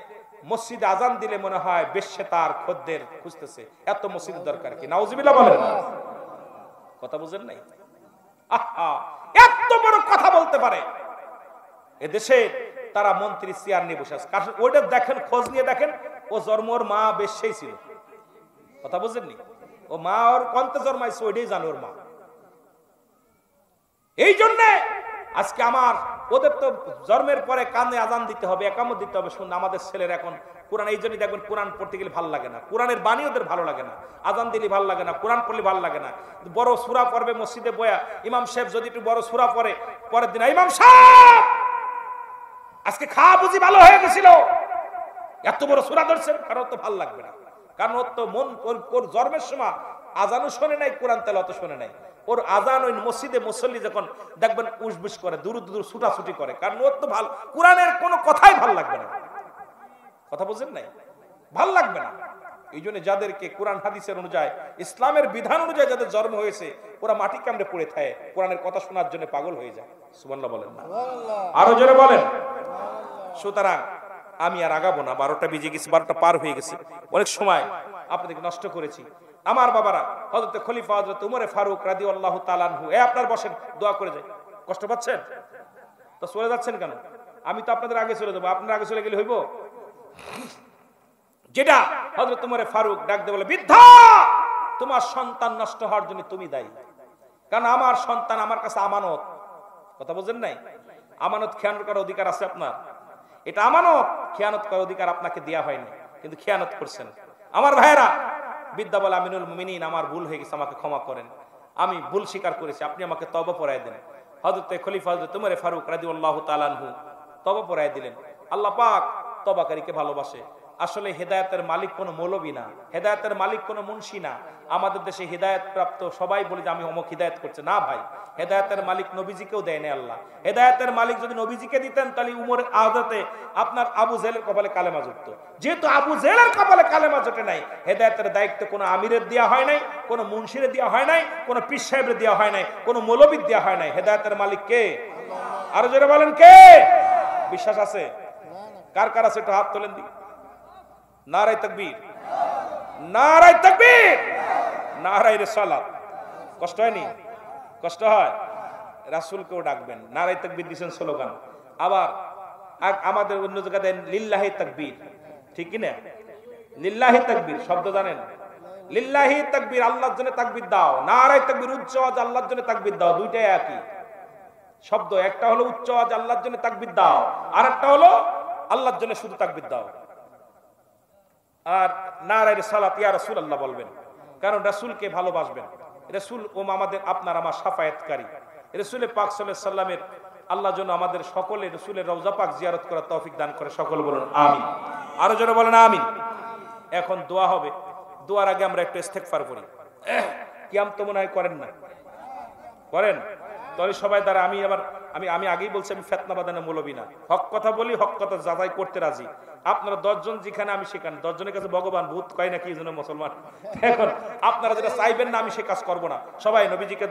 মসজিদে আজান দিলে মনে হয় বেশ্যে তার খদ্দের খুঁজতেছে, এত মসজিদের দরকার কি? নাউজুবিল্লাহ বলেন না? কথা বুঝেন নাই? আহা, এত বড় কথা বলতে পারে এদেশে, তারা মন্ত্রী চেয়ার নিয়ে বসে আছে। ওইটা দেখেন, খোঁজ নিয়ে দেখেন, ও জন্ম ওর মা বেশ্যই ছিল। কথা বুঝেননি? ও মা ওর কন্তে জন্মাইছে ওইটাই জানে ওর মা। এই জন্যে আজকে আমার ওদের তো জন্মের পরে কানে আজান দিতে হবে, একামত দিতে হবে। শুনুন, আমাদের ছেলের এখন কোরআন, এই জন্যই দেখবেন কোরআন পড়তে গেলে ভালো লাগে না, কোরআনের বাণী ওদের ভালো লাগে না, আজান দিলে ভালো লাগে না, কোরআন পড়লে ভালো লাগে না। বড় সূরা পড়বে মসজিদে বয়া, ইমাম সাহেব যদি একটু বড় সূরা পড়ে, পরের দিন ইমাম সাহেব আজকে খাওয়া বুঝি ভালো হয়ে গেছিল, এত বড় সূরা ধরছেন, কারণ তো ভালো লাগবে না। কারণ ওর তো মন, ওর জন্মের সময় আজানও শোনে নাই, কোরআন তেলাওয়াত শোনে নাই। ওর আজান ওই মসজিদে মুসল্লি যখন দেখবেন উসবুস করে, দূর দূর ছুটাছুটি করে, কারণ ওর তো ভালো, কোরআনের কোনো কথাই ভালো লাগবে না। কথা বুঝেন নাই? ভাল লাগবে না। এই জন্য যাদেরকে কোরআন হাদিসের অনুযায়ী, ইসলামের বিধান অনুযায়ী যাদের জন্ম হয়েছে, ওরা মাটি কামড়ে পড়ে থাকে, কোরআনের কথা শোনার জন্য পাগল হয়ে যায়। সুবহানাল্লাহ বলেন না? আরো জোরে বলেন। সুতরাং আমি আর আগাবো না, 12টা বেজে গেছে, 12টা পার হয়ে গেছে, অনেক সময় আপনাদেরকে নষ্ট করেছি। আমার বাবারা, হযরত খলিফা হযরত উমরে ফারুক রাদিয়াল্লাহু তাআলা আনহু, আপনার বসেন, দোয়া করে যাই। কষ্ট পাচ্ছেন তো চলে যাচ্ছেন কেন? আমি তো আপনাদের আগে চলে যাবো, আপনার আগে চলে গেলে হইব? যেটা হযরত উমরে ফারুক ডাক দিয়ে বলে, বৃদ্ধা, তোমার সন্তান নষ্ট হওয়ার জন্য তুমি দায়ী, কারণ আমার সন্তান আমার কাছে আমানত। কথা বুঝেন নাই? আমানত খেয়ানত করার অধিকার আছে আপনার, এটা আমানত, খেয়ানত করার অধিকার আপনাকে দেয়া হয়নি, কিন্তু খেয়ানত করছেন। আমার ভাইয়েরা, বিদ্যা বলে, আমিনুল মুমিনিন, আমার ভুল হয়ে গেছে, আমাকে ক্ষমা করেন, আমি ভুল স্বীকার করেছি, আপনি আমাকে তওবা পড়ায় দেন। হযরত খলিফা হযরত উমরে ফারুক রাদিয়াল্লাহু তাআলা আনহু তওবা পড়ায় দিলেন। আল্লাহ পাক তওবাকারীকে ভালোবাসে। আসলে হেদায়েতের মালিক কোনো মৌলবী না, হেদায়েতের মালিক কোনো মুন্সি না। আমাদের দেশে হেদায়েত প্রাপ্ত সবাই বলে যে আমি অমুক হেদায়েত করছে, না ভাই, হেদায়েতের মালিক নবীজিকেও দেয় না আল্লাহ। হেদায়েতের মালিক যদি নবীজিকে দিতেন, তাহলে উমরের আদতে আপনার আবু জেহেলের কপালে কালেমা জুটতো। যেহেতু আবু জেহেলের কপালে কালেমা জোটে নাই, হেদায়েতের দায়িত্ব কোনো আমিরের দেওয়া হয় নাই, কোনো মুন্সিরের দেওয়া হয় নাই, কোনো পীর সাহেবের দেওয়া হয় নাই, কোনো মৌলবীর দেওয়া হয় নাই। হেদায়েতের মালিক কে? আরো জোরে বলেন কে? বিশ্বাস আছে? কার কার আছে? একটু হাত তোলেন দি। নারায়ে তাকবীর, নারায়ে তাকবীর, নারায়ে রিসালাত। কষ্ট হয়নি? কষ্ট হয়? রাসূলকেও ডাকবেন, নারায়ে তাকবীর দিবেন স্লোগান। আবার আমাদের অন্য জায়গাতে লিল্লাহি তাকবীর, ঠিক কি না? লিল্লাহি তাকবীর শব্দ জানেন? লিল্লাহি তাকবীর, আল্লাহর জন্য তাকবীর দাও। নারায়ে তাকবীর, উচ্চ আওয়াজ আল্লাহর জন্য তাকবীর দাও। দুইটাই একই শব্দ। একটা হলো উচ্চ আওয়াজ আল্লাহর জন্য তাকবীর দাও, আর একটা হলো আল্লাহর জন্য শুধু তাকবীর দাও। আর নারায়ে রিসালাত, ইয়া রাসূলুল্লাহ বলবেন, কারণ রাসূলকে ভালোবাসবেন। রাসূল ও আমাদের, আপনার আমার শাফায়াতকারী। রাসূল পাক সাল্লাল্লাহু আলাইহি সাল্লামের আল্লাহ যেন আমাদের সকলে রাসূলের রওজা পাক জিয়ারত করার তৌফিক দান করে। সকল বলুন আমিন। আরো জোরে বলেন আমিন। এখন দোয়া হবে, দোয়ার আগে আমরা একটু ইস্তেগফার করি। কিয়াম তো মনে হয় করেন না? করেন? তাহলে সবাই দ্বারা আমি আগেই বলছি, আমি ফিতনা বাঁধানো মৌলবী না, হক কথা বলি, হক কথা যাচাই করতে রাজি। আপনারা 10 জন যেখানে, আমি সেখানে। 10 জনের কাছে ভগবান ভূত কয় নাকি, এই জন্য মুসলমান। এখন আপনারা যেটা চাইবেন না, আমি সে কাজ করবো না। সবাই নবীজিকে